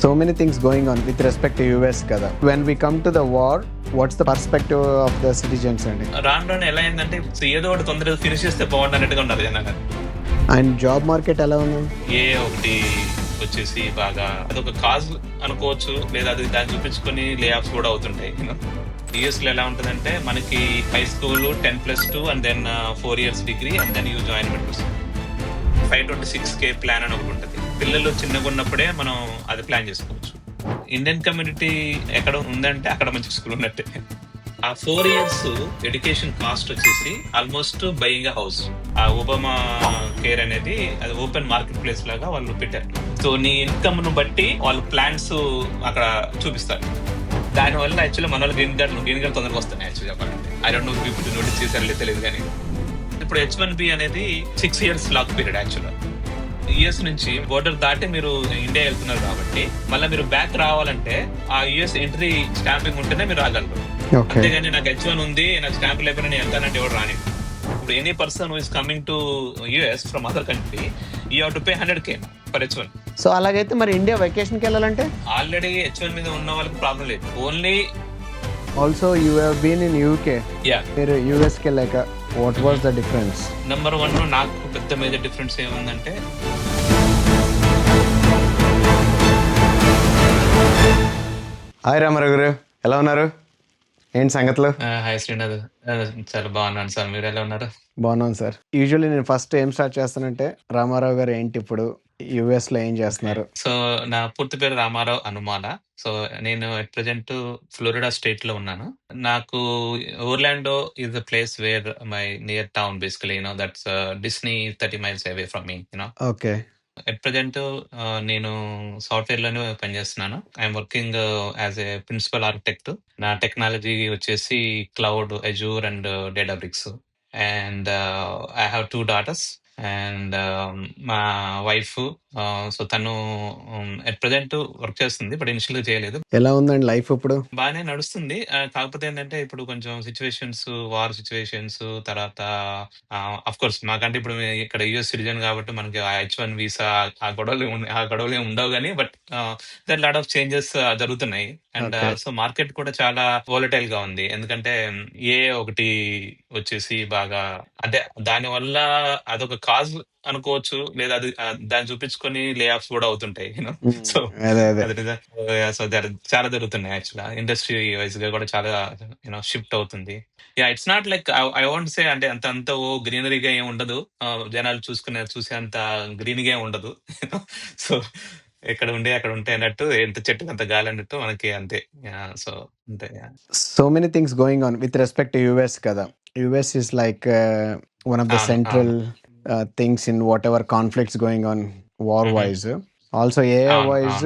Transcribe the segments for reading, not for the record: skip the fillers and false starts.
So many things going on with respect to US కదా. When we come to the war, what's the perspective of the citizens అండి? రాను రాను ఎలా అయిందంటే ఏదో ఒకటి తొందరగా ఫినిష్ చేస్తే బాగుండు అన్నట్టుగా ఉన్నారు జనాలు. అండ్ జాబ్ మార్కెట్ ఎలా ఉంది? ఏ ఒకటి వచ్చేసి బాగా అదొక కాజ్ అనుకోవచ్చు, లేదా అది దాన్ని చూపించుకొని లే ఆఫ్స్ కూడా అవుతుంటాయి. యూఎస్ లో ఎలా ఉంటుందంటే మనకి high school 10+2 and then 4 years degree and then you join metro 526K plan అని ఒకటి ఉంటుంది. పిల్లలు చిన్నగా ఉన్నప్పుడే మనం అది ప్లాన్ చేసుకోవచ్చు. ఇండియన్ కమ్యూనిటీ ఎక్కడ ఉందంటే అక్కడ మంచి స్కూల్ ఉన్నట్టే. ఆ 4 years ఎడ్యుకేషన్ కాస్ట్ వచ్చేసి ఆల్మోస్ట్ బయింగ్ హౌస్. ఆ ఒబామా కేర్ అనేది అది ఓపెన్ మార్కెట్ ప్లేస్ లాగా వాళ్ళు పెట్టారు. సో నీ ఇన్కమ్ ను బట్టి వాళ్ళు ప్లాన్స్ అక్కడ చూపిస్తారు. దానివల్ల యాక్చువల్లీ మన వాళ్ళు గ్రీన్ కార్డ్ తొందరగా వస్తున్నాయి. యాక్చువల్లీ చెప్పాలంటే I don't know people notice చేశారు తెలియదు, కానీ ఇప్పుడు H1B అనేది 6 years లాక్ పీరియడ్. యాక్చువల్గా యుఎస్ నుంచి బోర్డర్ దాటి మీరు ఇండియా వెళ్తున్నారు కాబట్టి మళ్ళీ మీరు బ్యాక్ రావాలంటే ఆ యుఎస్ ఎంట్రీ స్టాంపింగ్ ఉంటేనే మీరు రాగలరు. అంతేగాని నాకు H1 ఉంది, నాకు స్టాంప్ లేకపోయినా నేను వెళ్తానంటే ఎవరు రాని. ఇప్పుడు any person who is coming to US from other country you have to pay 100K for H1. So అలాగైతే మరి ఇండియా వెకేషన్కి వెళ్ళాలంటే ఆల్రెడీ H1 మీద ఉన్న వాళ్ళకి ప్రాబ్లం లేదు. Only also you have been in UK, మీరు యూఎస్కి వెళ్ళాక what was the difference? Number 1 నాకు పెద్ద మేజర్ డిఫరెన్స్ ఏముందంటే హాయ్ రామారావు గారు, ఎలా ఉన్నారు? ఏంటి సంగతులు? హాయ్ శ్రీనాథ్, చాలా బాగున్నాను సార్. మీరు ఎలా ఉన్నారు? బాగున్నాను సార్. యూజువల్లీ నేను ఫస్ట్ ఏం స్టార్ట్ చేస్తానంటే రామారావు గారు ఏంటి ఇప్పుడు యుఎస్ లో ఏం చేస్తున్నారు? సో నా పూర్తి పేరు రామారావు అనుమాల. సో నేను అట్ ప్రెజెంట్ ఫ్లోరిడా స్టేట్ లో ఉన్నాను. నాకు Orlando is the place where my near town basically that's Disney 30 miles away from me. Okay. At present నేను సాఫ్ట్వేర్ లోనే పనిచేస్తున్నాను. I'm working as a principal architect. నా టెక్నాలజీ వచ్చేసి cloud, Azure and Databricks. And I have 2 daughters and మా wife. So తను at present work చేస్తుంది, but initial గా చేయలేదు. ఎలా ఉందండి లైఫ్ ఇప్పుడు? బాగానే నడుస్తుంది. కాకపోతే ఏంటంటే ఇప్పుడు కొంచెం సిచ్యువేషన్స్, వార్ సిచ్యువేషన్స్, తర్వాత అఫ్ కోర్స్ మాకంటే ఇప్పుడు ఇక్కడ యుఎస్ సిటిజన్ కాబట్టి మనకి H1 వీసా ఆ గొడవలు ఏమి ఉండవు, కానీ but there lot of changes జరుగుతున్నాయి. అండ్ సో మార్కెట్ కూడా చాలా వోలటైల్ గా ఉంది. ఎందుకంటే ఏ ఒకటి వచ్చేసి బాగా అంటే దాని వల్ల అదొక కాజ్ అనుకోవచ్చు, లేదా అది దాన్ని చూపించుకొని లే ఆఫ్స్ కూడా అవుతుంటాయి. సో సో చాలా జరుగుతున్నాయి. యాక్చువల్గా ఇండస్ట్రీ వైజ్ గా కూడా చాలా షిఫ్ట్ అవుతుంది. It's not like I want say అంటే అంత ఓ గ్రీనరీగా ఏం ఉండదు. జనాలు చూసే అంత గ్రీన్గా ఏం ఉండదు. సో ఎక్కడ ఉండే అక్కడ ఉంటే అన్నట్టు, ఎంత చెట్టుకు అంత గాలి అన్నట్టు మనకి అంతే. సో అంతే. So many things going on with respect to US కదా. US is like one of the central things in whatever conflicts going on war wise. Also AI wise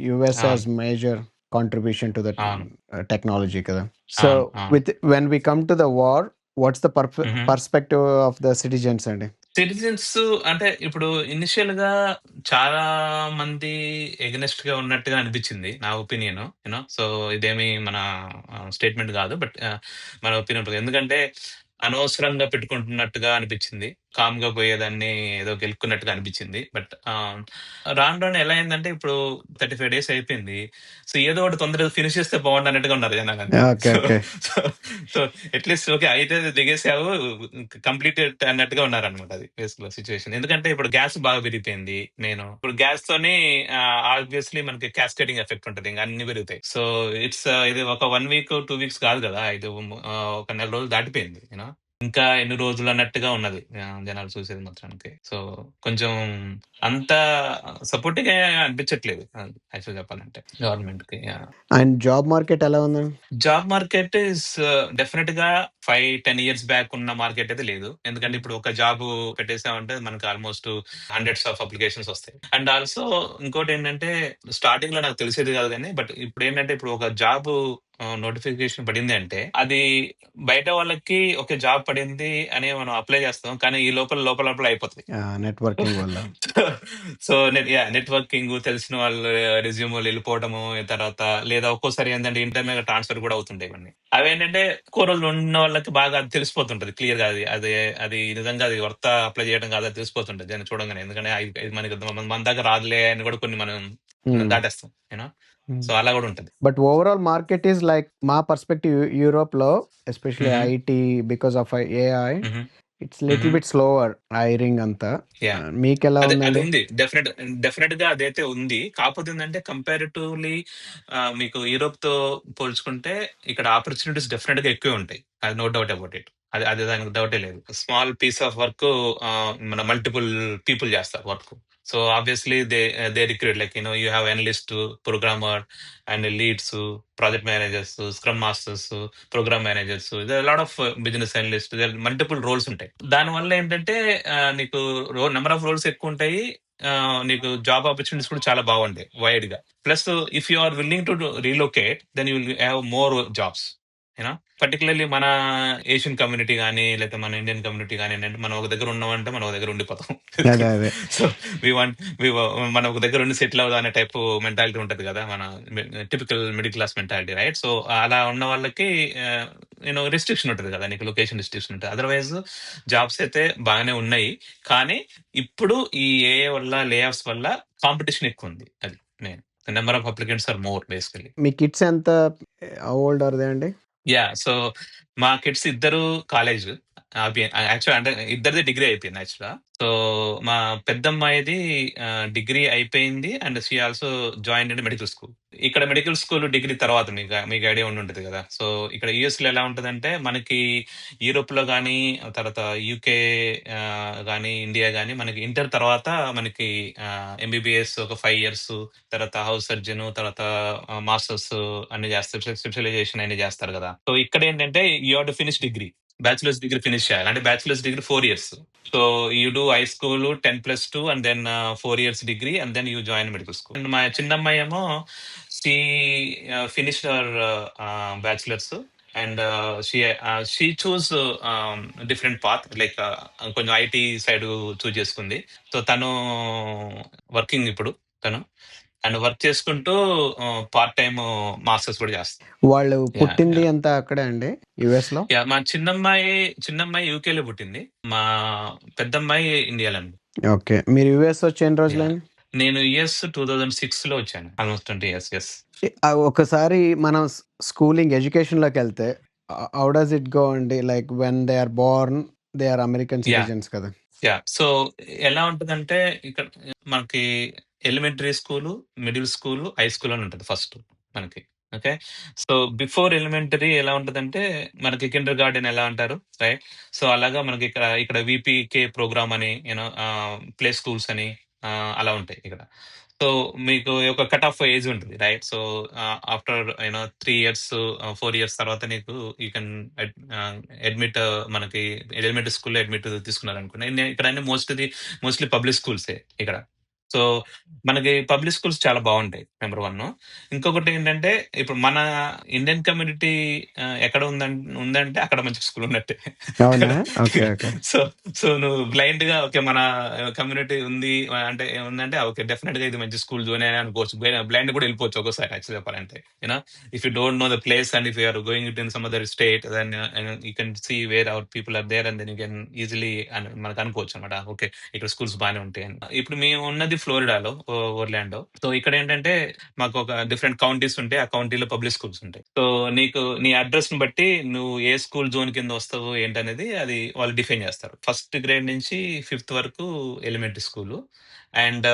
US has major contribution to the technology కదా. So with when we come to the war, what's the perspective of the citizens అండి? Citizens అంటే ఇప్పుడు initial గా చాలా మంది against గా ఉన్నట్టుగా అనిపించింది నా ఒపీనియన్. సో ఇదేమి మన స్టేట్మెంట్ కాదు, బట్ మన ఒపీనియన్. ఎందుకంటే అనవసరంగా పెట్టుకుంటున్నట్టుగా అనిపించింది. కామ్ గా పోయేదాన్ని ఏదో గెలుక్కున్నట్టుగా అనిపించింది. బట్ రాను రాను ఎలా అయిందంటే ఇప్పుడు 35 days అయిపోయింది. సో ఏదో ఒకటి తొందరగా ఫినిష్ చేస్తే బాగుండు అన్నట్టుగా ఉన్నారు జనాలు. సో అట్లీస్ట్ ఓకే అయితే దిగేసావు, కంప్లీట్ అన్నట్టుగా ఉన్నారనమాట. అది బేసిక్ సిచ్యువేషన్. ఎందుకంటే ఇప్పుడు గ్యాస్ బాగా పెరిగిపోయింది. ఇప్పుడు గ్యాస్ తోని ఆబ్వియస్లీ మనకి క్యాస్కేడింగ్ ఎఫెక్ట్ ఉంటుంది, ఇంకా అన్ని పెరుగుతాయి. సో ఇట్స్ ఇది ఒక 1 week 2 weeks కాదు కదా, ఇది ఒక 1 నెల రోజులు దాటిపోయింది. ఇంకా ఎన్ని రోజులు అన్నట్టుగా ఉన్నది జనాలు చూసేది మాత్రానికి. సో కొంచెం అంత సపోర్టివ్ గా అనిపించట్లేదు యాక్చువల్ చెప్పాలంటే గవర్నమెంట్ కి. అండ్ జాబ్ మార్కెట్ ఎలా ఉంది? జాబ్ మార్కెట్ ఇస్ డెఫినెట్ గా 5-10 years బ్యాక్ ఉన్న మార్కెట్ అయితే లేదు. ఎందుకంటే ఇప్పుడు ఒక జాబ్ పెట్టేసామంటే మనకు ఆల్మోస్ట్ హండ్రెడ్స్ ఆఫ్ అప్లికేషన్స్ వస్తాయి. అండ్ ఆల్సో ఇంకోటి ఏంటంటే స్టార్టింగ్ లో నాకు తెలిసేది కాదు, కానీ బట్ ఇప్పుడు ఏంటంటే ఇప్పుడు ఒక జాబ్ నోటిఫికేషన్ పడింది అంటే అది బయట వాళ్ళకి ఒక జాబ్ పడింది అని మనం అప్లై చేస్తాం, కానీ ఈ లోపల అయిపోతుంది నెట్వర్కింగ్ వల్ల. సో నెట్వర్కింగ్, తెలిసిన వాళ్ళు రెజ్యూమ్ వెళ్ళిపోవడము, తర్వాత లేదా ఒక్కోసారి ఏంటంటే ఇంటర్నల్ గా ట్రాన్స్ఫర్ కూడా అవుతుంటాయి. ఇవన్నీ అవేంటంటే ఎక్కువ రోజులు ఉన్న వాళ్ళకి బాగా తెలిసిపోతుంటది క్లియర్ గా. అది నిజంగా అది వర్త అప్లై చేయడం కాదు, అది తెలిసిపోతుంటది దాన్ని చూడంగానే. ఎందుకంటే ఇది మనకి మన దాకా రాదులే అని కూడా కొన్ని మనం దాటేస్తాం యూనో. సో అలా కూడా ఉంటుంది. But overall market is like మా పర్స్పెక్టివ్ యూరోప్లో especially IT because of AI it's little bit slower hiring అంతా. యా మీకు ఎలా అది ఉందండి? ఉంది, డెఫినెట్ గా అదైతే ఉంది. కాకపోతే ఏంటంటే కంపారిటివ్లీ మీకు యూరోప్ తో పోల్చుకుంటే ఇక్కడ ఆపర్చునిటీస్ డెఫినెట్ గా ఎక్కువ ఉంటాయి. అది నో డౌట్ అబౌట్ ఇట్. అది దానికి డౌటే లేదు. స్మాల్ పీస్ ఆఫ్ వర్క్ మన మల్టిపుల్ పీపుల్ చేస్తారు work. So obviously they recruit like you have analyst, programmer and leads, project managers, scrum masters, programme managers, lot of business analyst, multiple roles ఉంటాయి. దానివల్ల ఏంటంటే నీకు నెంబర్ ఆఫ్ రోల్స్ ఎక్కువ ఉంటాయి. నీకు job opportunities కూడా చాలా బాగుంటాయి వైడ్ గా. Plus if you are willing to relocate then you will have more jobs. You know particularly మన ఏషియన్ కమ్యూనిటీ కానీ లేకపోతే మన ఇండియన్ కమ్యూనిటీ కానీ ఏంటంటే మనం ఒక దగ్గర ఉన్నామంటే మనం ఒక దగ్గర ఉండిపోతాం. అదే అదే సో మనం ఒక దగ్గర ఉండి సెటిల్ అవుదాం అనే టైప్ మెంటాలిటీ ఉంటది కదా, మన typical middle class mentality, right? So అలా ఉన్న వాళ్ళకి రెస్ట్రిక్షన్ ఉంటుంది కదా, నీకు లొకేషన్ రెస్ట్రిక్షన్ ఉంటుంది. అదర్వైజ్ జాబ్స్ అయితే బాగానే ఉన్నాయి. కానీ ఇప్పుడు ఈ ఏఏ వల్ల, లే ఆఫ్స్ వల్ల కాంపిటీషన్ ఎక్కువ ఉంది. అది నేను number of applicants are more basically. మీ కిడ్స్ ఎంత ఓల్డ్ ఆర్ దే అండి? యా సో మా కిడ్స్ ఇద్దరు కాలేజ్ యాక్చువల్ అంటే ఇద్దరిది డిగ్రీ అయిపోయింది యాక్చువల్గా. సో మా పెద్దమ్మాయిది డిగ్రీ అయిపోయింది and she also join in medical school. ఇక్కడ మెడికల్ స్కూల్ డిగ్రీ తర్వాత మీకు ఐడియా ఉండి ఉంటుంది కదా. సో ఇక్కడ యుఎస్ లో ఎలా ఉంటుందంటే మనకి యూరోప్ లో కానీ తర్వాత యూకే కానీ ఇండియా కానీ మనకి ఇంటర్ తర్వాత మనకి ఎంబీబీఎస్ ఒక 5 years, తర్వాత హౌస్ సర్జన్, తర్వాత మాస్టర్స్ అన్ని చేస్తారు, స్పెషలైజేషన్ అన్ని చేస్తారు కదా. సో ఇక్కడ ఏంటంటే you have to finish degree, bachelors degree finish చేయాలి. అంటే bachelors degree 4 years. So you do high school 10+2 and then 4 years degree and then you join medical school. And మా చిన్నమ్మాయి ఏమో she finish our bachelors and she choose different path, like కొంచెం IT side choose చేసుకుంది. So తను working ఇప్పుడు తను and work చేసుకుంటూ part time masters కూడా చేస్తారు. వాళ్ళు పుట్టింది అంతా అక్కడే అండి యుఎస్ లో? యా మా చిన్నమ్మాయి యూకేలో పుట్టింది, మా పెద్దమ్మాయి ఇండియాలో అండి. ఓకే. మీరు యుఎస్ వచ్చి ఎన్ని రోజులండి? నేను యుఎస్ 2006 లో వచ్చాను, ఆల్మోస్ట్ 20 years. ఎస్. ఒకసారి మనం స్కూలింగ్ ఎడ్యుకేషన్ లోకి వెళ్తే హౌ డస్ ఇట్ గో అండి? Like when they are born they are American citizens కదా. యా సో ఎలా ఉంటుందంటే ఇక్కడ మనకి elementary school, middle school, high school అని ఉంటుంది ఫస్ట్ మనకి. ఓకే, సో బిఫోర్ ఎలిమెంటరీ ఎలా ఉంటుందంటే మనకి కిండర్ గార్డెన్ ఎలా అంటారు, రైట్? సో అలాగా మనకి ఇక్కడ విపికే ప్రోగ్రామ్ అని యూనో ప్లే స్కూల్స్ అని అలా ఉంటాయి ఇక్కడ. సో మీకు ఒక కట్ ఆఫ్ ఏజ్ ఉంటుంది, right? So after 3 years 4 years తర్వాత నీకు యూ కెన్ అడ్మిట్ మనకి ఎలిమెంటరీ స్కూల్లో అడ్మిట్ తీసుకున్నారు అనుకోండి. ఇక్కడ అన్ని మోస్ట్లీ పబ్లిక్ స్కూల్సే ఇక్కడ. సో మనకి పబ్లిక్ స్కూల్స్ చాలా బాగుంటాయి, నెంబర్ 1. ఇంకొకటి ఏంటంటే ఇప్పుడు మన ఇండియన్ కమ్యూనిటీ ఎక్కడ ఉందంటే అక్కడ మంచి స్కూల్ ఉన్నట్టే. సో సో నువ్వు బ్లైండ్ గా ఓకే మన కమ్యూనిటీ ఉంది అంటే ఏముందంటే ఓకే డెఫినెట్ గా ఇది మంచి స్కూల్ జోన్ అని అనుకోవచ్చు. బ్లైండ్ కూడా వెళ్ళిపోవచ్చు ఒక్కోసారి యాక్చువల్ చెప్పాలంటే. If you don't know the place and if you are going it in some other state then you can see where our people are there and then you can easily మనకు అనుకోవచ్చు అనమాట, okay ఇక్కడ schools బాగానే ఉంటాయి అని. ఇప్పుడు మేము ఉన్నది ఫ్లోరిడాలో, ఓర్లాండో. సో ఇక్కడ ఏంటంటే మాకు ఒక డిఫరెంట్ కౌంటీస్ ఉంటాయి, ఆ కౌంటీలో పబ్లిక్ స్కూల్స్ ఉంటాయి. సో నీ అడ్రస్ ని బట్టి నువ్వు ఏ స్కూల్ జోన్ కింద వస్తావు ఏంటనేది అది వాళ్ళు డిఫైన్ చేస్తారు. 1st grade నుంచి 5th వరకు ఎలిమెంటరీ స్కూల్ అండ్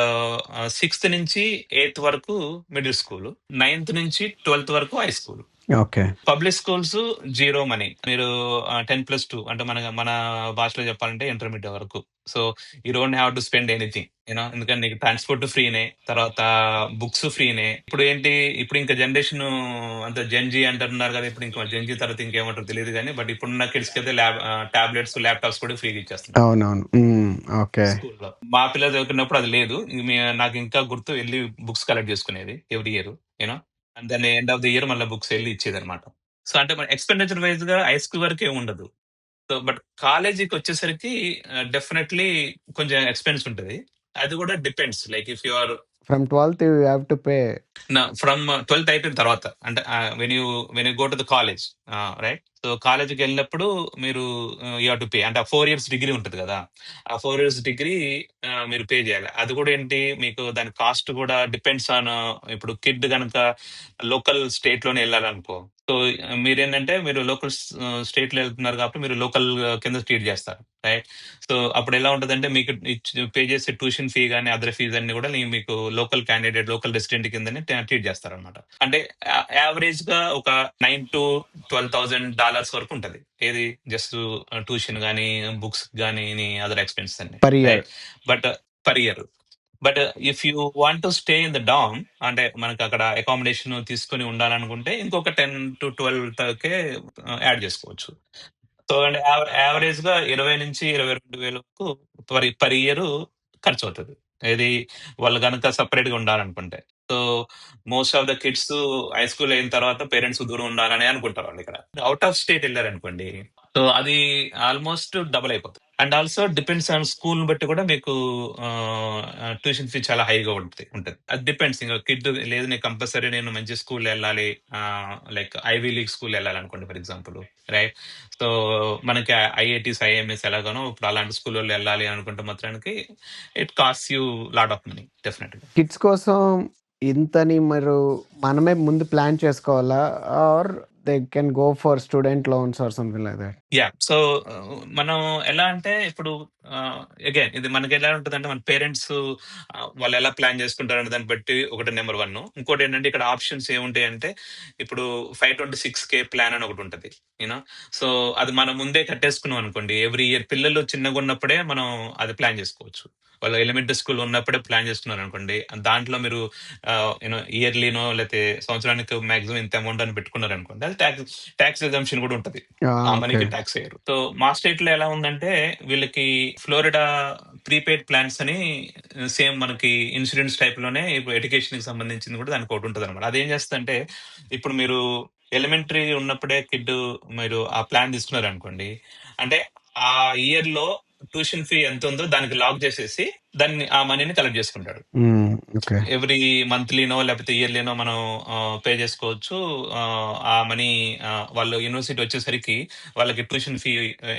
6th నుంచి 8th వరకు మిడిల్ స్కూల్, 9th నుంచి 12th వరకు high school. Okay. Public schools 0 money, మీరు 10+2 అంటే మన భాషలో చెప్పాలంటే ఇంటర్మీడియట్ వరకు. So you don't have to spend anything ఎందుకంటే నీకు ట్రాన్స్పోర్ట్ ఫ్రీనే, తర్వాత బుక్స్ ఫ్రీనే. ఇప్పుడు ఇంకా జనరేషన్ అంత జెన్జీ అంటున్నారు కదా, ఇప్పుడు ఇంకా జెన్జీ తర్వాత ఇంకేమంటారు తెలియదు కానీ బట్ ఇప్పుడున్న కిడ్స్ కి అయితే టాబ్లెట్స్, ల్యాప్టాప్స్ కూడా ఫ్రీగా ఇచ్చేస్తున్నారు. అవునవును. ఓకే. స్కూల్లో మా పిల్లలు చదువుకున్నప్పుడు అది లేదు. నాకు ఇంకా గుర్తు, వెళ్ళి బుక్స్ కలెక్ట్ చేసుకునేది ఎవ్రీ ఇయర్ అండ్ దాన్ని ఎండ్ ఆఫ్ ది ఇయర్ మళ్ళీ బుక్స్ వెళ్ళి ఇచ్చేది అనమాట. సో అంటే మన ఎక్స్పెండిచర్ వైజ్ గా హై స్కూల్ వరకే ఉండదు. సో బట్ కాలేజీకి వచ్చేసరికి డెఫినెట్లీ కొంచెం ఎక్స్పెన్స్ ఉంటుంది. అది కూడా depends, like if you are from 12th you have to pay. From 12th అయిపోయిన తర్వాత, అంటే when you go to the college, right? So కాలేజ్కి వెళ్ళినప్పుడు మీరు యూ టు పే, అంటే ఆ 4 years డిగ్రీ ఉంటుంది కదా, ఆ 4 years డిగ్రీ మీరు పే చేయాలి. అది కూడా ఏంటి, మీకు దాని కాస్ట్ కూడా డిపెండ్స్ ఆన్, ఇప్పుడు కిడ్ కనుక లోకల్ స్టేట్ లోనే వెళ్ళాలనుకో, సో మీరేంటంటే మీరు లోకల్ స్టేట్ లో వెళ్తున్నారు కాబట్టి మీరు లోకల్ కింద ట్రీట్ చేస్తారు, రైట్? సో అప్పుడు ఎలా ఉంటదంటే మీకు పే చేసే ట్యూషన్ ఫీ కానీ అదర్ ఫీజ్ అన్ని కూడా మీకు లోకల్ క్యాండిడేట్, లోకల్ రెసిడెంట్ కిందనే ట్రీట్ చేస్తారనమాట. అంటే యావరేజ్ గా ఒక $9,000 to $12,000 వరకు ఉంటది. ఏది జస్ట్ ట్యూషన్ కానీ, బుక్స్ కానీ, అదర్ ఎక్స్పెన్సెస్ అన్ని, per year. Right? But per year. But if you want to stay in the dorm, అంటే మనకి అక్కడ అకామిడేషన్ తీసుకుని ఉండాలనుకుంటే ఇంకొక 10 to 12K యాడ్ చేసుకోవచ్చు. సో అండ్ యావరేజ్ గా 20,000 నుంచి 22,000 వరకు పర్ ఇయర్ ఖర్చు అవుతుంది. ఏది, వాళ్ళు కనుక సపరేట్ గా ఉండాలనుకుంటే. So most of the kids high school అయిన తర్వాత పేరెంట్స్ దూరం ఉండాలని అనుకుంటారు వాళ్ళు. ఇక్కడ అవుట్ ఆఫ్ స్టేట్ వెళ్ళారనుకోండి, సో అది ఆల్మోస్ట్ డబుల్ అయిపోతుంది. And also depends on school బట్టి కూడా మీకు ట్యూషన్ ఫీ చాలా హైగా ఉంటుంది. అది డిపెండ్స్. ఇంకా కిడ్ లేదు నేను కంపల్సరీ నేను మంచి స్కూల్ వెళ్ళాలి, లైక్ ఐవీ లీగ్ స్కూల్ వెళ్ళాలి అనుకోండి ఫర్ ఎగ్జాంపుల్, రైట్? సో మనకి ఐఐటీస్, ఐఎంఎస్ ఎలాగానో ఇప్పుడు అలాంటి స్కూల్లో వెళ్ళాలి అనుకుంటే మాత్రానికి it cost you lot of money definite గా. కిడ్స్ కోసం ఇంతని మీరు మనమే ముందు ప్లాన్ చేసుకోవాలా, or they can go for student loans or something like that? Yeah. So మనం ఎలా అంటే ఇప్పుడు అగైన్ ఇది మనకి ఎలా ఉంటుంది అంటే మన పేరెంట్స్ వాళ్ళు ఎలా ప్లాన్ చేసుకుంటారు అనే దాన్ని బట్టి ఒకటి నెంబర్ 1. ఇంకోటి ఏంటంటే ఇక్కడ ఆప్షన్స్ ఏముంటాయి అంటే ఇప్పుడు 526K ప్లాన్ అని ఒకటి ఉంటుంది, యూనో. సో అది మనం ముందే కట్టేసుకున్నాం అనుకోండి, ఎవ్రీ ఇయర్ పిల్లలు చిన్నగా ఉన్నప్పుడే మనం అది ప్లాన్ చేసుకోవచ్చు. వాళ్ళు ఎలిమెంటరీ స్కూల్ ఉన్నప్పుడే ప్లాన్ చేసుకున్నారు అనుకోండి, దాంట్లో మీరు యూనో ఇయర్లీనో లేకపోతే సంవత్సరానికి మాక్సిమం ఇంత అమౌంట్ అని పెట్టుకున్నారు అనుకోండి, అది ట్యాక్స్ ఎగ్జంప్షన్ కూడా ఉంటుంది. ఆ మనీకి ట్యాక్స్ వేయరు. సో మా స్టేట్ లో ఎలా ఉందంటే వీళ్ళకి ఫ్లోరిడా ప్రీపెయిడ్ ప్లాన్స్ అని సేమ్ మనకి ఇన్సూరెన్స్ టైప్ లోనే ఇప్పుడు ఎడ్యుకేషన్ కి సంబంధించింది కూడా దానికి ఒకటి ఉంటుంది అనమాట. అదేం చేస్తుందంటే ఇప్పుడు మీరు ఎలిమెంటరీ ఉన్నప్పుడే కిడ్ మీరు ఆ ప్లాన్ తీసుకున్నారు అనుకోండి, అంటే ఆ ఇయర్ లో ట్యూషన్ ఫీ ఎంత ఉందో దానికి లాక్ చేసేసి దాన్ని ఆ మనీని కలెక్ట్ చేసుకుంటాడు. ఎవ్రీ మంత్లీనో లేకపోతే ఇయర్లీనో మనం పే చేసుకోవచ్చు. ఆ మనీ వాళ్ళు యూనివర్సిటీ వచ్చేసరికి వాళ్ళకి ట్యూషన్ ఫీ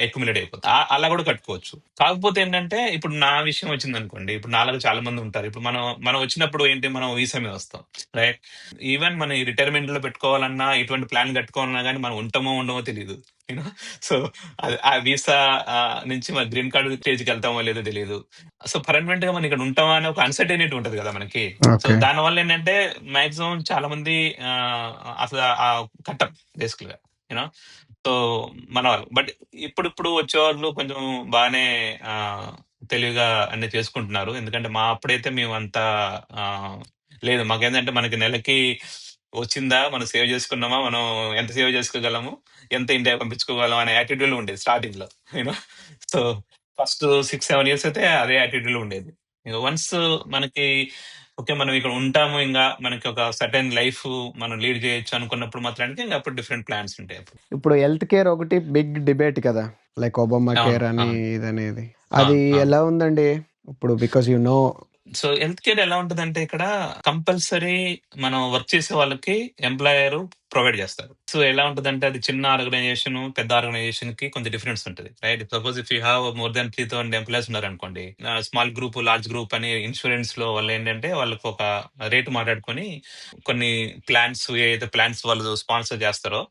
అక్యుములేట్ అయిపోతుంది. అలా కూడా కట్టుకోవచ్చు. కాకపోతే ఏంటంటే ఇప్పుడు నా విషయం వచ్చింది అనుకోండి, ఇప్పుడు నాలుగు చాలా మంది ఉంటారు. ఇప్పుడు మనం మనం వచ్చినప్పుడు ఏంటి, మనం వీసా మీద వస్తాం, రైట్? ఈవెన్ మనం ఈ రిటైర్మెంట్ లో పెట్టుకోవాలన్నా, ఇటువంటి ప్లాన్ కట్టుకోవాలన్నా కానీ మనం ఉంటామో ఉండమో తెలియదు, యూనో. సో ఆ వీసా నుంచి మన గ్రీన్ కార్డు స్టేజ్కి వెళ్తామో లేదో తెలియదు. సో పర్మనెంట్ గా మనం ఇక్కడ ఉంటామా అనే ఒక అన్సర్టైనిటీ ఉంటది కదా మనకి. సో దాని వల్ల ఏంటంటే మాక్సిమం చాలా మంది అసలు కట్టం బేసికల్ గా, యూనో. సో మన వాళ్ళు బట్ ఇప్పుడు వచ్చేవాళ్ళు కొంచెం బాగానే తెలివిగా అన్ని చేసుకుంటున్నారు. ఎందుకంటే మా అప్పుడైతే మేము అంతా లేదు. మాకేంటంటే మనకి నెలకి వచ్చిందా, మనం సేవ్ చేసుకున్నామా, మనం ఎంత సేవ్ చేసుకోగలము, ఎంత ఇండియా పంపించుకోగలం అనే యాటిట్యూడ్ ఉండేది స్టార్టింగ్ లో, యూనో. సో ఫస్ట్ 6-7 years అయితే అదే యాటిట్యూడ్ లో ఉండేది. వన్స్ మనకి ఓకే మనం ఇక్కడ ఉంటాము, ఇంకా మనకి ఒక సర్టెన్ లైఫ్ మనం లీడ్ చేయొచ్చు అనుకున్నప్పుడు మాత్రానికి ఇంకా అప్పుడు డిఫరెంట్ ప్లాన్స్ ఉంటాయి. ఇప్పుడు హెల్త్ కేర్ ఒకటి బిగ్ డిబేట్ కదా, లైక్ ఒబామా కేర్ అని ఇదనేది. అది ఎలా ఉందండి ఇప్పుడు? Because you know. So health care ఎలా ఉంటదంటే ఇక్కడ కంపల్సరీ మనం వర్క్ చేసే వాళ్ళకి ఎంప్లాయర్ ప్రొవైడ్ చేస్తారు. సో ఎలా ఉంటదంటే అది చిన్న ఆర్గనైజేషన్, పెద్ద ఆర్గనైజేషన్ కి కొంచెం డిఫరెన్స్ ఉంటుంది, right? Suppose if you have more than 3,000 employees ఉన్నారు అనుకోండి, స్మాల్ గ్రూప్, లార్జ్ గ్రూప్ అని ఇన్సూరెన్స్ లో వాళ్ళు ఏంటంటే వాళ్ళకి ఒక రేటు మాట్లాడుకొని కొన్ని ప్లాన్స్, ఏదైతే ప్లాన్స్ వాళ్ళు స్పాన్సర్ చేస్తారో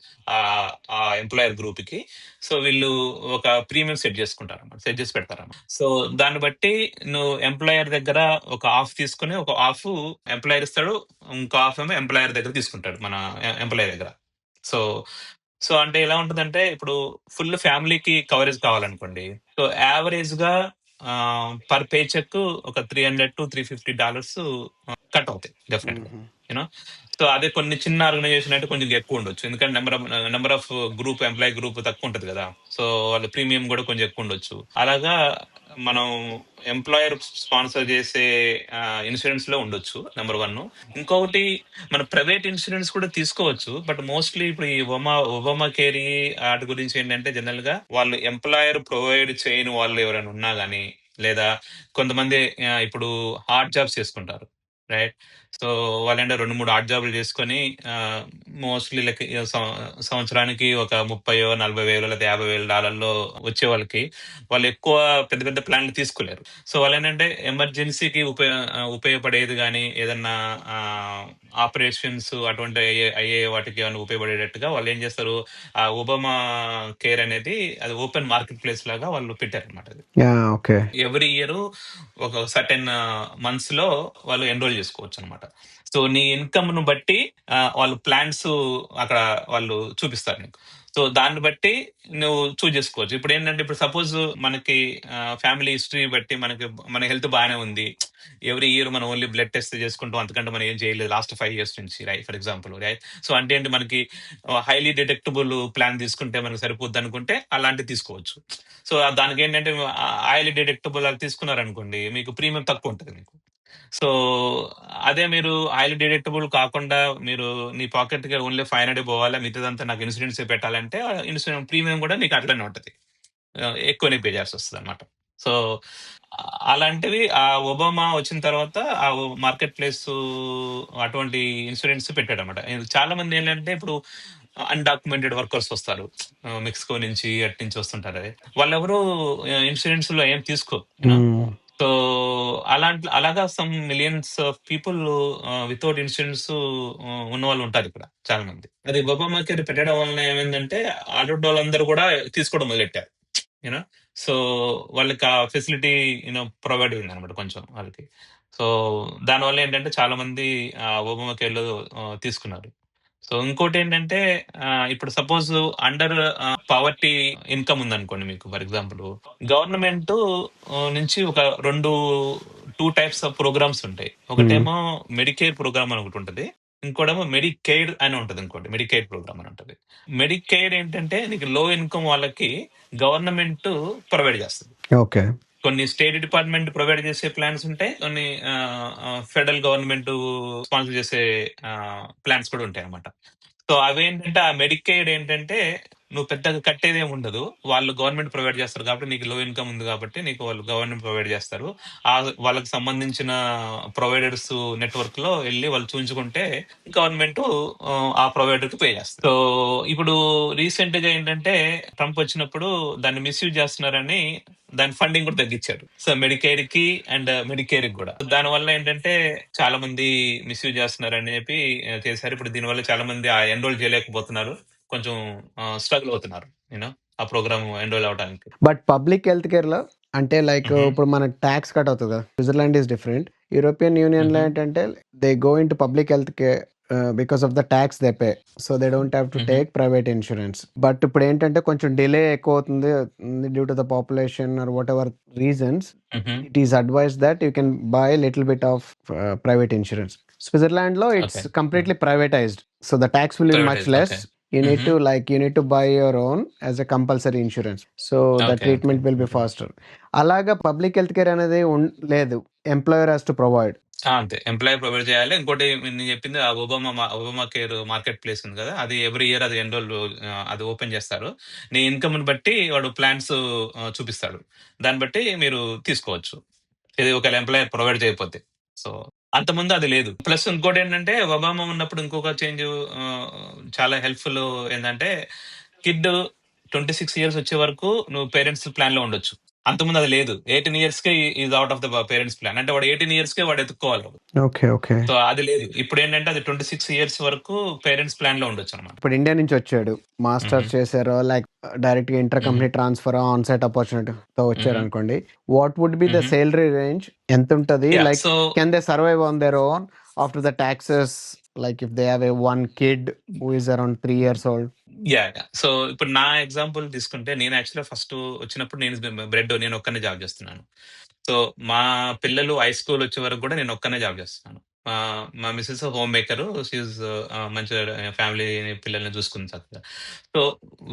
ఆ ఎంప్లాయర్ గ్రూప్ కి, సో వీళ్ళు ఒక ప్రీమియం సెట్ చేసుకుంటారు అన్నమాట, సెట్ చేసి పెడతారు. సో దాన్ని బట్టి నువ్వు ఎంప్లాయర్ దగ్గర ఒక హాఫ్ తీసుకుని ఒక హాఫ్ ఎంప్లాయర్ ఇస్తాడు, ఇంకో హాఫ్ ఏమో ఎంప్లాయర్ దగ్గర తీసుకుంటాడు, మన ఎంప్లాయర్ దగ్గర. సో సో అంటే ఎలా ఉంటుందంటే ఇప్పుడు ఫుల్ ఫ్యామిలీకి కవరేజ్ కావాలనుకోండి, సో యావరేజ్ గా పర్ పే చెక్ ఒక $300 to $350 కట్ అవుతాయి డెఫినెట్ గా, యూనో. సో అదే కొన్ని చిన్న ఆర్గనైజేషన్ అంటే కొంచెం ఎక్కువ ఉండొచ్చు, ఎందుకంటే number of group, employee group తక్కువ ఉంటది కదా. సో వాళ్ళ ప్రీమియం కూడా కొంచెం ఎక్కువ ఉండొచ్చు. అలాగా మనం ఎంప్లాయర్ స్పాన్సర్ చేసే ఇన్సూరెన్స్ లో ఉండొచ్చు, నెంబర్ 1. ఇంకొకటి మన ప్రైవేట్ ఇన్సూరెన్స్ కూడా తీసుకోవచ్చు, బట్ మోస్ట్లీ ఇప్పుడు ఈ ఒబామా కేర్ వాటి గురించి ఏంటంటే జనరల్ గా వాళ్ళు ఎంప్లాయర్ ప్రొవైడ్ చేయని వాళ్ళు ఎవరైనా ఉన్నా గానీ, లేదా కొంతమంది ఇప్పుడు హార్డ్ జాబ్స్ చేసుకుంటారు, రైట్? సో వాళ్ళంటే 2-3 ఆడ్ జాబులు చేసుకొని మోస్ట్లీ లైక్ సంవత్సరానికి ఒక 30,000 40,000 లేదా $50,000 వచ్చే వాళ్ళకి వాళ్ళు ఎక్కువ పెద్ద పెద్ద ప్లాన్లు తీసుకోలేరు. సో వాళ్ళేంటంటే ఎమర్జెన్సీకి ఉపయోగపడేది కానీ ఏదన్నా ఆపరేషన్స్ అటువంటి అయ్యే వాటికి ఏమైనా ఉపయోగపడేటట్టుగా వాళ్ళు ఏం చేస్తారు, ఆ ఒబామా కేర్ అనేది అది ఓపెన్ మార్కెట్ ప్లేస్ లాగా వాళ్ళు పెట్టారనమాట. అది ఓకే. ఎవ్రీ ఇయర్ ఒక సర్టెన్ మంత్స్ లో వాళ్ళు ఎన్రోల్ చేసుకోవచ్చు అనమాట. సో నీ ఇన్కమ్ ను బట్టి వాళ్ళు ప్లాన్స్ అక్కడ వాళ్ళు చూపిస్తారు నీకు. సో దాన్ని బట్టి నువ్వు చూజ్ చేసుకోవచ్చు. ఇప్పుడు ఏంటంటే ఇప్పుడు సపోజ్ మనకి ఫ్యామిలీ హిస్టరీ బట్టి మన హెల్త్ బాగానే ఉంది. ఎవ్రీ ఇయర్ మనం ఓన్లీ బ్లడ్ టెస్ట్ చేసుకుంటాం, అంతకంటే మనం ఏం చేయలేదు లాస్ట్ 5 years నుంచి, right, for example, right. So అంటే ఏంటి, మనకి హైలీ డిటెక్టబుల్ ప్లాన్ తీసుకుంటే మనకు సరిపోద్ది అనుకుంటే అలాంటివి తీసుకోవచ్చు. సో దానికి ఏంటంటే హైలీ డిటెక్టబుల్ అది తీసుకున్నారనుకోండి, మీకు ప్రీమియం తక్కువ ఉంటుంది మీకు. సో అదే మీరు హైలీ డిడక్టబుల్ కాకుండా మీరు నీ పాకెట్ కి ఓన్లీ 500 పోవాలా, మిగతాదంతా నాకు ఇన్సూరెన్స్ పెట్టాలంటే ఇన్సూరెన్స్ ప్రీమియం కూడా నీకు అట్లనే ఉంటది, ఎక్కువనే పే చేయాల్సి వస్తుంది అనమాట. సో అలాంటివి ఆ ఒబామా వచ్చిన తర్వాత ఆ మార్కెట్ ప్లేస్ అటువంటి ఇన్సూరెన్స్ పెట్టాడు అనమాట. చాలా మంది ఏంటంటే ఇప్పుడు అన్డాక్యుమెంటెడ్ వర్కర్స్ వస్తారు, మెక్సికో నుంచి అటు నుంచి వస్తుంటారు. వాళ్ళెవరు ఇన్సూరెన్స్ లో ఏం తీసుకో. సో అలాగా some millions of people without insurance ఉన్న వాళ్ళు ఉంటారు ఇక్కడ చాలా మంది. అది ఒబామా కేర్ పెట్టడం వలన ఏమైందంటే ఆటో వాళ్ళందరూ కూడా తీసుకోవడం మొదలెట్టారు, యూనో. సో వాళ్ళకి ఆ ఫెసిలిటీ ప్రొవైడ్ అయింది అనమాట కొంచెం వాళ్ళకి. సో దానివల్ల ఏంటంటే చాలా మంది ఒబామా కేర్ లో తీసుకున్నారు. సో ఇంకోటి ఏంటంటే ఇప్పుడు సపోజ్ అండర్ పవర్టీ ఇన్కమ్ ఉందనుకోండి మీకు, ఫర్ ఎగ్జాంపుల్, గవర్నమెంట్ నుంచి ఒక 2 టైప్స్ ఆఫ్ ప్రోగ్రామ్స్ ఉంటాయి. ఒకటేమో మెడికేర్ ప్రోగ్రామ్ అని ఒకటి ఉంటుంది, ఇంకోటేమో మెడికేర్ అని ఉంటుంది, ఇంకోటి మెడికేర్ ప్రోగ్రామ్ అని ఉంటుంది. మెడికేర్ ఏంటంటే నీకు లో ఇన్కమ్ వాళ్ళకి గవర్నమెంట్ ప్రొవైడ్ చేస్తుంది. ఓకే. కొన్ని స్టేట్ డిపార్ట్మెంట్ ప్రొవైడ్ చేసే ప్లాన్స్ ఉంటాయి, కొన్ని ఫెడరల్ గవర్నమెంట్ స్పాన్సర్ చేసే ప్లాన్స్ కూడా ఉంటాయి అన్నమాట. సో అవేంటంటే ఆ మెడికేడ్ ఏంటంటే నువ్వు పెద్దగా కట్టేది ఏమి ఉండదు, వాళ్ళు గవర్నమెంట్ ప్రొవైడ్ చేస్తారు కాబట్టి, నీకు లో ఇన్కమ్ ఉంది కాబట్టి నీకు వాళ్ళు గవర్నమెంట్ ప్రొవైడ్ చేస్తారు. వాళ్ళకి సంబంధించిన ప్రొవైడర్స్ నెట్వర్క్ లో వెళ్ళి వాళ్ళు చూపించుకుంటే గవర్నమెంట్ ఆ ప్రొవైడర్ కి పే చేస్తారు. సో ఇప్పుడు రీసెంట్ గా ఏంటంటే ట్రంప్ వచ్చినప్పుడు దాన్ని మిస్యూజ్ చేస్తున్నారని దాని ఫండింగ్ కూడా తగ్గించారు. సో మెడికేర్ కి అండ్ మెడికేర్ కి కూడా. దాని వల్ల ఏంటంటే చాలా మంది మిస్యూజ్ చేస్తున్నారని చెప్పి చేశారు. ఇప్పుడు దీనివల్ల చాలా మంది ఎన్రోల్ చేయలేకపోతున్నారు, కొంచెం స్ట్రగుల్ అవుతున్నారు యూనో ఆ ప్రోగ్రామ్ ఎన్రోల్ అవడానికి. బట్ పబ్లిక్ హెల్త్ కేర్ లో అంటే లైక్ ఇప్పుడు మనకు ట్యాక్స్ కట్ అవుతుంది కదా, Switzerland is different. European union లో ఏంటంటే they go in to public health care because of the tax they pay, so they don't have to take private insurance. But ఇప్పుడు ఏంటంటే కొంచెం డిలే ఎక్కువ అవుతుంది due to the population or whatever reasons. It is advise that you can by little bit of private insurance. Switzerland లో it's completely privatised, so the tax will be much less. You need to buy your own as a compulsory insurance, so the treatment will be faster. అలాగా public health care అనేది లేదు, employer has to provide. అంతే, employer provide చేయాలి. ఇంకోటి నేను చెప్పింది ఆ Obama care market place ఉంది కదా, అది ఎవ్రీ ఇయర్ అది ఎన్రోల్ అది ఓపెన్ చేస్తారు. నీ ఇన్కమ్ ని బట్టి వాడు ప్లాన్స్ చూపిస్తాడు, దాన్ని బట్టి మీరు తీసుకోవచ్చు, ఇది ఒకవేళ ఎంప్లాయర్ ప్రొవైడ్ చేయకపోతే. సో అంతకుముందు అది లేదు. ప్లస్ ఇంకోటి ఏంటంటే ఒబామా ఉన్నప్పుడు ఇంకొక చేంజ్ చాలా హెల్ప్ఫుల్ ఏంటంటే, కిడ్ 26 years వచ్చే వరకు నువ్వు పేరెంట్స్ ప్లాన్ లో ఉండొచ్చు. అంతకుముందు అది లేదు. 18 years K is out of the parents plan, అంటే వాడు 18 years కే వాడు ఎత్తుక్కోవాలి. ఓకే. సో అది లేదు. ఇప్పుడు ఏంటంటే అది 26 years వరకు పేరెంట్స్ ప్లాన్ లో ఉండొచ్చు అనమాట. ఇప్పుడు ఇండియా నుంచి వచ్చాడు, మాస్టర్స్ చేశారో లైక్ డైరెక్ట్ గా inter company transfer on site opportunity తో వచ్చారు అనుకోండి, what would be the salary range, ఎంత ఉంటది, like can they survive on their own after the taxes, like if they have a one kid who is around 3 years old? So ఇప్పుడు నా example తీసుకుంటే, నేను యాక్చువల్గా ఫస్ట్ వచ్చినప్పుడు నేను ఒక్కనే జాబ్ చేస్తున్నాను. సో మా పిల్లలు హై స్కూల్ వచ్చే వరకు కూడా నేను ఒక్కనే జాబ్ చేస్తున్నాను. మా మిస్సెస్ హోమ్ మేకర్, షీఈ్ మంచిగా ఫ్యామిలీ పిల్లల్ని చూసుకుంది చక్కగా. సో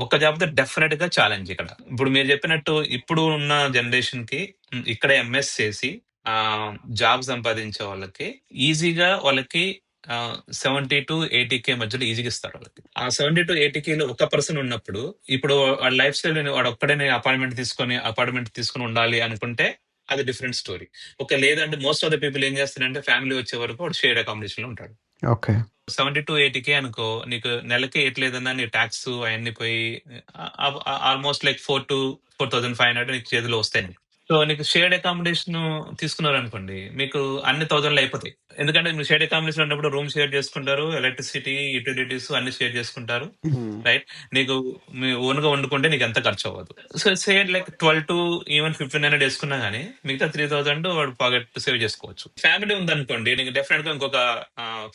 ఒక్క జాబ్తో డెఫినెట్ గా ఛాలెంజ్ ఇక్కడ. ఇప్పుడు మీరు చెప్పినట్టు ఇప్పుడు ఉన్న జనరేషన్ కి ఇక్కడ ఎంఎస్ చేసి జాబ్ సంపాదించే వాళ్ళకి ఈజీగా వాళ్ళకి 70-80K మధ్యలో ఈజీగా ఇస్తారు వాళ్ళకి. ఆ 70-80K లో ఒక పర్సన్ ఉన్నప్పుడు, ఇప్పుడు వాడి లైఫ్ స్టైల్ వాడు ఒక్కడే అపార్ట్మెంట్ తీసుకొని ఉండాలి అనుకుంటే అది డిఫరెంట్ స్టోరీ. ఓకే. లేదంటే మోస్ట్ ఆఫ్ ద పీపుల్ ఏం చేస్తారంటే ఫ్యామిలీ వచ్చే వరకు వాడు షేర్డ్ అకామిడేషన్ లో ఉంటాడు. ఓకే. 70-80K అనుకో, నీకు నెలకి ఎట్లేదన్నా నీ ట్యాక్స్ అవన్నీ పోయి ఆల్మోస్ట్ లైక్ 4,000 to 4,500 నీకు చేతిలో వస్తాయి. సో నీకు షేర్డ్ అకామిడేషన్ తీసుకున్నారనుకోండి, మీకు అన్ని 1000లో అయిపోతాయి. ఎందుకంటే మీరు షేర్డ్ అకామిడేషన్ ఉన్నప్పుడు రూమ్ షేర్ చేసుకుంటారు, ఎలక్ట్రిసిటీ, యుటిలిటీస్ అన్ని షేర్ చేసుకుంటారు. రైట్. నీకు మీ ఓన్ గా వండుకుంటే నీకు ఎంత ఖర్చు అవ్వదు. So share like 12 to even 1500 వేసుకున్నా గానీ మిగతా 3000 వాడు పాకెట్ సేవ్ చేసుకోవచ్చు. ఫ్యామిలీ ఉందనుకోండి, నీకు డెఫినెట్ గా ఇంకొక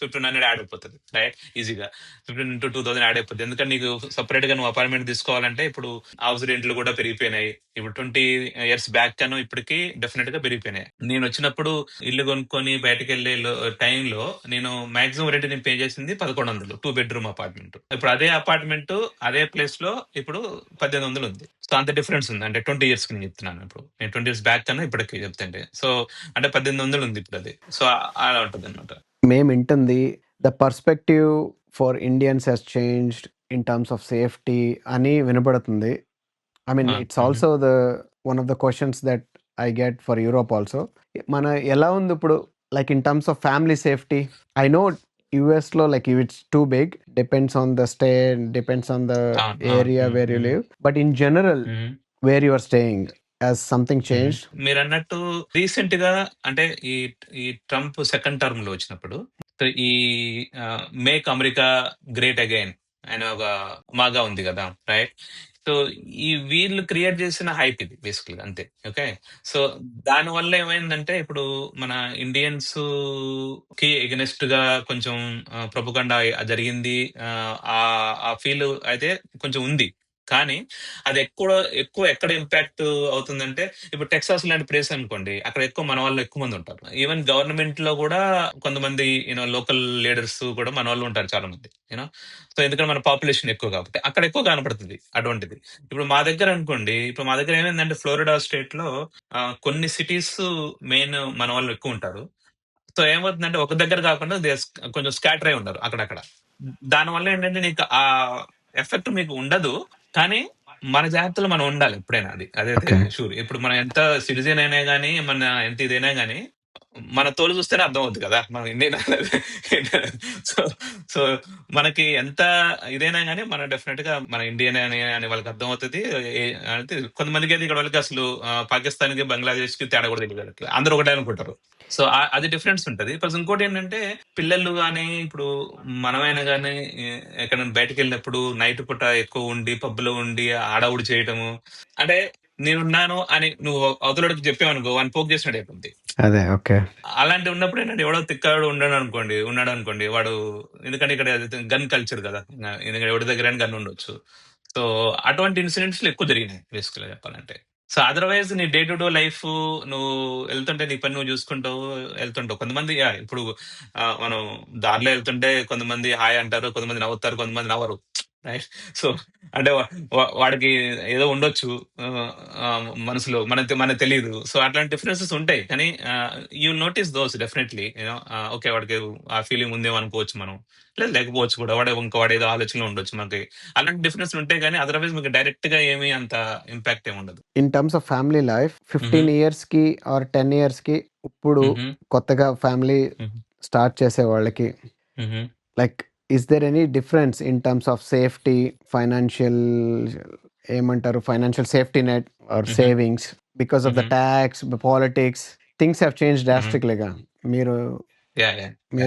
1500 యాడ్ అయిపోతుంది. రైట్. ఈజీగా 15 into 2000 యాడ్ అయిపోతుంది. ఎందుకంటే నీకు సపరేట్ గా నువ్వు అపార్ట్మెంట్ తీసుకోవాలంటే ఇప్పుడు హౌస్ రెంట్లు కూడా పెరిగిపోయినాయి. ఇప్పుడు 20 years బ్యాక్ కను ఇప్పటికి డెఫినెట్ గా పెరిగిపోయినాయి. నేను వచ్చినప్పుడు ఇల్లు కొనుక్కొని బయటకు వెళ్లే టైంలో నేను మాక్సిమం రెంట్ నేను పే చేసింది 1100, 2 bedroom అపార్ట్మెంట్. ఇప్పుడు అదే అపార్ట్మెంట్ అదే ప్లేస్ లో ఇప్పుడు 1800 ఉంది. సో అంత డిఫరెన్స్ ఉంది. అంటే 20 years కి నేను చెప్తున్నాను. ఇప్పుడు నేను 20 years బ్యాక్ కన్నా ఇప్పటికి చెప్తుంటే, సో అంటే 1800 ఉంది ఇప్పుడు అది. సో అలా ఉంటుంది అనమాట. మేము వింటుంది the perspective for Indians has changed in terms of safety అని వినపడుతుంది. I mean it's also the one of the questions that I get for Europe also. మన ఎలా ఉంది ఇప్పుడు like in terms of family safety? I know యుఎస్లో like it's too big, depends on the stay, depends on the area where you live, but in general where you are staying has something changed? మీరు అన్నట్టు recent గా అంటే ఈ ఈ Trump second term లో వచ్చినప్పుడు ఈ మేక్ అమెరికా గ్రేట్ అగైన్ అనే ఒక మాగా ఉంది కదా. రైట్. సో ఈ వీళ్ళు క్రియేట్ చేసిన హైప్ ఇది బేసికల్ అంతే. ఓకే. సో దాని వల్ల ఏమైందంటే ఇప్పుడు మన ఇండియన్స్ కి ఎగనెస్ట్ గా కొంచెం ప్రొపగండా జరిగింది. ఆ ఫీల్ అయితే కొంచెం ఉంది. కానీ అది ఎక్కువ ఎక్కడ ఇంపాక్ట్ అవుతుందంటే ఇప్పుడు టెక్సాస్ లాంటి ప్లేస్ అనుకోండి, అక్కడ ఎక్కువ మన వాళ్ళు ఎక్కువ మంది ఉంటారు. ఈవెన్ గవర్నమెంట్ లో కూడా కొంతమంది లోకల్ లీడర్స్ కూడా మన వాళ్ళు ఉంటారు చాలా మంది. సో ఎందుకంటే మన పాపులేషన్ ఎక్కువ కాబట్టి అక్కడ ఎక్కువ కనపడుతుంది అటువంటిది. ఇప్పుడు మా దగ్గర అనుకోండి, ఇప్పుడు మా దగ్గర ఏమైందంటే ఫ్లోరిడా స్టేట్ లో కొన్ని సిటీస్ మెయిన్ మన వాళ్ళు ఎక్కువ ఉంటారు. సో ఏమవుతుందంటే ఒక దగ్గర కాకుండా కొంచెం స్కాటర్ అయి ఉన్నారు అక్కడక్కడ. దానివల్ల ఏంటంటే నీకు ఆ ఎఫెక్ట్ మీకు ఉండదు. కానీ మన జాగ్రత్తలో మనం ఉండాలి ఎప్పుడైనా. అదైతే షూర్. ఇప్పుడు మనం ఎంత సిటిజన్ అయినా గానీ, మన ఎంత ఇదైనా గానీ, మన తోలు చూస్తేనే అర్థం అవుతుంది కదా మనం ఇండియన్. సో సో మనకి ఎంత ఇదైనా గానీ మనం డెఫినెట్ గా మన ఇండియన్ అని వాళ్ళకి అర్థం అవుతుంది. అంటే కొంతమందికి అయితే ఇక్కడ వాళ్ళకి అసలు పాకిస్తాన్ కి, బంగ్లాదేశ్ కి తేడా కూడా తెలియదు వాళ్ళకి. అందరూ ఒకటే అనుకుంటారు. సో అది డిఫరెన్స్ ఉంటది. ప్లస్ ఇంకోటి ఏంటంటే పిల్లలు గానీ, ఇప్పుడు మనమైనా గానీ ఎక్కడైనా బయటకు వెళ్ళినప్పుడు నైట్ పూట ఎక్కువ ఉండి పబ్బులో ఉండి ఆడవుడు చేయటము, అంటే నేనున్నాను అని నువ్వు అవతలకి చెప్పావనుకో వాడిని పోక్ చేసినట్టు అయిపోతుంది. అదే. ఓకే. అలాంటి ఉన్నప్పుడు ఏంటంటే ఎవడో తిక్కాడు ఉన్నాడు అనుకోండి వాడు, ఎందుకంటే ఇక్కడ గన్ కల్చర్ కదా, ఎందుకంటే ఎవరి దగ్గర గన్ ఉండొచ్చు. సో అటువంటి ఇన్సిడెంట్స్ ఎక్కువ జరిగినాయి బేసికల్ చెప్పాలంటే. సో అదర్వైజ్ నీ డే టు డే లైఫ్ నువ్వు వెళ్తుంటే నీ పని నువ్వు చూసుకుంటావు వెళ్తుంటావు. కొంతమంది ఇప్పుడు మనం దారిలో వెళ్తుంటే కొంతమంది హాయ్ అంటారు, కొంతమంది నవ్వుతారు, కొంతమంది నవ్వరు. రైట్. సో అంటే వాడికి ఏదో ఉండొచ్చు మనసులో, మనకు తెలియదు. సో అట్లాంటి డిఫరెన్సెస్ ఉంటాయి. కానీ you notice those definitely. Okay వాడికి ఆ ఫీలింగ్ ఉందేమో అనుకోవచ్చు మనం, లేదు లేకపోవచ్చు కూడా. వాడు ఏదో ఆలోచనలో ఉండొచ్చు. మనకి అలాంటి డిఫరెన్స్ ఉంటాయి. కానీ అదర్వైజ్ మీకు డైరెక్ట్ గా ఏమీ అంత ఇంపాక్ట్ ఏమి ఉండదు. In terms of family life 15 years కి ఆర్ 10 years కి ఇప్పుడు కొత్తగా ఫ్యామిలీ స్టార్ట్ చేసే వాళ్ళకి like is there any difference in terms of safety, financial ఏమంటారు, financial safety net or savings because of the tax, politics, things have change డ్రాస్టిక్లీగా మీరు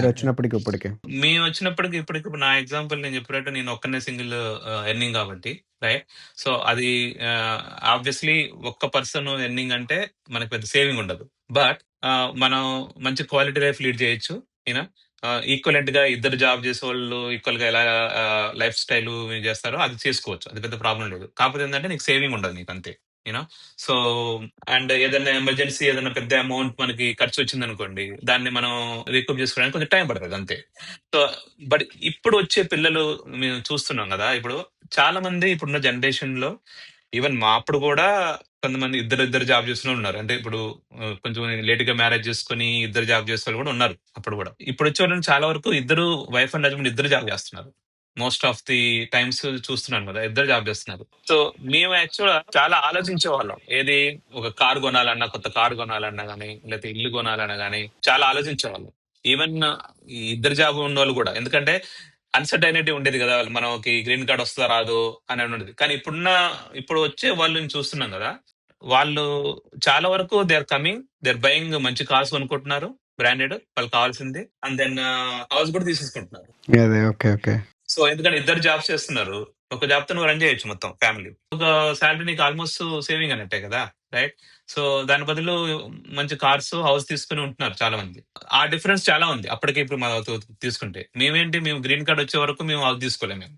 వచ్చినప్పటికి ఇప్పటికి? మేము వచ్చినప్పటికి ఇప్పటికి నా ఎగ్జాంపుల్ నేను చెప్పినట్టు నేను ఒక్కనే సింగిల్ ఎర్నింగ్ కాబట్టి, రైట్. సో అది ఆబ్వియస్లీ ఒక్క పర్సన్ ఎర్నింగ్ అంటే మనకి పెద్ద సేవింగ్ ఉండదు. బట్ మనం మంచి క్వాలిటీ లైఫ్ లీడ్ చేయొచ్చు. ఈక్వలెంట్ గా ఇద్దరు జాబ్ చేసే వాళ్ళు ఈక్వల్ గా ఎలా లైఫ్ స్టైల్ చేస్తారో అది చేసుకోవచ్చు. అది పెద్ద ప్రాబ్లం లేదు. కాకపోతే ఏంటంటే నీకు సేవింగ్ ఉండదు నీకు అంతే. సో అండ్ ఏదైనా ఎమర్జెన్సీ, ఏదైనా పెద్ద అమౌంట్ మనకి ఖర్చు వచ్చింది అనుకోండి, దాన్ని మనం రికూప్ చేసుకోవడానికి కొంచెం టైం పడుతుంది అంతే. సో బట్ ఇప్పుడు వచ్చే పిల్లలు మేము చూస్తున్నాం కదా, ఇప్పుడు చాలా మంది ఇప్పుడున్న జనరేషన్ లో, ఈవెన్ మా అప్పుడు కూడా కొంతమంది ఇద్దరు జాబ్ చేస్తూనే ఉన్నారు. అంటే ఇప్పుడు కొంచెం లేట్ గా మ్యారేజ్ చేసుకుని ఇద్దరు జాబ్ చేసే వాళ్ళు కూడా ఉన్నారు అప్పుడు కూడా. ఇప్పుడు వచ్చే వాళ్ళని చాలా వరకు ఇద్దరు వైఫ్ అండ్ హస్బెండ్ ఇద్దరు జాబ్ చేస్తున్నారు. మోస్ట్ ఆఫ్ ది టైమ్స్ చూస్తున్నాను కదా, ఇద్దరు జాబ్ చేస్తున్నారు. సో మేము యాక్చువల్ చాలా ఆలోచించే వాళ్ళం. ఏది, ఒక కార్ కొనాలన్నా, కొత్త కార్ కొనాలన్నా గానీ, లేకపోతే ఇల్లు కొనాలన్నా గానీ చాలా ఆలోచించేవాళ్ళం. ఈవెన్ ఈ ఇద్దరు జాబ్ ఉన్న వాళ్ళు కూడా, ఎందుకంటే అన్సర్టైనిటీ ఉండేది కదా, మనకి గ్రీన్ కార్డ్ వస్తుందా రాదు అని ఉండేది. కానీ ఇప్పుడు వచ్చే వాళ్ళని చూస్తున్నాం కదా, వాళ్ళు చాలా వరకు they are coming, they are buying మంచి కార్స్ కొనుక్కుంటున్నారు, బ్రాండెడ్ వాళ్ళకి కావాల్సింది. అండ్ దెన్ హౌస్ కూడా తీసేసుకుంటున్నారు. అదే. ఓకే. ఓకే. సో ఎందుకంటే ఇద్దరు జాబ్స్ చేస్తున్నారు, ఒక జాబ్ తో నువ్వు రన్ చేయొచ్చు మొత్తం ఫ్యామిలీ. ఒక శాలరీ నీకు ఆల్మోస్ట్ సేవింగ్ అన్నట్టే కదా, రైట్? సో దాని బదులు మంచి కార్స్, హౌస్ తీసుకుని ఉంటున్నారు చాలా మంది. ఆ డిఫరెన్స్ చాలా ఉంది అప్పటికే ఇప్పుడు మనతో తీసుకుంటే. మేము గ్రీన్ కార్డ్ వచ్చే వరకు మేము హౌస్ తీసుకోలేము మేము.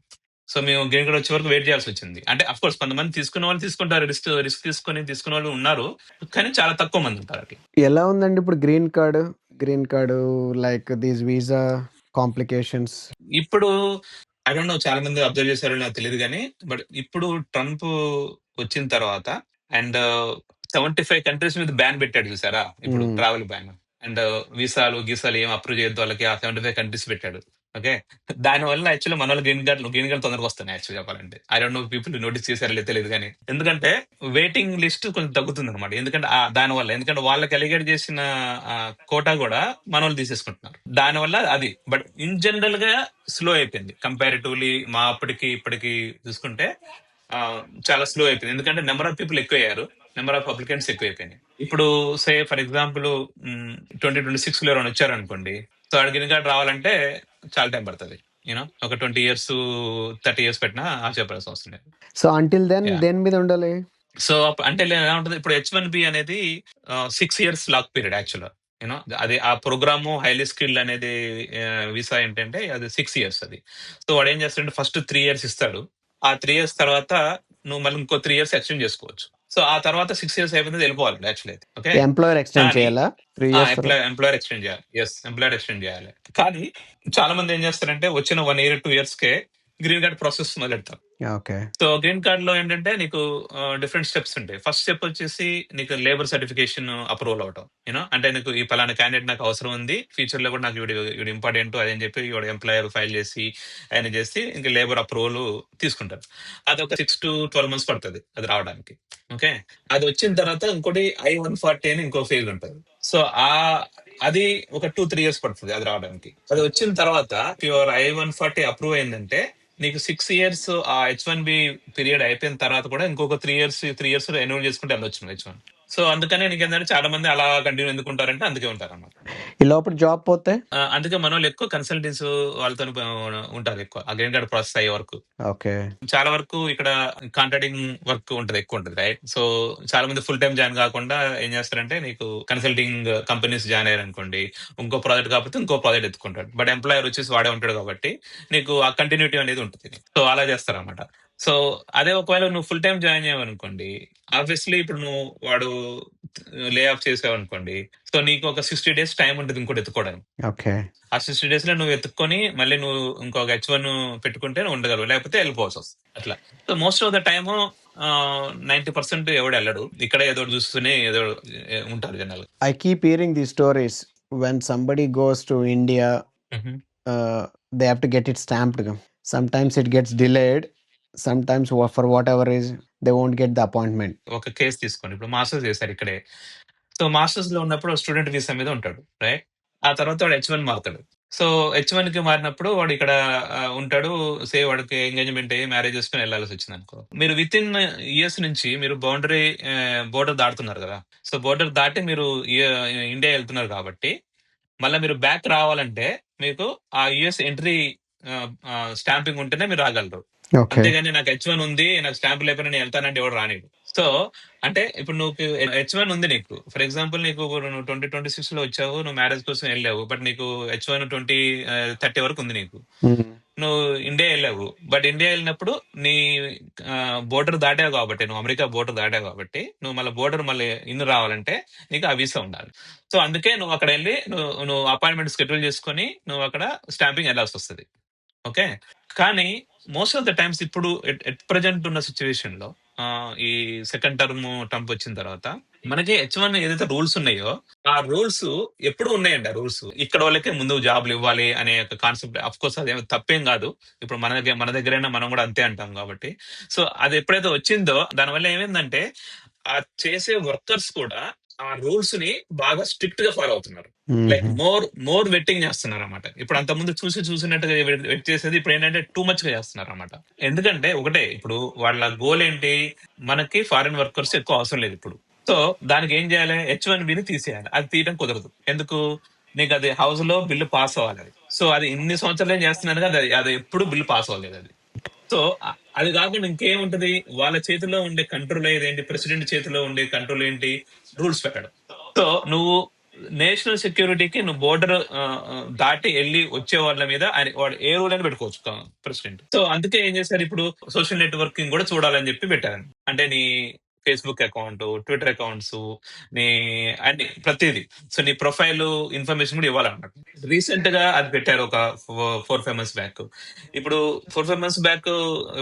సో మేము గ్రీన్ కార్డ్ వచ్చే వరకు వెయిట్ చేయాల్సి వచ్చింది. అంటే అఫ్ కోర్స్ కొంతమంది తీసుకున్న వాళ్ళు తీసుకుంటారు, రిస్క్ తీసుకునే వాళ్ళు ఉన్నారు, కానీ చాలా తక్కువ మంది ఉంటారు అట్లా. ఎలా ఉందండి ఇప్పుడు green card like these visa complications? ఇప్పుడు ఐ డోంట్ నో, చాలా మంది అబ్జర్వ్ చేశారో నాకు తెలియదు కానీ, బట్ ఇప్పుడు ట్రంప్ వచ్చిన తర్వాత అండ్ 75 కంట్రీస్ మీద బ్యాన్ పెట్టాడు చూసారా ఇప్పుడు, ట్రావెల్ బ్యాన్. అండ్ గీసాలు ఏం అప్రూవ్ చేయొద్దు వాళ్ళకి, ఆ 75 కంట్రీస్ పెట్టాడు. ఓకే, దాని వల్ల యాక్చువల్లీ మన వాళ్ళు గ్రీన్ కార్డ్ తొందరగా వస్తాయి యాక్చువల్ చెప్పాలంటే. I don't know people notice చేశారో లేదో తెలియదు కానీ, ఎందుకంటే వెయిటింగ్ లిస్ట్ కొంచెం తగ్గుతుంది అనమాట. ఎందుకంటే దాని వల్ల, ఎందుకంటే వాళ్ళకి ఎలిగేట్ చేసిన కోటా కూడా మన వాళ్ళు తీసేసుకుంటున్నారు దానివల్ల అది. బట్ ఇన్ జనరల్ గా స్లో అయిపోయింది కంపారిటివ్లీ, మా అప్పటికి ఇప్పటికి చూసుకుంటే ఆ, చాలా స్లో అయిపోయింది. ఎందుకంటే నెంబర్ ఆఫ్ పీపుల్ ఎక్కువ అయ్యారు, నెంబర్ ఆఫ్ అప్లికెంట్స్ ఎక్కువ అయిపోయినాయి. ఇప్పుడు సే ఫర్ ఎగ్జాంపుల్ 2026 లో ఎవరైనా వచ్చారనుకోండి, సో ఆడ గ్రీన్ కార్డ్ రావాలంటే చాలా టైం పడుతుంది. యూనో ఒక 20 years 30 years పెట్టినా ఆశ్చర్యపడాల్సిన అవసరం లేదు. So until then Yeah. దేని మీద ఉండాలి? సో అంటే ఎలా ఉంటుంది ఇప్పుడు H1B అనేది 6 years lock period actual. You know అది ఆ ప్రోగ్రాము హైలీ స్కిల్డ్ అనేది వీసా ఏంటంటే అది 6 years అది. సో వాడు ఏం చేస్తాడంటే ఫస్ట్ 3 years ఇస్తాడు, ఆ 3 years తర్వాత నువ్వు మళ్ళీ ఇంకో 3 years ఎక్స్టెండ్ చేసుకోవచ్చు. సో ఆ తర్వాత 6 years అయిపోయింది వెళ్ళిపోవాలి యాక్చువల్ అయితే. ఓకే, ఎంప్లాయర్ ఎక్స్టెండ్ కానీ చేయాలా 3 years? ఎంప్లాయర్ ఎక్స్టెండ్ చేయాలి. ఎస్, ఎంప్లాయర్ ఎక్స్టెండ్ చేయాలి. కానీ చాలా మంది ఏం చేస్తారంటే వచ్చిన 1 year 2 years కే గ్రీన్ కార్డ్ ప్రాసెస్ మొదలెడతారు. ఓకే. సో గ్రీన్ కార్డ్ లో ఏంటంటే నీకు డిఫరెంట్ స్టెప్స్ ఉంటాయి. ఫస్ట్ స్టెప్ వచ్చేసి నీకు లేబర్ సర్టిఫికేషన్ అప్రూవల్ అవటం. యూనో అంటే నీకు ఈ పలానా క్యాండిడేట్ నాకు అవసరం ఉంది, ఫ్యూచర్ లో కూడా నాకు వీడు ఇంపార్టెంట్ అదని చెప్పి వీడు ఎంప్లాయర్ ఫైల్ చేసి ఆయన చేసి ఇంకా లేబర్ అప్రూవల్ తీసుకుంటారు. అది ఒక 6 to 12 months పడుతుంది అది రావడానికి. ఓకే, అది వచ్చిన తర్వాత ఇంకోటి I-140 అని ఇంకో ఫేజ్ ఉంటుంది. సో అది ఒక 2-3 years పడుతుంది అది రావడానికి. అది వచ్చిన తర్వాత యువర్ I-140 అప్రూవ్ అయిందంటే నీకు 6 years ఆ H1B పీరియడ్ అయిపోయిన తర్వాత కూడా ఇంకొక 3 years రెన్యూవల్ చేసుకుంటే వెళ్ళొచ్చు H1. సో అందుకనే నీకు ఏంటంటే చాలా మంది అలా కంటిన్యూ ఎందుకుంటారంటే అందుకే ఉంటారు అన్నమాట. ఈ లోపల జాబ్ పోతే అందుకే మన వాళ్ళు ఎక్కువ కన్సల్టెన్స్ వాళ్ళతో ఉంటారు ఎక్కువ ఆ గ్రీన్ కార్డ్ ప్రాసెస్ అయ్యే వరకు. ఓకే. చాలా వరకు ఇక్కడ కాంట్రాక్టింగ్ వర్క్ ఉంటది, ఎక్కువ ఉంటది, రైట్? సో చాలా మంది ఫుల్ టైం జాయిన్ కాకుండా ఏం చేస్తారంటే నీకు కన్సల్టింగ్ కంపెనీస్ జాయిన్ అయ్యారు అనుకోండి, ఇంకో ప్రాజెక్ట్ కాకపోతే ఇంకో ప్రాజెక్ట్ ఎత్తుకుంటాడు, బట్ ఎంప్లాయర్ వచ్చేసి వాడే ఉంటాడు కాబట్టి నీకు ఆ కంటిన్యూటీ అనేది ఉంటుంది. సో అలా చేస్తారు అనమాట. సో అదే ఒకవేళ నువ్వు ఫుల్ టైం జాయిన్ అయ్యావనుకోండి, ఆబ్వియస్లీ ఇప్పుడు నువ్వు వాడు లే ఆఫ్ చేసావనుకోండి, సో నీకు ఒక 60 days టైం ఉంటుంది ఇంకోటి ఎత్తుకోవడానికి. ఓకే. ఆ 60 days లో నువ్వు ఎత్తుకొని మళ్ళీ నువ్వు ఇంకొక H1 పెట్టుకుంటే నువ్వు ఉండగలవు, లేకపోతే వెళ్ళిపోవాల్సి వస్తుంది అట్లా. So most of the time 90% ఎవడు వెళ్ళడు, ఇక్కడ ఏదో ఒకటి చూస్తూనే ఏదో ఉంటారు జనాలు. I keep hearing these stories. When somebody goes to India, they have to get it stamped. Sometimes it gets delayed. Sometimes for whatever reason, they won't get the appointment. ఒక కేసు తీసుకోండి, ఇప్పుడు మాస్టర్స్ చేశారు ఇక్కడే. So masters లో ఉన్నప్పుడు student visa మీద ఉంటాడు, right? ఆ తర్వాత వాడు H1 మారుతాడు. సో H1 కి మారినప్పుడు వాడు ఇక్కడ ఉంటాడు, సే వాడికి ఎంగేజ్మెంట్ అయ్యి మ్యారేజ్ చేసుకుని వెళ్ళాల్సి వచ్చింది అనుకో, మీరు విత్ ఇన్ ఇయర్స్ నుంచి మీరు బోర్డర్ దాటుతున్నారు కదా. సో బోర్డర్ దాటి మీరు ఇండియా వెళ్తున్నారు కాబట్టి మళ్ళీ మీరు బ్యాక్ రావాలంటే మీకు ఆ యుఎస్ ఎంట్రీ స్టాంపింగ్ ఉంటేనే మీరు రాగలరు. Okay. అంతేగాని నాకు H1 ఉంది, నాకు స్టాంప్ లేకపోయినా నేను వెళ్తానంటే ఎవరు రానిడు. సో అంటే ఇప్పుడు నువ్వు H1 ఉంది నీకు, ఫర్ ఎగ్జాంపుల్ నీకు నువ్వు 2026 లో వచ్చావు, నువ్వు మ్యారేజ్ కోసం వెళ్ళావు, బట్ నీకు H1 2030 వరకు ఉంది నీకు. నువ్వు ఇండియా వెళ్ళావు, బట్ ఇండియా వెళ్ళినప్పుడు నీ బోర్డర్ దాటావు కాబట్టి, నువ్వు అమెరికా బోర్డర్ దాటావు కాబట్టి నువ్వు మళ్ళీ బోర్డర్ మళ్ళీ ఇన్ని రావాలంటే నీకు ఆ వీసా ఉండాలి. సో అందుకే నువ్వు అక్కడ వెళ్ళి నువ్వు అపాయింట్మెంట్ షెడ్యూల్ చేసుకొని నువ్వు అక్కడ స్టాంపింగ్ వెళ్ళాల్సి వస్తుంది. ఓకే, కానీ మోస్ట్ ఆఫ్ ద టైమ్స్ ఇప్పుడు ఎట్ ప్రెజెంట్ ఉన్న సిచ్యువేషన్ లో ఈ సెకండ్ టర్మ్ ట్రంప్ వచ్చిన తర్వాత మనకి H1 ఏదైతే రూల్స్ ఉన్నాయో, ఆ రూల్స్ ఎప్పుడు ఉన్నాయండి. ఆ రూల్స్ ఇక్కడ వాళ్ళకే ముందు జాబ్లు ఇవ్వాలి అనే ఒక కాన్సెప్ట్. అఫ్ కోర్స్ అదేం తప్పేం కాదు. ఇప్పుడు మన దగ్గరైనా మనం కూడా అంతే అంటాం కాబట్టి. సో అది ఎప్పుడైతే వచ్చిందో దానివల్ల ఏమైందంటే ఆ చేసే వర్కర్స్ కూడా ఆ రూల్స్ ని బాగా స్ట్రిక్ట్ గా ఫాలో అవుతున్నారు. లైక్ మోర్ వెట్టింగ్ చేస్తున్నారు అన్నమాట. ఇప్పుడు అంత ముందు చూసినట్టుగా వెట్ చేసేది ఇప్పుడు ఏంటంటే టూ మచ్ గా చేస్తున్నారు అన్నమాట. ఎందుకంటే ఒకటే ఇప్పుడు వాళ్ళ గోల్ ఏంటి, మనకి ఫారిన్ వర్కర్స్ ఎక్కువ అవసరం లేదు ఇప్పుడు. సో దానికి ఏం చేయాలి, H1B ని తీసేయాలి. అది తీయడం కుదరదు. ఎందుకు, నీకు అది హౌస్ లో బిల్లు పాస్ అవ్వాలి అది. సో అది ఇన్ని సంవత్సరాలు ఏం చేస్తున్నాను కదా, అది ఎప్పుడు బిల్లు పాస్ అవ్వలేదు అది. సో అది కాకుండా ఇంకేముంటది, వాళ్ళ చేతిలో ఉండే కంట్రోల్ ఏదేంటి, ప్రెసిడెంట్ చేతిలో ఉండే కంట్రోల్ ఏంటి, రూల్స్ పెట్టడం. సో నువ్వు నేషనల్ సెక్యూరిటీకి నువ్వు బోర్డర్ దాటి వెళ్ళి వచ్చే వాళ్ళ మీద వాడు ఏ రూల్ అని పెట్టుకోవచ్చు ప్రెసిడెంట్. సో అందుకే ఏం చేశారు, ఇప్పుడు సోషల్ నెట్వర్కింగ్ కూడా చూడాలని చెప్పి పెట్టారు. అంటే నీ ఫేస్బుక్ అకౌంట్, ట్విట్టర్ అకౌంట్స్, నీ అన్ని ప్రతిదీ. సో నీ ప్రొఫైల్ ఇన్ఫర్మేషన్ కూడా ఇవ్వాలన్నమాట. రీసెంట్ గా అది పెట్టారు ఒక 4-5 months బ్యాక్. ఇప్పుడు 4-5 months బ్యాక్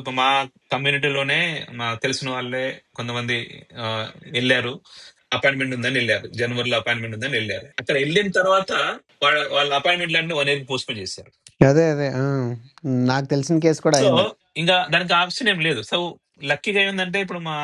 ఇప్పుడు మా కమ్యూనిటీలోనే మా తెలిసిన వాళ్ళే కొంతమంది ఆ, వెళ్ళారు. అపాయింట్మెంట్ ఉందని వెళ్ళారు. జనవరిలో అపాయింట్మెంట్ ఉందని వెళ్ళారు. అక్కడ వెళ్ళిన తర్వాత వాళ్ళ అపాయింట్మెంట్ అన్ని 1 year పోస్ట్పోన్ చేశారు. అదే అదే నాకు తెలిసిన కేసు కూడా సో అయింది. ఇంకా దానికి ఆప్షన్ ఏం లేదు. సో లక్కీగా ఏంటంటే ఇప్పుడు మా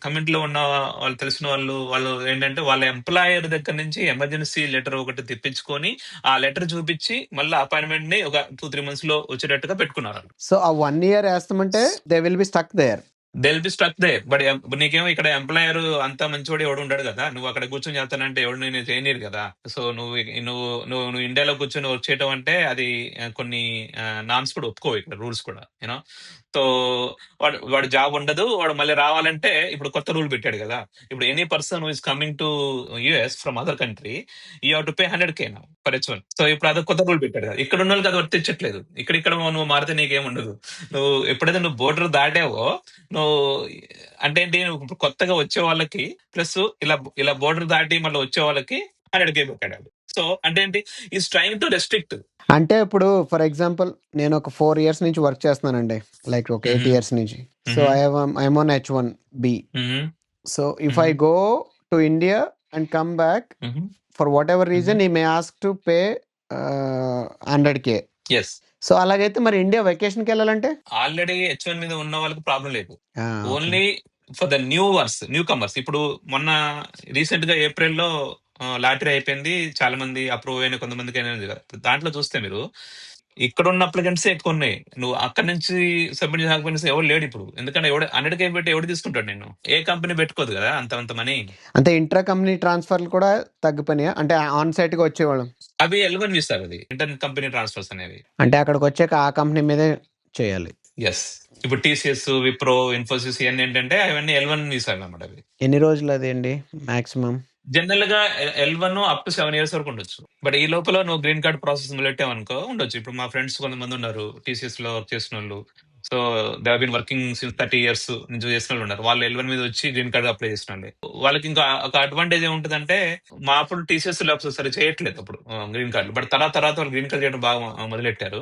కమ్యూనిటీలో ఉన్న వాళ్ళు తెలిసిన వాళ్ళు ఏంటంటే వాళ్ళ ఎంప్లాయర్ దగ్గర నుంచి ఎమర్జెన్సీ లెటర్ ఒకటి తెప్పించుకొని ఆ లెటర్ చూపించి మళ్ళీ అపాయింట్మెంట్ ని ఒక 2-3 months లో వచ్చేటట్టుగా పెట్టుకున్నారు. సో ఆ 1 year వేస్తామంటే they will be stuck there. They'll be struck they. But నీకేమో ఇక్కడ ఎంప్లాయర్ అంత మంచివాడు ఎవడు ఉండడు కదా. నువ్వు అక్కడ కూర్చొని చేస్తానంటే ఎవడు నేను చేయనీరు కదా. సో నువ్వు ఇండియాలో కూర్చొని వచ్చేయటం అంటే అది కొన్ని నామ్స్ కూడా ఒప్పుకోవు ఇక్కడ, రూల్స్ కూడా యూనో. సో వాడు జాబ్ ఉండదు, వాడు మళ్ళీ రావాలంటే ఇప్పుడు కొత్త రూల్ పెట్టాడు కదా. ఇప్పుడు any person who is coming to US from other country, you have to pay 100K now per H1. So ఇప్పుడు అదొక కొత్త రూల్ పెట్టాడు కదా. ఇక్కడ ఉన్న వాళ్ళకి అది వర్తించట్లేదు. ఇక్కడ నువ్వు మారితే నీకేం ఉండదు. నువ్వు ఎప్పుడైతే నువ్వు బోర్డర్ దాటావో నువ్వు అంటే ఏంటి, నువ్వు ఇప్పుడు కొత్తగా వచ్చే వాళ్ళకి ప్లస్ ఇలా ఇలా బోర్డర్ దాటి మళ్ళీ వచ్చే వాళ్ళకి 100K పెట్టాడు. సో అంటే ఏంటి, ఈస్ ట్రైంగ్ టు రెస్ట్రిక్ట్. అంటే ఇప్పుడు ఫర్ ఎగ్జాంపుల్ నేను ఒక 4 years నుంచి వర్క్ చేస్తున్నానండి, లైక్ ఒక 8 years నుంచి. So I'm on H1B. So if I go to India and come back for whatever reason he may ask to pay 100K. Yes. So అలాగైతే మరి India వెకేషన్కి వెళ్ళాలంటే already H1 మీద ఉన్న వాళ్ళకి problem లేదు. Only for the new comers. ఇప్పుడు మొన్న recent గా ఏప్రిల్లో లాటరీ అయిపోయింది, చాలా మంది అప్రూవ్ అయిన, కొంతమందికి అయినది కదా. దాంట్లో చూస్తే మీరు ఇక్కడ ఉన్న అప్లికెంట్స్ ఎక్కువ ఉన్నాయి. నువ్వు అక్కడ నుంచి సబ్మిట్ చేయకపోయినా ఎవరు లేడు ఇప్పుడు. ఎందుకంటే 100K పెట్టి ఎవడు తీసుకుంటాడు, నేను ఏ కంపెనీ పెట్టుకోదు కదా అంత మనీ. అంటే ఇంట్రా కంపెనీ ట్రాన్స్ఫర్లు కూడా తగ్గిపోయినాయా, అంటే ఆన్ సైట్ గా వచ్చేవాళ్ళం అవి L1 వీసాలు, అది ఇంటర్ కంపెనీ ట్రాన్స్ఫర్స్ అనేవి. అంటే అక్కడికి వచ్చాక ఆ కంపెనీ మీదే చేయాలి. ఎస్. ఇప్పుడు TCS, విప్రో, ఇన్ఫోసిస్ ఇవన్నీ ఏంటంటే అవన్నీ L1 వీసాలు అన్నమాట. అవి ఎన్ని రోజులు అది అండి మాక్సిమం? జనరల్ గా L1 up to 7 years వరకు ఉండొచ్చు. బట్ ఈ లోపల నువ్వు గ్రీన్ కార్డ్ ప్రాసెస్ మొదలెట్టావనుకో ఉండొచ్చు. ఇప్పుడు మా ఫ్రెండ్స్ కొంతమంది ఉన్నారు TCS లో వర్క్ చేసిన వాళ్ళు. So they have been working since 30 years నుంచి చేసిన వాళ్ళు ఉన్నారు. వాళ్ళు L1 మీద వచ్చి గ్రీన్ కార్డ్ అప్లై చేసిన వాళ్ళే. వాళ్ళకి ఇంకా ఒక అడ్వాంటేజ్ ఏముంటుందంటే, మా అప్పుడు TCS లో సరే చేయట్లేదు అప్పుడు గ్రీన్ కార్డు. బట్ తర్వాత వాళ్ళు గ్రీన్ కార్డ్ చేయడం బాగా మొదలెట్టారు.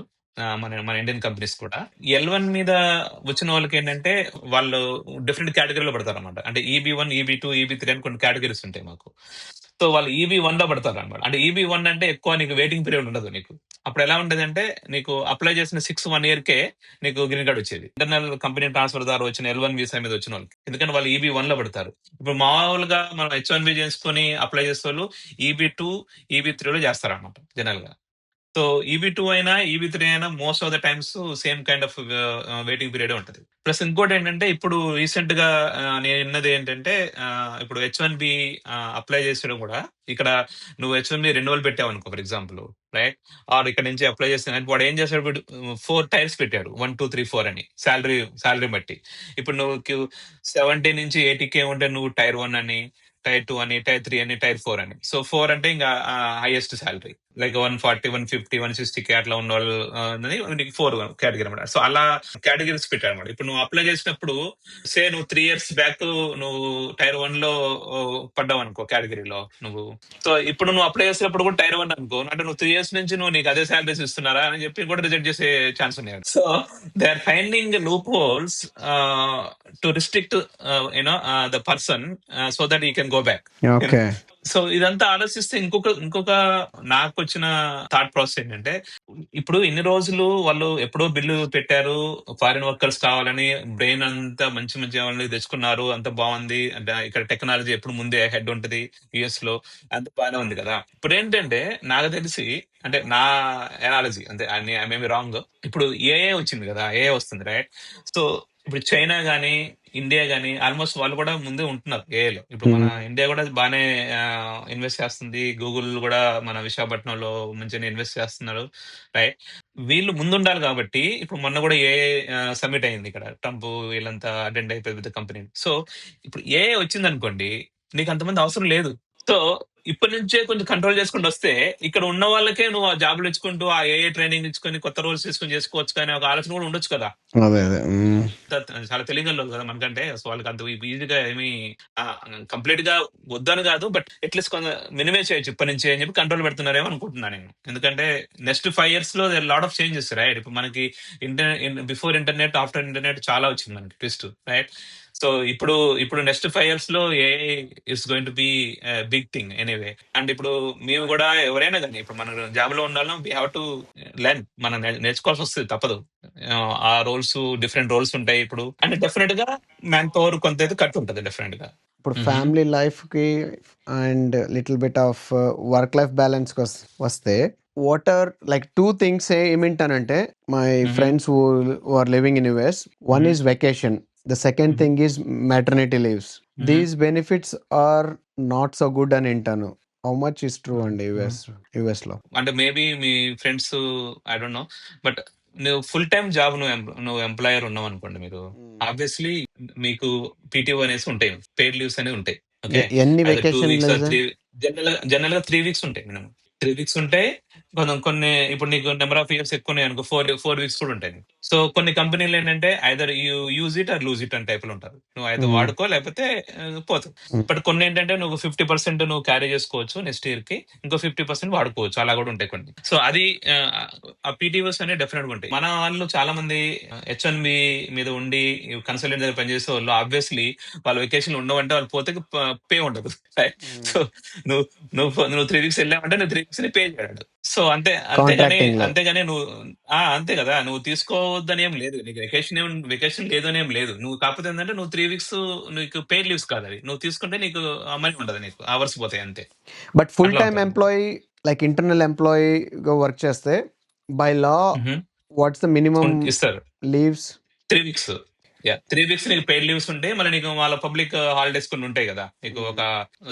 మన ఇండియన్ కంపెనీస్ కూడా L1 మీద వచ్చిన వాళ్ళకి ఏంటంటే వాళ్ళు డిఫరెంట్ కేటగిరీలో పడతారు అనమాట. అంటే EB1, EB2, EB3 అని కొన్ని కేటగిరీస్ ఉంటాయి మాకు. సో వాళ్ళు EB1 లో పడతారు అనమాట. అంటే EB1 అంటే ఎక్కువ నీకు వెయిటింగ్ పీరియడ్ ఉండదు నీకు. అప్పుడు ఎలా ఉండదు అంటే, నీకు అప్లై చేసిన 1 year నీకు గ్రీన్ కార్డ్ వచ్చేది. ఇంటర్నల్ కంపెనీ ట్రాన్స్ఫర్ ద్వారా వచ్చిన L1 వీసా మీద వచ్చిన వాళ్ళకి, ఎందుకంటే వాళ్ళు EB1 లో పడతారు. ఇప్పుడు మామూలుగా మనం H1B చేసుకుని అప్లై చేసే వాళ్ళు EB2, EB3 లో చేస్తారు అనమాట జనరల్ గా. సో EB2 అయినా EB3 అయినా most of the times same kind of waiting period ఉంటుంది. ప్లస్ ఇంకోటి ఏంటంటే, ఇప్పుడు రీసెంట్ గా నేను విన్నది ఏంటంటే, ఇప్పుడు H1B అప్లై చేసడం కూడా, ఇక్కడ నువ్వు H1B రెన్యువల్ పెట్టావు అనుకో ఫర్ ఎగ్జాంపుల్, రైట్? ఆర్ ఇక్కడ నుంచి అప్లై చేసిన వాడు ఏం చేశాడు, 4 టైర్స్ పెట్టాడు, 1, 2, 3, 4 అని శాలరీ బట్టి. ఇప్పుడు నువ్వు 70 నుంచి 80K ఉంటే నువ్వు Tier 1 అని, Tier 2 అని, Tier 3 అని, Tier 4 అని. సో 4 అంటే ఇంకా హైయెస్ట్ శాలరీ. లైక్ 140, 150, 160 అట్లా ఉన్న వాళ్ళు నీకు 4 కేటగిరీ అనమాట. సో అలా కేటగిరీస్ పెట్టారు అనమాట. ఇప్పుడు నువ్వు అప్లై చేసినప్పుడు నువ్వు 3 years బ్యాక్ నువ్వు టైర్ 1 లో పడ్డావు అనుకో కేటగిరీలో నువ్వు. సో ఇప్పుడు నువ్వు అప్లై చేసినప్పుడు కూడా టైర్ 1 అనుకో, అంటే నువ్వు 3 years నుంచి నువ్వు నీకు అదే శాలరీస్ ఇస్తున్నారా అని చెప్పి కూడా రిజెక్ట్ చేసే ఛాన్స్ ఉన్నాయి. So they are finding loopholes to restrict the person so that you can go back. Okay. So ఇదంతా ఆలోచిస్తే ఇంకొక నాకు వచ్చిన థాట్ ప్రాసెస్ ఏంటంటే, ఇప్పుడు ఇన్ని రోజులు వాళ్ళు ఎప్పుడో బిల్లు పెట్టారు, ఫారిన్ వర్కర్స్ కావాలని బ్రెయిన్ అంతా మంచి మంచి వాళ్ళని తెచ్చుకున్నారు, అంత బాగుంది అంటే ఇక్కడ టెక్నాలజీ ఎప్పుడు ముందే హెడ్ ఉంటది యుఎస్ లో, అంత బాగానే ఉంది కదా. ఇప్పుడు ఏంటంటే నాకు తెలిసి, అంటే నా ఎనాలజీ అంటే ఐ మే బి రాంగ్, ఇప్పుడు ఏఏ వచ్చింది కదా, ఏఏ వస్తుంది రైట్. సో ఇప్పుడు చైనా గానీ ఇండియా గానీ ఆల్మోస్ట్ వాళ్ళు కూడా ముందే ఉంటున్నారు ఏఐలో. ఇప్పుడు మన ఇండియా కూడా బాగానే ఇన్వెస్ట్ చేస్తుంది, గూగుల్ కూడా మన విశాఖపట్నంలో మంచిగా ఇన్వెస్ట్ చేస్తున్నారు రైట్. వీళ్ళు ముందుండాలి కాబట్టి ఇప్పుడు మొన్న కూడా ఏఐ సబ్మిట్ అయింది ఇక్కడ, ట్రంప్ వీళ్ళంతా అటెండ్ అయిపోయి విత్ కంపెనీ. సో ఇప్పుడు ఏఐ వచ్చింది అనుకోండి, నీకు అంతమంది అవసరం లేదు. సో ఇప్పటి నుంచే కొంచెం కంట్రోల్ చేసుకుంటూ వస్తే ఇక్కడ ఉన్న వాళ్ళకే నువ్వు ఆ జాబ్లు ఇచ్చుకుంటూ ఆ ఏఐ ట్రైనింగ్ ఇచ్చుకొని కొత్త రోల్స్ తీసుకొని చేసుకోవచ్చు, కానీ ఒక ఆలోచన కూడా ఉండొచ్చు కదా. అదే అదే. చాలా తెలియగలరు కదా మనకంటే. సో వాళ్ళకి అంత ఈజీగా ఏమి కంప్లీట్ గా వద్దని కాదు, బట్ అట్లీస్ట్ కొంత మినిమైజ్ చేయొచ్చు ఇప్పటి నుంచి అని చెప్పి కంట్రోల్ పెడుతున్నారేమో అనుకుంటున్నాను నేను. ఎందుకంటే నెక్స్ట్ 5 years లో లాట్ ఆఫ్ చేంజెస్ రైట్. ఇప్పుడు మనకి బిఫోర్ ఇంటర్నెట్ ఆఫ్టర్ ఇంటర్నెట్ చాలా వచ్చింది మనకి ట్విస్ట్ రైట్. సో ఇప్పుడు నెక్స్ట్ 5 years లో AI is going to be big thing anyway. And ఇప్పుడు మేము కూడా ఎవరైనా కానీ ఇప్పుడు మన జాబ్ లో ఉండాలో వీ హ్యావ్ టు లెర్న్, మనం నేర్చుకోవాల్సి వస్తుంది, తప్పదు. ఆ రోల్స్ డిఫరెంట్ రోల్స్ ఉంటాయి ఇప్పుడు, అండ్ డెఫినెట్ గా మ్యాన్ పవర్ కొంత అయితే కట్ ఉంటుంది డెఫినెట్ గా. ఇప్పుడు ఫ్యామిలీ లైఫ్ కి and little bit of work life balance వస్తే వాట్ ఆర్ లైక్ 2 things ఏమింటానంటే, my friends who are living in US, one is vacation, the second thing is maternity leaves. These benefits are not so good అని వింటాను. How much is true అండి US లో? అంటే maybe మీ friends I don't no, but నువ్వు full time job నువ్వు employer ఉన్నావు అనుకోండి, మీరు ఆబ్వియస్లీ మీకు పీటీఓ అనేసి ఉంటాయి, పెయిడ్ లీవ్స్ అనేవి ఉంటాయి. ఓకే, ఎన్ని 2 వెకేషన్ weeks or 3 జనరల్ గా 3 weeks ఉంటాయి మినిమం. 3 weeks ఉంటాయి. కొన్ని ఇప్పుడు నీకు నెంబర్ ఆఫ్ ఇయర్స్ ఎక్కువ ఉన్నాయి అనుకో, 4 weeks కూడా ఉంటాయి. సో కొన్ని కంపెనీలు ఏంటంటే either you use it or lose it అని టైప్ లో ఉంటారు. నువ్వు అయితే వాడుకో లేకపోతే పోతుంది. బట్ కొన్ని ఏంటంటే నువ్వు 50% నువ్వు క్యారీ చేసుకోవచ్చు నెక్స్ట్ ఇయర్ కి, ఇంకో 50% వాడుకోవచ్చు, అలా కూడా ఉంటాయి కొన్ని. సో అది ఆ పీటీఓస్ అనేవి డెఫినెట్ గా ఉంటాయి. మన వాళ్ళు చాలా మంది H1B మీద ఉండి కన్సల్టెంట్ దగ్గర పనిచేసే వాళ్ళు ఆబ్వియస్లీ వాళ్ళ వెకేషన్ ఉండవంటే వాళ్ళు పోతే పే ఉండదు. సో నువ్వు 3 weeks వెళ్ళావంటే నువ్వు 3 weeks ని పే చేయడు. సో అంతేగాని నువ్వు అంతే కదా, నువ్వు తీసుకోవద్దని ఏం లేదు, నీకు వెకేషన్ లేదు అని ఏం లేదు. నువ్వు కాకపోతే ఏంటంటే నువ్వు 3 weeks నీకు పెయిడ్ లీవ్స్ కాదు, అవి నువ్వు తీసుకుంటే నీకు మనీ ఉండదు, నీకు అవర్స్ పోతాయి అంతే. But full time employee like internal ఎంప్లాయీగా వర్క్ చేస్తే by law what's the minimum ఇస్తారు లీవ్స్? 3 weeks. 3 weeks నీకు పెయిడ్ లీవ్స్ ఉంటాయి. మళ్ళీ నీకు వాళ్ళ పబ్లిక్ హాలిడేస్ కొన్ని ఉంటాయి కదా, నీకు ఒక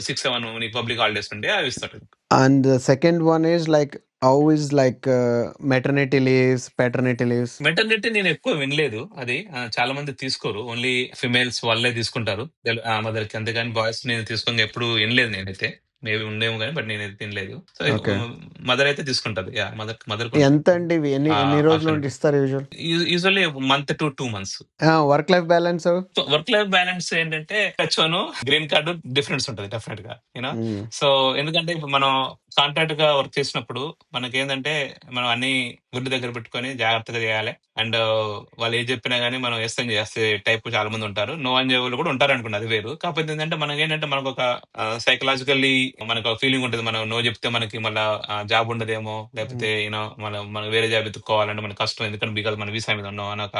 6-7 నీకు పబ్లిక్ హాలిడేస్ ఉంటాయి, అవి ఇస్తారు. And the second one is like how is like maternity leaves, paternity leaves? Maternity నేను ఎక్కువ వినలేదు, అది చాలా మంది తీసుకోరు, ఓన్లీ ఫిమేల్స్ వాళ్ళే తీసుకుంటారు మదర్ కి, అంతేగాని బాయ్స్ నేను తీసుకొని ఎప్పుడు వినలేదు నేనైతే. మేబీ ఉండేమో కానీ బట్ నేనైతే తినలేదు. సో మదర్ అయితే తీసుకుంటది. మదర్ ఎంత అండి ఎన్ని రోజులు ఇస్తారు usually month to 2 months. Work life balance? Work life balance ఏంటంటే H1 గ్రీన్ కార్డు డిఫరెన్స్ ఉంటుంది డెఫినెట్ గా, యూనో. సో ఎందుకంటే ఇప్పుడు మనం కాంట్రాక్ట్ గా వర్క్ చేసినప్పుడు మనకి ఏంటంటే మనం అన్ని గుడ్డు దగ్గర పెట్టుకొని జాగ్రత్తగా చేయాలి. అండ్ వాళ్ళు ఏం చెప్పినా గానీ మనం ఎస్ఎం చేసే టైప్ చాలా మంది ఉంటారు, నో అని వాళ్ళు కూడా ఉంటారు అనుకోండి, అది వేరు. కాకపోతే ఏంటంటే మనకి ఏంటంటే మనకు ఒక సైకలాజికల్లీ మనకు ఒక ఫీలింగ్ ఉంటుంది, మనం నో చెప్తే మనకి మళ్ళీ జాబ్ ఉండదేమో, లేకపోతే యూనో మనం వేరే జాబ్ ఎత్తుక్కోవాలంటే మనకు కష్టం, ఎందుకంటే బికాజ్ మన వీసా మీద ఉన్నాం అని ఒక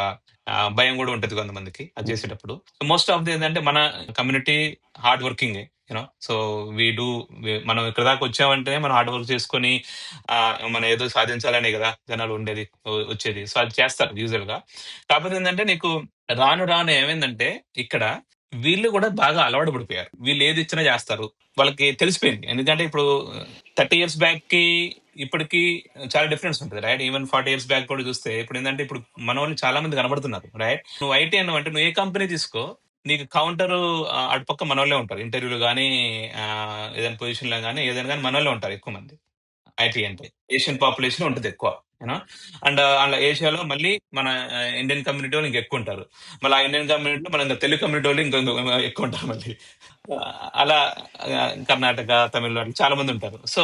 భయం కూడా ఉంటుంది కొంతమందికి అది చేసేటప్పుడు. మోస్ట్ ఆఫ్ ది ఏంటంటే మన community hard working, you know. So మనం ఇక్కడ దాకా వచ్చామంటే మనం హార్డ్ వర్క్ చేసుకొని మనం ఏదో సాధించాలనే కదా జనాలు వచ్చేది. సో అది చేస్తారు యూజువల్ గా. కాకపోతే ఏంటంటే నీకు రాను రాను ఏమైందంటే ఇక్కడ వీళ్ళు కూడా బాగా అలవాటు పడిపోయారు, వీళ్ళు ఏది ఇచ్చినా చేస్తారు, వాళ్ళకి తెలిసిపోయింది. ఎందుకంటే ఇప్పుడు 30 years బ్యాక్ కి ఇప్పటికి చాలా డిఫరెన్స్ ఉంటుంది రైట్. ఈవెన్ 40 years బ్యాక్ కూడా చూస్తే ఇప్పుడు ఏంటంటే ఇప్పుడు మన వాళ్ళు చాలా మంది కనబడుతున్నారు రైట్. నువ్వు ఐటీ అన్నావు అంటే నువ్వు ఏ కంపెనీ తీసుకో, నీకు కౌంటర్ అటుపక్క మన వాళ్ళే ఉంటారు, ఇంటర్వ్యూలు కానీ ఏదైనా పొజిషన్ లో కానీ ఏదైనా కానీ మన వాళ్ళే ఉంటారు ఎక్కువ మంది. ఐటీ అంటే. ఏషియన్ పాపులేషన్ ఉంటది ఎక్కువ. యూనో అండ్ అలా ఏషియాలో మళ్ళీ మన ఇండియన్ కమ్యూనిటీ వాళ్ళు ఇంకెక్కువుంటారు. మళ్ళీ ఆ ఇండియన్ కమ్యూనిటీలో మన తెలుగు కమ్యూనిటీ వాళ్ళు ఎక్కువుంటారు మళ్ళీ. అలా కర్ణాటక, తమిళనాడు చాలా మంది ఉంటారు. సో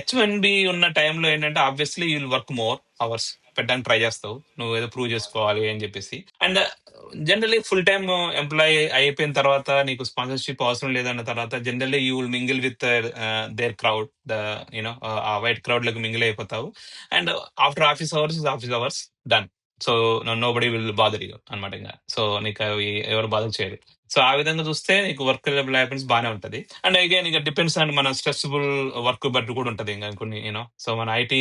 H1B ఉన్న టైంలో ఏంటంటే obviously you will work more hours పెట్టడానికి ట్రై చేస్తావు. నువ్వు ఏదో ప్రూవ్ చేసుకోవాలి అని చెప్పేసి. And generally full time employee అయిపోయిన తర్వాత నీకు స్పాన్సర్షిప్ అవసరం లేదన్న తర్వాత generally you will mingle with their crowd the you know uh white crowd లకు మింగిల్ అయిపోతావు. And after office hours done. So nobody will bother you అనమాట. ఇంకా సో నీకు అవి ఎవరు బాధ చేయరు. సో ఆ విధంగా చూస్తే నీకు వర్క్ లైఫ్ బాగానే ఉంటది. అండ్ అగైన్ ఇక డిపెండ్స్ ఆన్ మన స్ట్రెస్ఫుల్ వర్క్ బట్టి కూడా ఉంటది. ఇంకా కొన్ని సో మన ఐటీ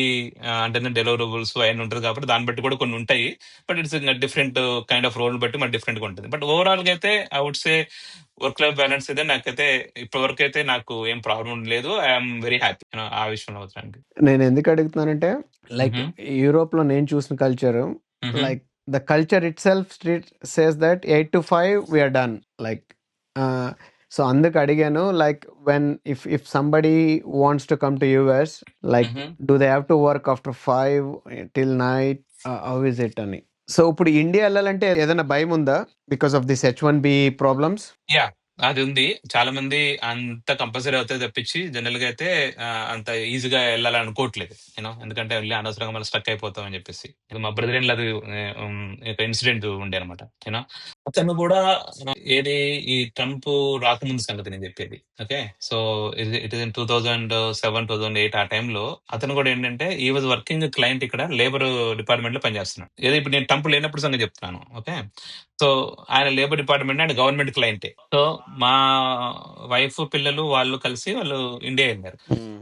అంటేనే డెలివరబుల్స్ అవన్నీ ఉంటుంది కాబట్టి దాన్ని బట్టి కూడా కొన్ని ఉంటాయి. But it's different kind of role బట్టి మరి డిఫరెంట్ గా ఉంటుంది. బట్ ఓవరాల్ గా అయితే I would say work life balance అయితే నాకైతే ఇప్పటి వరకు అయితే నాకు ఏం ప్రాబ్లం లేదు. ఐఎమ్ వెరీ హ్యాపీ ఆ విషయంలో అవసరానికి. నేను ఎందుకు అడుగుతున్నానంటే లైక్ యూరోప్ లో నేను చూసిన culture like the culture itself says that 8 to 5 we are done like so అందుకు అడిగాను like when if somebody wants to come to US like do they have to work after 5 till night how is it అని. So ఇప్పుడు India వెళ్ళాలంటే ఏదైనా భయం ఉందా because of this H1B problems? Yeah అది ఉంది. చాలా మంది అంత కంపల్సరీ అవుతుంది తప్పించి జనరల్ గా అయితే అంత ఈజీగా వెళ్ళాలని అనుకోవట్లేదు. ఎందుకంటే వెళ్ళి అనవసరంగా మళ్ళీ స్ట్రక్ అయిపోతాం అని చెప్పేసి. ఇది మా బ్రదర్ అది ఒక ఇన్సిడెంట్ ఉండే అనమాట. యూనో అతను కూడా ఏది ఈ ట్రంప్ రాకముందు సంగతి నేను చెప్పేది. Okay so it is in 2007-2008 ఆ టైంలో అతను కూడా ఏంటంటే ఈ వాజ్ వర్కింగ్ క్లయింట్ ఇక్కడ లేబర్ డిపార్ట్మెంట్ లో పనిచేస్తున్నాడు. ఏదో ఇప్పుడు నేను ట్రంప్ లేనప్పుడు సంగతి చెప్తున్నాను. ఓకే సో ఆయన లేబర్ డిపార్ట్మెంట్ అండ్ గవర్నమెంట్ క్లయింటే. సో మా వైఫ్ పిల్లలు వాళ్ళు కలిసి వాళ్ళు ఇండియా వెళ్ళారు.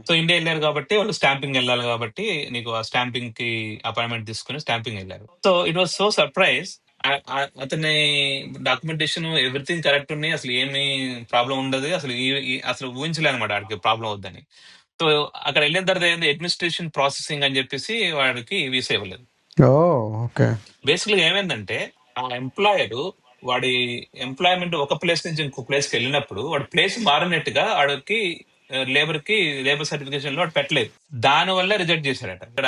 సో ఇండియా వెళ్ళారు కాబట్టి వాళ్ళు స్టాంపింగ్ వెళ్ళాలి కాబట్టి నీకు ఆ స్టాంపింగ్ కి అపాయింట్మెంట్ తీసుకుని స్టాంపింగ్ వెళ్ళారు. So it was so surprise. అతని డాక్యుమెంటేషన్ ఎవ్రీథింగ్ కరెక్ట్ ఉన్నాయి. అసలు ఏమి ప్రాబ్లం ఉండదు. అసలు అసలు ఊహించలే అనమాట వాడికి ప్రాబ్లం అవుద్దని. సో అక్కడ వెళ్ళిన తర్వాత ఏంది అడ్మినిస్ట్రేషన్ ప్రాసెసింగ్ అని చెప్పేసి వాడికి వీసా ఇవ్వలేదు. బేసిక్గా ఏమైందంటే ఆ ఎంప్లాయర్ వాడి ఎంప్లాయ్మెంట్ ఒక ప్లేస్ నుంచి ఇంకో ప్లేస్ కి వెళ్ళినప్పుడు వాడి ప్లేస్ మారినట్టుగా వాడికి లేబర్ సర్టిఫికేషన్ లో వాడు పెట్టలేదు. దాని వల్ల రిజెక్ట్ చేశాడట. ఇక్కడ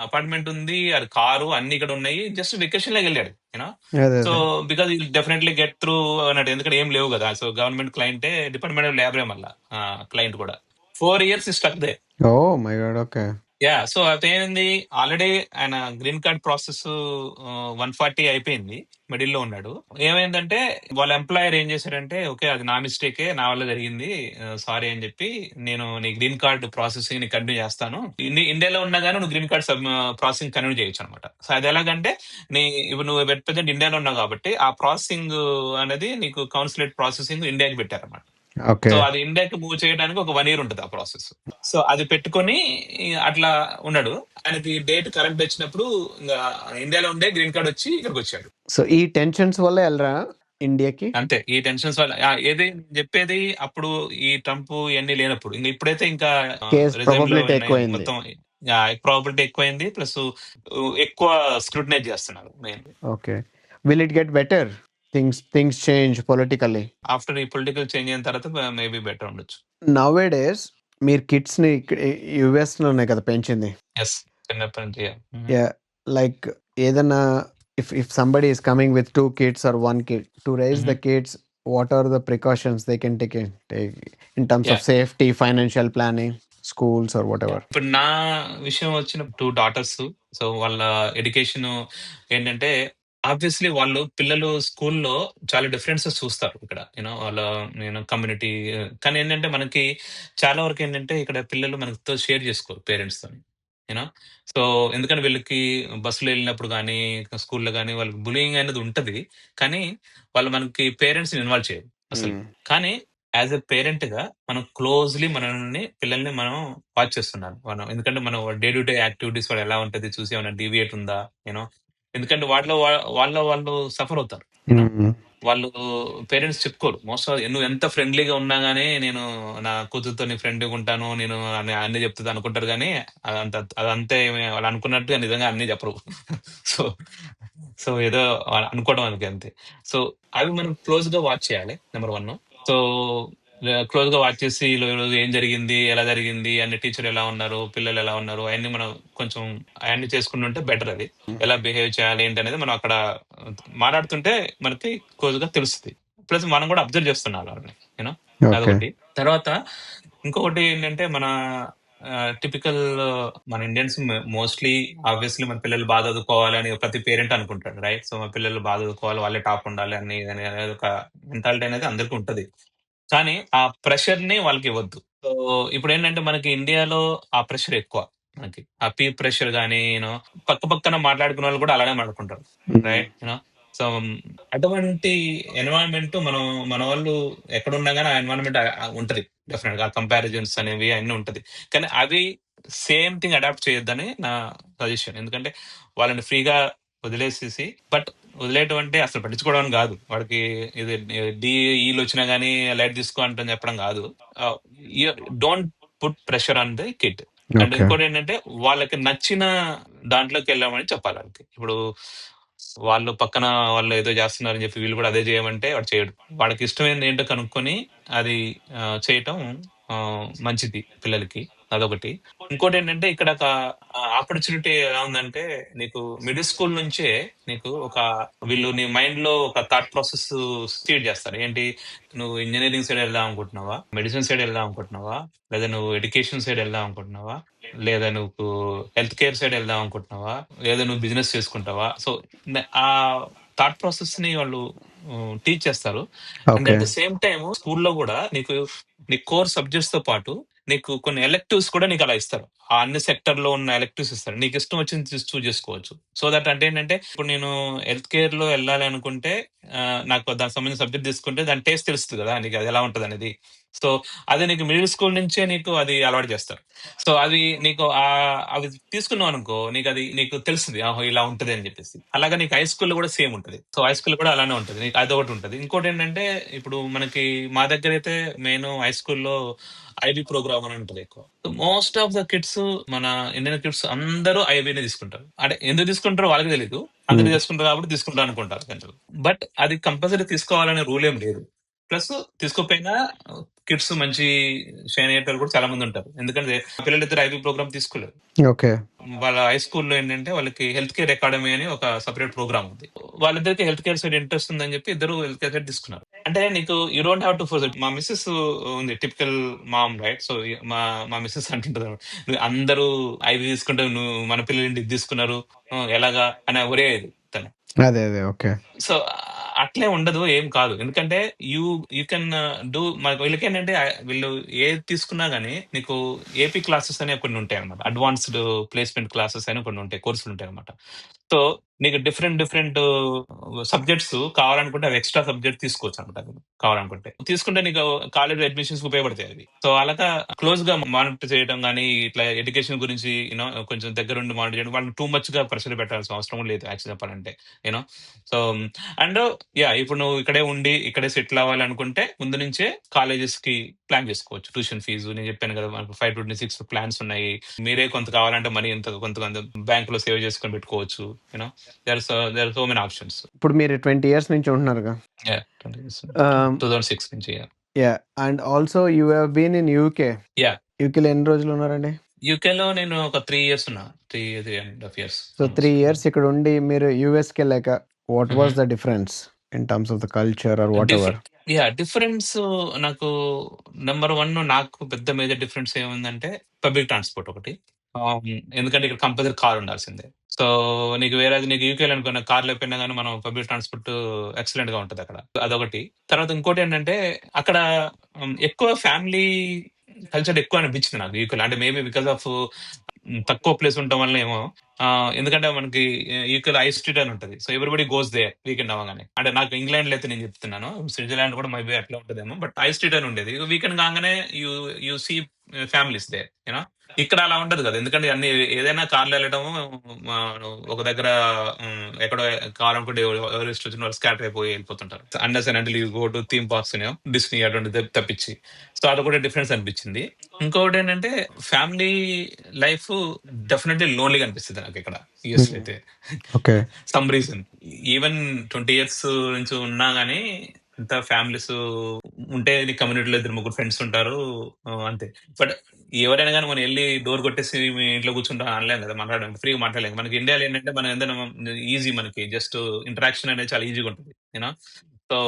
అపార్ట్మెంట్ ఉంది, అది కారు అన్ని ఇక్కడ ఉన్నాయి. జస్ట్ వెకేషన్ లోకి వెళ్ళాడు. So because definitely get through అన్నట్టు. ఎందుకంటే ఏం లేవు కదా. సో గవర్నమెంట్ క్లయింటే, డిపార్ట్మెంట్ ఆఫ్ లేబరే మళ్ళా క్లయింట్ కూడా. 4 years స్టక్ దే. Oh my god. Okay yeah so అదేంది ఆల్రెడీ ఆయన గ్రీన్ కార్డ్ ప్రాసెస్ 140 అయిపోయింది. మిడిల్ లో ఉన్నాడు. ఏమైందంటే వాళ్ళ ఎంప్లాయర్ ఏం చేశారంటే ఓకే అది నా మిస్టేకే, నా వల్ల జరిగింది, సారీ అని చెప్పి నేను నీ గ్రీన్ కార్డ్ ప్రాసెసింగ్ ని కంటిన్యూ చేస్తాను. ఇండియాలో ఉన్నా కానీ నువ్వు గ్రీన్ కార్డ్ ప్రాసెసింగ్ కంటిన్యూ చేయొచ్చు అనమాట. సో అది ఎలాగంటే ఇప్పుడు నువ్వు ప్రజెంట్ ఇండియాలో ఉన్నావు కాబట్టి ఆ ప్రాసెసింగ్ అనేది నీకు కౌన్సిలేట్ ప్రాసెసింగ్ ఇండియాకి పెట్టారన్నమాట. సో అది ఇండియాకి మూవ్ చేయడానికి ఒక 1 year ఉంటుంది ఆ ప్రాసెస్. సో అది పెట్టుకొని అట్లా ఉన్నాడు. ఆయనకి డేట్ కరెక్ట్ వచ్చినప్పుడు ఇంకా ఇండియాలో ఉండే గ్రీన్ కార్డ్ వచ్చి ఇక్కడికి వచ్చాడు. సో ఈ టెన్షన్స్ వల్ల వెళ్ళరా ఇండియాకి? అంతే, ఈ టెన్షన్స్ వల్ల. ఏది చెప్పేది అప్పుడు ఈ ట్రంప్ ఇవన్నీ లేనప్పుడు. ఇంకా ఇప్పుడైతే ఇంకా మొత్తం ప్రాబిలిటీ ఎక్కువైంది. ప్లస్ ఎక్కువ స్క్రూటనైజ్ చేస్తున్నారు main. Okay, will it get better? Things change politically after ఈ పొలిటికల్ చేంజ్ అయిన తర్వాత మేబీ బెటర్ ఉండొచ్చు. నౌ డేస్ మీరు కిడ్స్ ని యుఎస్ లోనే కదా పెంచింది? లైక్ ఏదైనా if somebody is coming with 2 kids or 1 kid to raise the kids, what are the precautions they can take in terms of safety, financial planning, schools or whatever? ఇప్పుడు నా విషయం వచ్చిన 2 daughters. So వాళ్ళ education ఏంటంటే obviously వాళ్ళు పిల్లలు స్కూల్లో చాలా డిఫరెన్సెస్ చూస్తారు ఇక్కడ. వాళ్ళ కమ్యూనిటీ. కానీ ఏంటంటే మనకి చాలా వరకు ఏంటంటే ఇక్కడ పిల్లలు మనతో షేర్ చేసుకోరు పేరెంట్స్ తోని. సో ఎందుకంటే వీళ్ళకి బస్సులో వెళ్ళినప్పుడు కానీ స్కూల్లో కానీ వాళ్ళకి బులింగ్ అనేది ఉంటది. కానీ వాళ్ళు మనకి పేరెంట్స్ ఇన్వాల్వ్ చేయరు అసలు. కానీ యాజ్ ఎ పేరెంట్ గా మనం క్లోజ్లీ పిల్లల్ని మనం వాచ్ చేస్తున్నాం మనం. ఎందుకంటే మనం డే టు డే యాక్టివిటీస్ వాళ్ళు ఎలా ఉంటది చూసి ఏమైనా డీవియేట్ ఉందా. ఎందుకంటే వాళ్ళు సఫర్ అవుతారు. వాళ్ళు పేరెంట్స్ చెప్పుకోరు మోస్ట్ ఆఫ్. నువ్వు ఎంత ఫ్రెండ్లీగా ఉన్నా గానీ నేను నా కూతురుతో ఫ్రెండ్గా ఉంటాను, నేను అన్ని చెప్తుంది అనుకుంటారు. కానీ అదంతే వాళ్ళు అనుకున్నట్టు నిజంగా అన్ని చెప్పరు. సో సో ఏదో అనుకోవడం అందుకే అంతే. సో అవి మనం క్లోజ్ గా వాచ్ చేయాలి నెంబర్ 1. సో క్లోజ్ గా వాచ్ చేసి ఈరోజు ఏం జరిగింది, ఎలా జరిగింది, అన్ని టీచర్ ఎలా ఉన్నారు, పిల్లలు ఎలా ఉన్నారు, అవన్నీ మనం కొంచెం అవన్నీ చేసుకుంటుంటే బెటర్. అది ఎలా బిహేవ్ చేయాలి ఏంటి అనేది మనం అక్కడ మాట్లాడుతుంటే మనకి క్లోజ్ గా తెలుస్తుంది. ప్లస్ మనం కూడా అబ్జర్వ్ చేస్తున్నాం వాళ్ళని, యూనో. ఓకే. అదొకటి. తర్వాత ఇంకొకటి ఏంటంటే మన టిపికల్ మన ఇండియన్స్ మోస్ట్లీ ఆబ్వియస్లీ మన పిల్లలు బాగా చదువుకోవాలి అని ప్రతి పేరెంట్ అనుకుంటాడు, రైట్? సో మన పిల్లలు బాగా చదువుకోవాలి, వాళ్ళే టాప్ ఉండాలి అని అనేది ఒక మెంటాలిటీ అనేది అందరికీ ఉంటది. కానీ ఆ ప్రెషర్ ని వాళ్ళకి ఇవ్వద్దు. సో ఇప్పుడు ఏంటంటే మనకి ఇండియాలో ఆ ప్రెషర్ ఎక్కువ. మనకి ఆ పీర్ ప్రెషర్ గానీ, పక్క పక్కన మాట్లాడుకునే వాళ్ళు కూడా అలానే మాట్లాడుకుంటారు, రైట్? సో అటువంటి ఎన్వైరన్మెంట్ మన వాళ్ళు ఎక్కడున్నా గానీ ఆ ఎన్వైరన్మెంట్ ఉంటది డెఫినెట్ గా. కంపారిజన్స్ అనేవి అన్ని ఉంటది. కానీ అవి సేమ్ థింగ్ అడాప్ట్ చేయొద్దని నా సజెషన్. ఎందుకంటే వాళ్ళని ఫ్రీగా వదిలేసేసి, బట్ వదిలేయటం అంటే అసలు పట్టించుకోవడం కాదు. వాడికి ఇది ఈలు వచ్చినా గానీ లైట్ తీసుకో అంటని చెప్పడం కాదు. Don't put pressure on the kid. And okay. ఇంకోటి ఏంటంటే వాళ్ళకి నచ్చిన దాంట్లోకి వెళ్ళామని చెప్పాలి వాళ్ళకి. ఇప్పుడు వాళ్ళు పక్కన వాళ్ళు ఏదో చేస్తున్నారని చెప్పి వీళ్ళు కూడా అదే చేయమంటే వాడు చేయడు. వాడికి ఇష్టమైనది ఏంటో కనుక్కొని అది చేయటం మంచిది పిల్లలకి. అదొకటి. ఇంకోటి ఏంటంటే ఇక్కడ ఒక ఆపర్చునిటీ ఎలా ఉందంటే, నీకు మిడిల్ స్కూల్ నుంచే నీకు వీళ్ళు నీ మైండ్ లో ఒక థాట్ ప్రాసెస్ సీడ్ చేస్తారు. ఏంటి, నువ్వు ఇంజనీరింగ్ సైడ్ వెళ్దాం అనుకుంటున్నావా, మెడిసిన్ సైడ్ వెళ్దాం అనుకుంటున్నావా, లేదా నువ్వు ఎడ్యుకేషన్ సైడ్ వెళ్దాం అనుకుంటున్నావా, లేదా నువ్వు హెల్త్ కేర్ సైడ్ వెళ్దాం అనుకుంటున్నావా, లేదా నువ్వు బిజినెస్ చేసుకుంటావా? సో ఆ థాట్ ప్రాసెస్ ని వాళ్ళు టీచ్ చేస్తారు. And okay. At the same time స్కూల్లో కూడా నీకు నీ కోర్ సబ్జెక్ట్స్ తో పాటు నీకు కొన్ని ఎలెక్టివ్స్ కూడా నీకు అలా ఇస్తారు. ఆ అన్ని సెక్టర్ లో ఉన్న ఎలెక్టివ్స్ ఇస్తారు. నీకు ఇష్టం వచ్చింది చూస్ చేసుకోవచ్చు. సో దట్ అంటే ఏంటంటే, ఇప్పుడు నేను హెల్త్ కేర్ లో వెళ్ళాలి అనుకుంటే నాకు దానికి సంబంధించిన సబ్జెక్ట్ తీసుకుంటే దాని టేస్ట్ తెలుస్తుంది కదా నీకు, అది ఎలా ఉంటది అనేది. సో అది నీకు మిడిల్ స్కూల్ నుంచే నీకు అది అలవాటు చేస్తారు. సో అది నీకు అవి తీసుకున్నావు అనుకో, నీకు తెలుస్తుంది ఆహో ఇలా ఉంటది అని చెప్పేసి. అలాగే నీకు హై స్కూల్లో కూడా సేమ్ ఉంటది. సో హై స్కూల్ కూడా అలానే ఉంటది. నీకు అదొకటి ఉంటది. ఇంకోటి ఏంటంటే, ఇప్పుడు మనకి మా దగ్గర అయితే మెయిన్ హై స్కూల్లో ఐబీ ప్రోగ్రామ్ అని ఉంటుంది ఎక్కువ. మోస్ట్ ఆఫ్ ద కిడ్స్, మన ఇండియన్ కిడ్స్ అందరూ ఐబీనే తీసుకుంటారు. అంటే ఎందుకు తీసుకుంటారో వాళ్ళకి తెలియదు. అందరూ తీసుకుంటారు కాబట్టి తీసుకుంటారు అనుకుంటారు కొంచెం. బట్ అది కంపల్సరీ తీసుకోవాలనే రూల్ ఏం లేదు. ప్లస్ తీసుకోకపోయినా కిడ్స్ మంచి షైన్ అయ్యేటోళ్ళు కూడా చాలా మంది ఉంటారు. ఎందుకంటే పిల్లలిద్దరు ఐబీ ప్రోగ్రామ్ తీసుకోలేదు. ఓకే. వాళ్ళ హై స్కూల్లో ఏంటంటే వాళ్ళకి హెల్త్ కేర్ అకాడమీ అని ఒక సపరేట్ ప్రోగ్రామ్ ఉంది. వాళ్ళిద్దరికి హెల్త్ కేర్ సైడ్ ఇంట్రెస్ట్ ఉందని చెప్పి ఇద్దరు హెల్త్ కేర్ సైడ్ తీసుకున్నారు. అంటే నీకు you don't have to force it. మా మిస్సెస్ ఉంది టిపికల్ మామ్, రైట్? సో మా మా మిస్సెస్ అంటుంటది, నువ్వు అందరూ ఐబీ తీసుకుంటే నువ్వు మన పిల్లలు ఇది తీసుకున్నారు ఎలాగా అని ఒరే తను. అదే అదే. ఓకే. సో అట్లే ఉండదు, ఏం కాదు. ఎందుకంటే యూ యూ కెన్ డూ. వీళ్ళకి ఏంటంటే వీళ్ళు ఏది తీసుకున్నా గానీ నీకు ఏపీ క్లాసెస్ అనే కొన్ని ఉంటాయి అనమాట. అడ్వాన్స్డ్ ప్లేస్మెంట్ క్లాసెస్ అని కొన్ని ఉంటాయి, కోర్సులు ఉంటాయి అనమాట. సో నీకు డిఫరెంట్ డిఫరెంట్ సబ్జెక్ట్స్ కావాలనుకుంటే అవి ఎక్స్ట్రా సబ్జెక్ట్ తీసుకోవచ్చు అనమాట. కావాలనుకుంటే తీసుకుంటే నీకు కాలేజ్ అడ్మిషన్స్ ఉపయోగపడతాయి అవి. సో అలాగా క్లోజ్ గా మానిటర్ చేయడం కానీ, ఇట్లా ఎడ్యుకేషన్ గురించి కొంచెం దగ్గరుండి మానిటర్ చేయడం, వాళ్ళని టూ మచ్ గా ప్రెషర్ పెట్టాల్సిన అవసరం లేదు యాక్చువల్ చెప్పాలంటే. యూనో. సో అండ్ ఇప్పుడు నువ్వు ఇక్కడే ఉండి ఇక్కడే సెటిల్ అవ్వాలి అనుకుంటే ముందు నుంచే కాలేజెస్ కి ప్లాన్ చేసుకోవచ్చు. ట్యూషన్ ఫీజు నేను చెప్పాను కదా, మనకు 526 ప్లాన్స్ ఉన్నాయి. మీరే కొంత కావాలంటే మనీ కొంత బ్యాంక్ లో సేవ్ చేసుకొని పెట్టుకోవచ్చు. You know, there are so many options. ఇప్పుడు మీరు 20 years నుంచి ఉంటున్నారుగా. 2006 నుంచి. Yeah. And also you have been in UK. Yeah. యూకేలో ఎన్ని రోజులు ఉన్నారండి? యూకేలో నేను ఒక 3 years ఉన్నా. 3.5 years. సో 3 years ఇక్కడ ఉండి మీరు యూఎస్కి వెళ్ళాక what was the difference in terms of the culture or what ever? Difference నాకు నెంబర్ 1 నాకు పెద్ద మేజర్ డిఫరెన్స్ ఏముందంటే పబ్లిక్ ట్రాన్స్పోర్ట్ ఒకటి. ఎందుకంటే ఇక్కడ కంపల్సరీ కార్ ఉండాల్సిందే. సో నీకు యూకేలో అనుకున్న కార్ లేకపోయినా కానీ మనం పబ్లిక్ ట్రాన్స్పోర్ట్ ఎక్సలెంట్ గా ఉంటది అక్కడ. అదొకటి. తర్వాత ఇంకోటి ఏంటంటే అక్కడ ఎక్కువ ఫ్యామిలీ కల్చర్ ఎక్కువ అనిపించింది నాకు యూకేలో. అంటే మేబీ బికాస్ ఆఫ్ తక్కువ ప్లేస్ ఉండటం వల్ల ఏమో. ఎందుకంటే మనకి యూకేలో ఐ స్ట్రీట్ అని ఉంటది. So everybody goes they weekend అవ్వగానే. అంటే నాకు ఇంగ్లాండ్ లో అయితే నేను చెప్తున్నాను, స్విట్జర్లాండ్ కూడా మేబీ అట్లా ఉంటదేమో, బట్ ఐ స్ట్రీట్ అని ఉండేది. వీకెండ్ కాగానే you see families they. You know, ఇక్కడ అలా ఉండదు కదా. ఎందుకంటే అన్ని ఏదైనా కార్లో వెళ్ళడము, ఒక దగ్గర ఎక్కడో కావాలనుకుంటే ఎవరు ఇష్టం వచ్చిన వాళ్ళు స్కాటర్ అయిపోయి వెళ్ళిపోతుంటారు. అండర్స్ and you go to theme parks, Disney అటువంటి తప్పించి. సో అది కూడా డిఫరెన్స్ అనిపించింది. ఇంకొకటి ఏంటంటే ఫ్యామిలీ లైఫ్ డెఫినెట్లీ లోన్లీగా అనిపిస్తుంది నాకు ఇక్కడ యూఎస్ అయితే. Okay. Some reason even 20 years నుంచి ఉన్నా గానీ అంతా ఫ్యామిలీస్ ఉంటే నీ కమ్యూనిటీలో ఇద్దరు ముగ్గురు ఫ్రెండ్స్ ఉంటారు. అంతే. బట్ ఎవరైనా గాని మనం ఎళ్లి డోర్ కొట్టేసి మీ ఇంట్లో కూర్చుంటాం అనలేం కదా! మాట్లాడడానికి ఫ్రీగా మాట్లాడలేం. మనకి ఇండియాలో ఏంటంటే మనం ఏదైనా ఈజీ మనకి జస్ట్ ఇంటరాక్షన్ అనేది చాలా ఈజీగా ఉంటది. సో,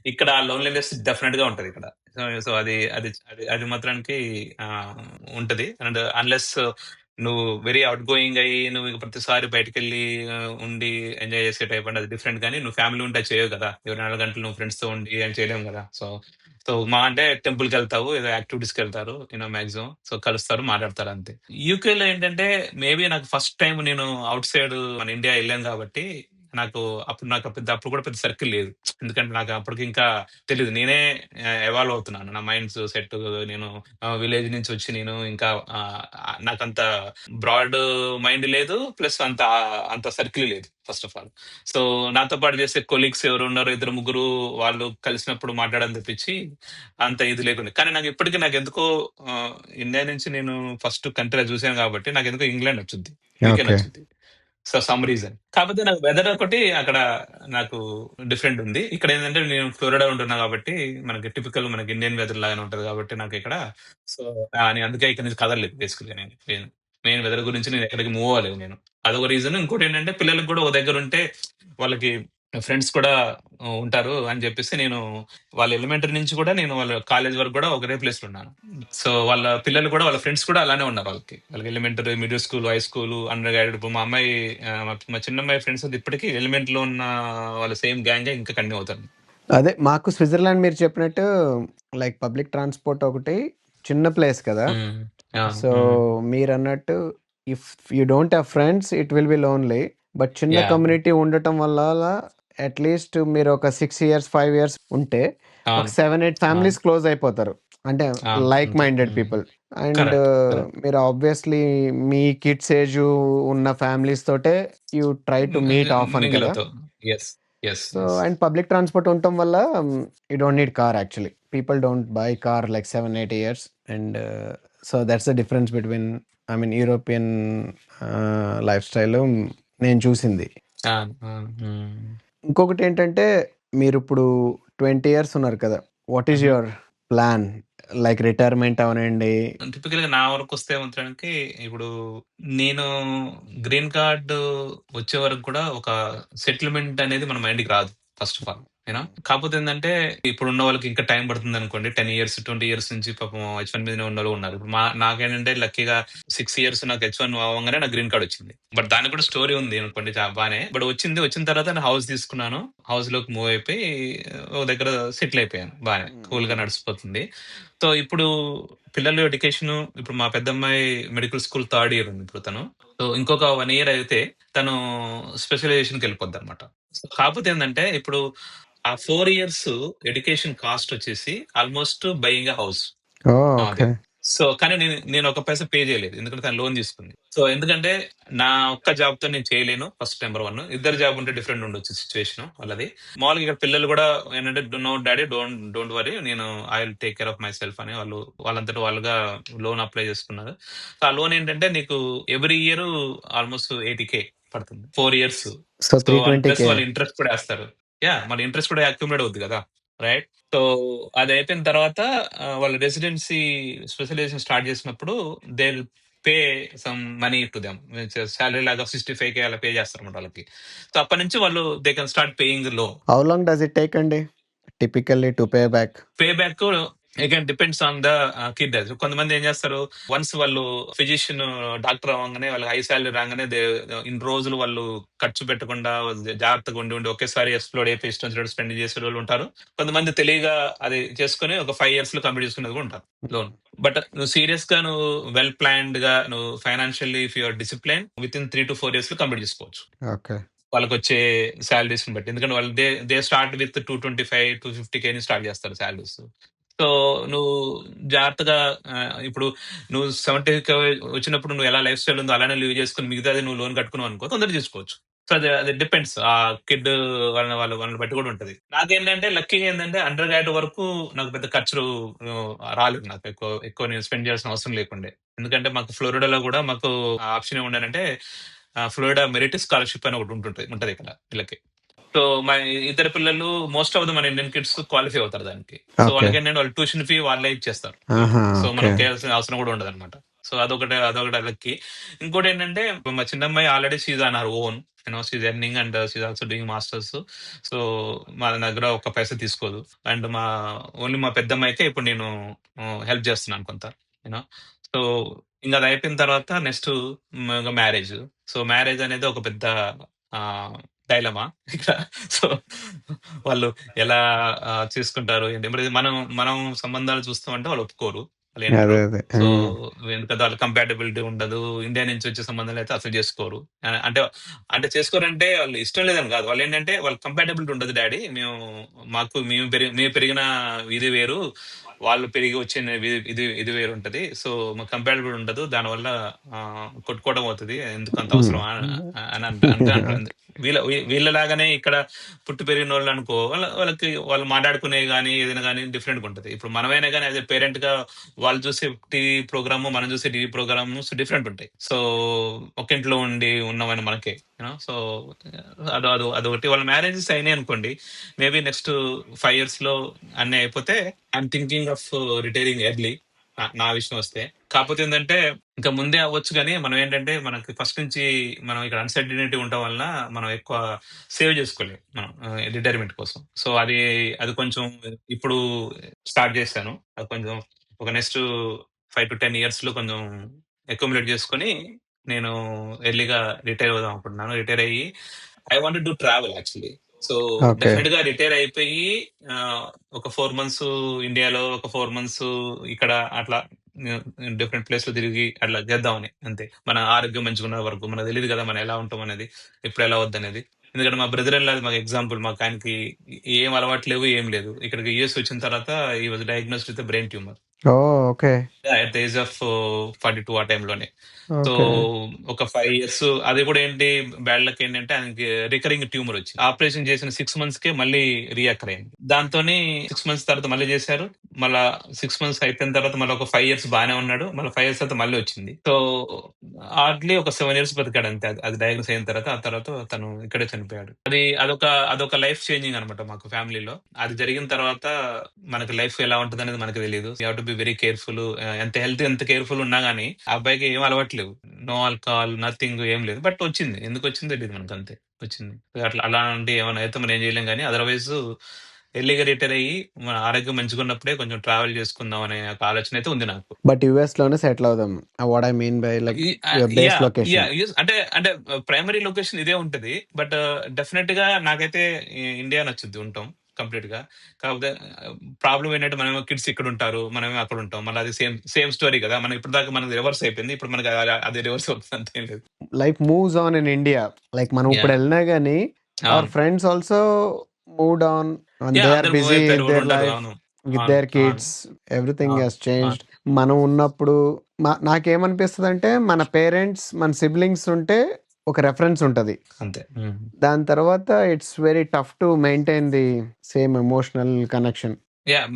ఇక్కడ లోన్లీనెస్ డెఫినిట్‌గా ఉంటదిక్కడ. సో, అది మాత్రానికి ఆహ్, ఉంటది. అండ్ అన్‌లెస్ నువ్వు వెరీ ఔట్ గోయింగ్ అయ్యి నువ్వు ప్రతిసారి బయటికెళ్ళి ఉండి ఎంజాయ్ చేసే టైప్ అంటే అది డిఫరెంట్ గానీ, నువ్వు ఫ్యామిలీ ఉంటే చేయవు కదా! 24 గంటలు నువ్వు ఫ్రెండ్స్‌తో ఉండి ఏం చేయలేము గదా! మహా అంటే టెంపుల్‌కెళ్తావు, ఏదో యాక్టివిటీస్‌కెళ్తారు మాక్సిమం. సో, కలుస్తారు, మాట్లాడతారు అంతే. యూకేలో ఏంటంటే మేబీ నాకు ఫస్ట్ టైమ్ నేను ఔట్ సైడ్ మన ఇండియా ఎళ్ళాను కాబట్టి నాకు అప్పుడు కూడా పెద్ద సర్కిల్ లేదు. ఎందుకంటే నాకు అప్పటికి ఇంకా తెలీదు. నేనే ఎవాల్వ్ అవుతున్నాను. నా మైండ్స్ సెట్ నేను విలేజ్ నుంచి వచ్చి నేను ఇంకా నాకంత బ్రాడ్ మైండ్ లేదు. ప్లస్ అంత సర్కిల్ లేదు ఫస్ట్ ఆఫ్ ఆల్. సో, నాతో పాటు చేసే కొలీగ్స్ ఎవరున్నారో ఇద్దరు, ముగ్గురు వాళ్ళు కలిసినప్పుడు మాట్లాడడం తప్పించి అంత ఇది లేకుండే. కానీ నాకెందుకో ఇండియా నుంచి నేను ఫస్ట్ కంట్రీ చూసాను కాబట్టి నాకెందుకో ఇంగ్లాండ్ నచ్చుద్ది. UK okay. నచ్చుద్ది. Some reason. కాకపోతే నాకు వెదర్ ఒకటి అక్కడ నాకు డిఫరెంట్ ఉంది. ఇక్కడేందంటే నేను ఫ్లోరిడా ఉంటున్నా కాబట్టి మనకి ఇండియన్ వెదర్ లాగానే ఉంటది కాబట్టి నాకిక్కడ. సో, నేను అందుకే ఇక్కడి నుంచి కదలలేదు బేసికల్‌గా మెయిన్ వెదర్ గురించి నేను ఎక్కడికి మూవ్ అవ్వలేదు నేను. అదొక రీజన్. ఇంకోటేంటంటే పిల్లలకి గూడా ఒక దగ్గరుంటే వాళ్ళకి ఫ్రెండ్స్ కూడా ఉంటారు అని జెప్పేసి నేను వాళ్ళ ఎలిమెంటరీ నుంచి కూడా నేను వాళ్ళ కాలేజ్ వరకు గూడా ఒకటే ప్లేస్‌లో ఉన్నాను. సో, వాళ్ళ పిల్లలు కూడా వాళ్ళ ఫ్రెండ్స్ కూడా అలానే ఉన్నారు వాళ్ళకి. వాళ్ళకి elementary, middle school, high school, under graduate. ఇప్పుడు మా అమ్మాయి మా చిన్నమ్మాయి ఫ్రెండ్స్ అయితే ఇప్పటికి ఎలిమెంట్‌లో ఉన్న వాళ్ళ సేమ్ గ్యాంగే ఇంకా కంటిన్యూ అవుతారు. అదే మాకు స్విట్జర్లాండ్ మీరు చెప్పినట్టు లైక్ పబ్లిక్ ట్రాన్స్‌పోర్ట్ ఒకటి చిన్న ప్లేస్ కదా! హ్మ్. అవును. సో, మీరన్నట్టు if you don't have friends it will be lonely. But చిన్న యాహ్! కమ్యూనిటీ ఉండటం వల్ల అట్‌లీస్ట్ మీరు ఒక 6 ఇయర్స్, 5 ఇయర్స్ ఉంటే ఒక అవును. 7, 8 అవును. ఫ్యామిలీస్ క్లోజ్ అయిపోతారు. అంటే అవును. లైక్ అంతే. Minded people. And correct. Correct. మీరు ఆబ్వియస్లీ మీ కిడ్స్ ఏజు ఉన్న ఫ్యామిలీస్ తోటే you try to meet often mingle కదా! అవుతావు. Yes. Yes. So, yes. And public transport ఉండటం వల్ల you don't need car actually. People don't buy car like 7, 8 years and so, that's the difference between I mean European lifestyle నేను చూసింది. అవును. అవును. ఇంకొకటేంటంటే మీరిప్పుడు 20 ఇయర్స్ ఉన్నారు కదా! వాట్ ఈస్ హుహు. Your plan? లైక్ రిటైర్మెంట్ అవనండి. టిపికల్‌గా నా వరకొస్తే మాత్రానికి ఇప్పుడు నేను గ్రీన్ కార్డ్ వచ్చే వరకు కూడా ఒక సెటిల్‌మెంట్ అనేది మన మైండ్‌కి రాదు ఫస్ట్ ఆఫ్ ఆల్. కాకపోతే ఏందంటే ఇప్పుడున్న వాళ్ళకి ఇంకా టైం పడుతుందనుకోండి. 10 ఇయర్స్, 20 ఇయర్స్ నుంచి పాపం హెచ్-1 మీదనే ఉన్నోళ్ళు ఉన్నారు. ఇప్పుడు నాకేంటంటే లక్కీగా 6 ఇయర్స్ నాకు హెచ్-1 అవ్వంగానే నాకు గ్రీన్ కార్డ్ వచ్చింది. బట్ దానికి కూడా స్టోరీ ఉంది అనుకోండి బానే. బట్ వచ్చిన తర్వాత నేను హౌస్ తీసుకున్నాను. హౌస్‌లోకి మూవ్ అయిపోయి ఒక దగ్గర సెటిల్ అయిపోయాను. బానే కూల్‌గా నడిసిపోతుంది. సో, ఇప్పుడు పిల్లలు ఎడ్యుకేషను ఇప్పుడు మా పెద్దమ్మాయి మెడికల్ స్కూల్ థర్డ్ ఇయర్ ఉంది ఇప్పుడు తను. సో, ఇంకొక 1 ఇయర్ అయితే తను స్పెషలైజేషన్‌కెళ్ళిపోద్దనమాట. కాకపోతే ఏందంటే ఇప్పుడు ఆ 4 ఇయర్స్ ఎడ్యుకేషన్ కాస్ట్ వచ్చేసి ఆల్‌మోస్ట్ బయింగ్ ఎ హౌస్. ఓహ్! అది. ఓకే. కానీ నేను ఒక్క పైసా పే చేయలేదు. ఎందుకంటే తను లోన్ తీసుకుంది. ఎందుకంటే నా ఒక్క జాబ్‌తో నేను చేయలేను ఫస్ట్ నంబర్ 1. ఇద్దరు జాబ్ ఉంటే డిఫరెంట్ ఉండొచ్చు సిట్యుయేషన్ వాళ్ళది. మామూలుగా ఇక్కడ పిల్లలు కూడా ఏంటంటే నో డాడీ డోంట్ వర్రీ నేను I will take care of my self అని వాళ్ళంతట వాళ్ళుగా లోన్ అప్లై చేసుకున్నారు. సో, ఆ లోన్ ఏంటంటే నీకు ఎవ్రీ ఇయర్ ఆల్‌మోస్ట్ 80,000 పడుతుంది. 4 ఇయర్స్. So, and plus 320,000. వాళ్ళు ఇంట్రెస్ట్ కూడా ఏస్తారు. మళ్ళీ ఇంట్రెస్ట్ కూడా అక్యుములేట్ అవుద్ది కదా! రైట్? సో, అదయిపోయిన తర్వాత వాళ్ళు రెసిడెన్సీ స్పెషలైజేషన్ స్టార్ట్ చేసినప్పుడు they will pay some money to them. Salary లాగా 65,000 అలా పే చేస్తారన్నమాట వాళ్ళకి. సో, అప్పటినుంచి వాళ్ళు they can start paying loan. How long does it take అండి? Typically to pay back? Pay back again depends on the kid. కొంతమంది ఏం చేస్తారు, వన్స్ వాళ్ళు ఫిజిషియన్ డాక్టర్ అవ్వంగానే వాళ్ళకి హై సాలరీ రాగానే ఇన్ని రోజులు వాళ్ళు ఖర్చు పెట్టకుండా జాగ్రత్తగా ఉండి ఒకేసారి ఎక్స్‌ప్లోర్ అయిపోయి ఇష్టం వచ్చినట్టు స్పెండ్ చేసేవాళ్ళు ఉంటారు. కొంతమంది తెలివిగా అది చేసుకొని ఒక 5 ఇయర్స్‌లో కంప్లీట్ చేసుకునేది కూడా ఉంటారు లోన్. బట్ నువ్వు సీరియస్‌గా నువ్వు వెల్ ప్లాన్డ్‌గా నువ్వు financially if you are discipline within 3-4 ఇయర్స్‌లో కంప్లీట్ చేసుకోవచ్చు. ఓకే. వాళ్ళకొచ్చే సాలరీస్‌ని బట్టి. ఎందుకంటే వాళ్ళు దే స్టార్ట్ విత్ 225, 250,000 నుంచి స్టార్ట్ చేస్తారు సాలరీస్. సో, నువ్వు జాగ్రత్తగా ఇప్పుడు నువ్వు 70,000 వచ్చినప్పుడు నువ్వు ఎలా లైఫ్ స్టైల్ ఉందో అలానే లివ్ చేసుకొని మిగతాది నువ్వు లోన్ కట్టుకున్నావనుకో తొందరగా తీసుకోవచ్చు. సో, అది డిపెండ్స్. ఆ కిడ్ వాళ్ళని బట్టి కూడా ఉంటది. నాకేంటంటే లక్కీగా ఏంటంటే అండర్ గ్రాడ్ వరకు నాకు పెద్ద ఖర్చులు రాలేదు నాకు. ఎక్కువ నేను స్పెండ్ చేయాల్సిన అవసరం లేకుండే. ఎందుకంటే మాకు ఫ్లోరిడాలో కూడా ఆప్షన్ ఏముండేనంటే ఫ్లోరిడా మెరిట్ స్కాలర్‌షిప్ అని ఒకటి ఉంటది ఇక్కడ వీళ్ళకి. సో మా ఇద్దరు పిల్లలు మోస్ట్ ఆఫ్ ద మన ఇండియన్ కిడ్స్ క్వాలిఫై అవుతారు దానికి. So okay. వాళ్ళకి ఏంటంటే వాళ్ళు ట్యూషన్ ఫీ వాళ్ళే ఇచ్చేస్తారు. ఆహా! So okay. మనం చేయాల్సిన అవసరం కూడా ఉండదు అనమాట. సో అదొకటి లక్కీ. ఇంకోటి ఏంటంటే మా చిన్నమ్మాయి already she's on her own, she's earning and she's also doing masters. So మా దగ్గర ఒక్క పైసా తీసుకోదు. అండ్ ఓన్లీ మా పెద్దమ్మాయికే ఇప్పుడు నేను హెల్ప్ చేస్తున్నాను కొంత. యూనో సో ఇంకా అది అయిపోయిన తర్వాత నెక్స్ట్ మ్యారేజ్. సో మ్యారేజ్ అనేది ఒక పెద్ద డైలమా ఇక్కడ. సో వాళ్ళు ఎలా చేసుకుంటారు ఏంటి, మరి మనం మనం సంబంధాలు చూస్తామంటే వాళ్ళు ఒప్పుకోరు వాళ్ళ ఇంట్లో. అదే. అదే. సో హ్మ్. ఎందుకంటే వాళ్ళ కంపాటబిలిటీ ఉండదు. ఇండియా నుంచి వచ్చే సంబంధాలు అయితే అసలు చేసుకోరు. అంటే అంటే చేసుకోరంటే వాళ్ళు ఇష్టం లేదని కాదు, వాళ్ళు ఏంటంటే వాళ్ళ కంపాటబిలిటీ ఉండదు డాడీ, మేము పెరిగిన ఇది వేరు, వాళ్ళు పెరిగి వచ్చిన ఇది వేరు ఉంటది. సో మా కంపాటబుల్ ఉండదు, దానివల్ల కొట్టుకోవడం అవుతుంది, ఎందుకు అంత హ్మ్. అవసరం అని అంతే అంటారు. వీళ్ళలాగానే ఇక్కడ పుట్టి పెరిగిన వాళ్ళు అనుకో, వాళ్ళకి వాళ్ళు మాట్లాడుకునే కానీ ఏదైనా కానీ డిఫరెంట్ గా ఉంటది. ఇప్పుడు మనమైనా కానీ యాజ్ ఎ పేరెంట్ గా వాళ్ళు చూసే టీవీ ప్రోగ్రామ్, మనం చూసే టీవీ ప్రోగ్రామ్స్ డిఫరెంట్ ఉంటాయి. సో ఒక ఇంట్లో ఉండి ఉన్నవని మనకే. సో అదొకటి. వాళ్ళ మ్యారేజెస్ అయినాయి అనుకోండి, మేబీ నెక్స్ట్ 5 years లో అన్ని అయిపోతే I'm thinking of retiring early. నా విషయం వస్తే కాకపోతే ఏంటంటే ఇంకా ముందే అవ్వచ్చు, కానీ మనం ఏంటంటే మనకి ఫస్ట్ నుంచి మనం ఇక్కడ అన్సర్టినిటీ ఉండటం వల్ల మనం ఎక్కువ సేవ్ చేసుకోలేము మనం రిటైర్మెంట్ కోసం. సో అది కొంచెం ఇప్పుడు స్టార్ట్ చేశాను. అది కొంచెం ఒక నెక్స్ట్ 5 to 10 years లో కొంచెం అక్యుములేట్ చేసుకొని నేను ఎర్లీగా రిటైర్ అవుదాం అనుకుంటున్నాను. రిటైర్ అయ్యి I want to travel actually. So okay. Definite గా రిటైర్ అయిపోయి ఒక 4 months ఇండియాలో, ఒక 4 months ఇక్కడ, అట్లా డిఫరెంట్ ప్లేస్ లో తిరిగి అట్లా చేద్దామని అంతే. మన ఆరోగ్యం మంచిగా ఉన్న వరకు మనకు తెలియదు కదా మనం ఎలా ఉంటాం అనేది, ఎప్పుడు ఎలా వద్దు అనేది. ఎందుకంటే మా బ్రదర్ వెళ్ళాలి మాకు ఎగ్జాంపుల్, మాకు ఆయనకి ఏం అలవాటు లేవు, ఏం లేదు. ఇక్కడికి యూఎస్ వచ్చిన తర్వాత ఈ was diagnosed with brain tumour oh! Okay. At the age of 42 ఆ టైంలోనే. So okay. ఒక 5 years అది కూడా ఏంటి, బ్యాడ్ లక్ ఏంటంటే ఆయనకి రికరింగ్ ట్యూమర్ వచ్చింది. ఆపరేషన్ చేసిన 6 months కే మళ్ళీ రీఅక్కర్ అయింది. దాంతోని 6 months తర్వాత మళ్ళీ చేశారు. మళ్ళా 6 months అయిపోయిన తర్వాత మళ్ళీ ఒక 5 years బాగానే ఉన్నాడు. మళ్ళీ 5 years తర్వాత మళ్ళీ వచ్చింది. సో హార్డ్లీ ఒక 7 years బతికాడు అంతే. అది డయాగ్నోస్ అయిన తర్వాత, ఆ తర్వాత తను ఇక్కడే చనిపోయాడు. అదొక లైఫ్ చేంజింగ్ అనమాట మాకు ఫ్యామిలీలో. అది జరిగిన తర్వాత మనకి లైఫ్ ఎలా ఉంటుంది అనేది మనకు తెలియదు. You have to be very careful. ఎంత కేర్ఫుల్ ఉన్నా గానీ ఆ అబ్బాయికి ఏం అలవాట్లేవు. నో ఆల్కహాల్, నథింగ్, ఏం లేదు. బట్ వచ్చింది, ఎందుకు వచ్చిందో తెలియదు మనకు, అంతే వచ్చింది. అలాంటి ఏమైనా అయితే మనం ఏం చేయలేం, కానీ అదర్వైజ్ ఎర్లీగా రిటైర్ అయ్యి మన ఆరోగ్యం మంచిగా ఉన్నప్పుడే కొంచెం ట్రావెల్ చేసుకుందాం అనే ఒక ఆలోచన అయితే ఉంది నాకు. బట్ యూఎస్ లోనే సెటిల్ అవుదాం. What I mean by like your base location. అంటే ప్రైమరీ లొకేషన్ ఇదే ఉంటది. బట్ డెఫినెట్ గా నాకైతే ఇండియా నచ్చుద్ది ఉంటాం కంప్లీట్ గా. కాకపోతే ప్రాబ్లం ఏంటంటే మనమేమో కిడ్స్ ఇక్కడ ఉంటారు, మనమేమో అక్కడ ఉంటాం. మళ్ళీ అది సేమ్ స్టోరీ కదా. మనం ఇప్పుడు దాకా మనది రివర్స్ అయిపోయింది, ఇప్పుడు మనకి అది రివర్స్ అవుతుంది, అంతేం లేదు. Life moves on in India. Like మనం ఇప్పుడు Yeah. వెళ్ళినా గానీ అవర్ అవును. Friends also moved on and they are అందరు మూవ్ బిజీ అయిపోయారు, విత్ ఎవరు దేర్ ఉండరు. లైఫ్ అవును, విత్ అవును, దేర్ అవును, కిడ్స్. ఎవ్రీథింగ్ అవును, హెస్ చేంజ్డ్. అవును. మనం ఉన్నప్పుడు నాకేమనిపిస్తుంది అంటే మన పేరెంట్స్, మన సిబ్లింగ్స్ ఉంటే ఒక రెఫరెన్స్ ఉంటది. అంతే. దాని తర్వాత it's very tough to maintain the same emotional connection.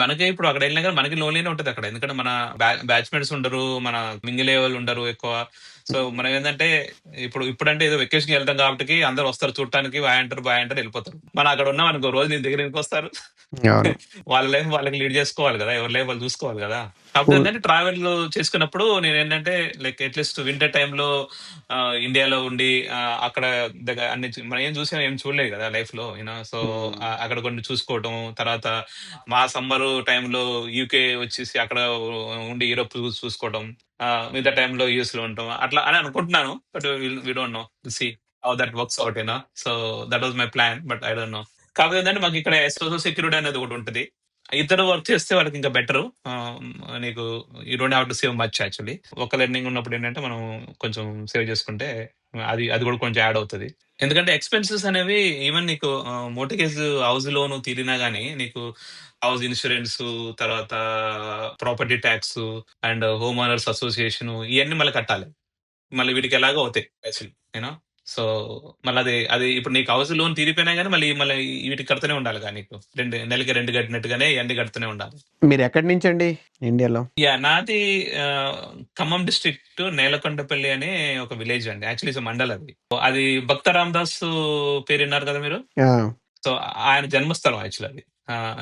మనకి ఇప్పుడు అక్కడ వెళ్ళినా కానీ మనకి లోన్లీనే ఉంటది అక్కడ. ఎందుకంటే మన బ్యాచ్మేట్స్ ఉండరు, మన మింగిలే వాళ్ళు ఉండరు ఎక్కువ. సో మనం ఏంటంటే ఇప్పుడంటే ఏదో వెకేషన్ వెళ్తాం కాబట్టి అందరు వస్తారు చూడటానికి, బాయ్ అంటారు వెళ్ళిపోతారు. మనం అక్కడ ఉన్నాం అనుకో, రోజు నీ దగ్గర ఎందుకు వస్తారు? అవును. వాళ్ళ లైఫ్ వాళ్ళకి లీడ్ చేసుకోవాలి కదా, ఎవరి లైఫ్ వాళ్ళు చూసుకోవాలి కదా. కాకపోతే Full- ఏంటంటే ట్రావెల్ చేసుకున్నప్పుడు నేను ఏంటంటే లైక్ అట్లీస్ట్ వింటర్ టైంలో ఇండియాలో ఉండి అక్కడ దగ్గర అన్ని మనం ఏం చూసాం, ఏం చూడలేదు కదా లైఫ్ లో, సో అక్కడ కొన్ని చూసుకోవటం. తర్వాత మా సమ్మర్ టైంలో యూకే వచ్చేసి అక్కడ ఉండి యూరోప్ చూసుకోవడం, మిగతా టైంలో యూఎస్ లో ఉంటాం, అట్లా అని అనుకుంటున్నాను. But we don't know, see how that works out. So that was my plan, but I don't know. కాకపోతే ఏంటంటే మాకు ఇక్కడ సోషల్ సెక్యూరిటీ అనేది ఒకటి ఉంటుంది. ఇద్దరు వర్క్ చేస్తే వాళ్ళకి ఇంకా బెటర్. నీకు you don't have to save much actually. ఒక లెర్నింగ్ ఉన్నప్పుడు ఏంటంటే మనం కొంచెం సేవ్ చేసుకుంటే అది కూడా కొంచెం యాడ్ అవుతుంది. ఎందుకంటే ఎక్స్పెన్సెస్ అనేవి ఈవెన్ నీకు మోటిగేజ్ హౌస్ లోన్ తీరినా గానీ నీకు హౌస్ ఇన్సూరెన్స్, తర్వాత property tax and home owners association, ఇవన్నీ మళ్ళీ కట్టాలి. మళ్ళీ వీటికి ఎలాగో అవుతాయి పైసలు. యూనో సో మళ్ళీ అది ఇప్పుడు నీకు హౌస్ లోన్ తీరిపోయినా కానీ మళ్ళీ వీటికి కడుతూనే ఉండాలి. కానీ నీకు నెలకి 2 కట్టినట్టుగానే ఇవన్నీ కడుతూనే ఉండాలి. మీరు ఎక్కడి నుంచి అండి ఇండియాలో? నాది ఖమ్మం డిస్ట్రిక్ట్ నేలకొండపల్లి అనే ఒక విలేజ్ అండి. యాక్చువల్లీ మండల్ అది. అది భక్త రామదాస్ పేరు విన్నారు కదా మీరు? సో ఆయన జన్మస్థలం యాక్చువల్ అది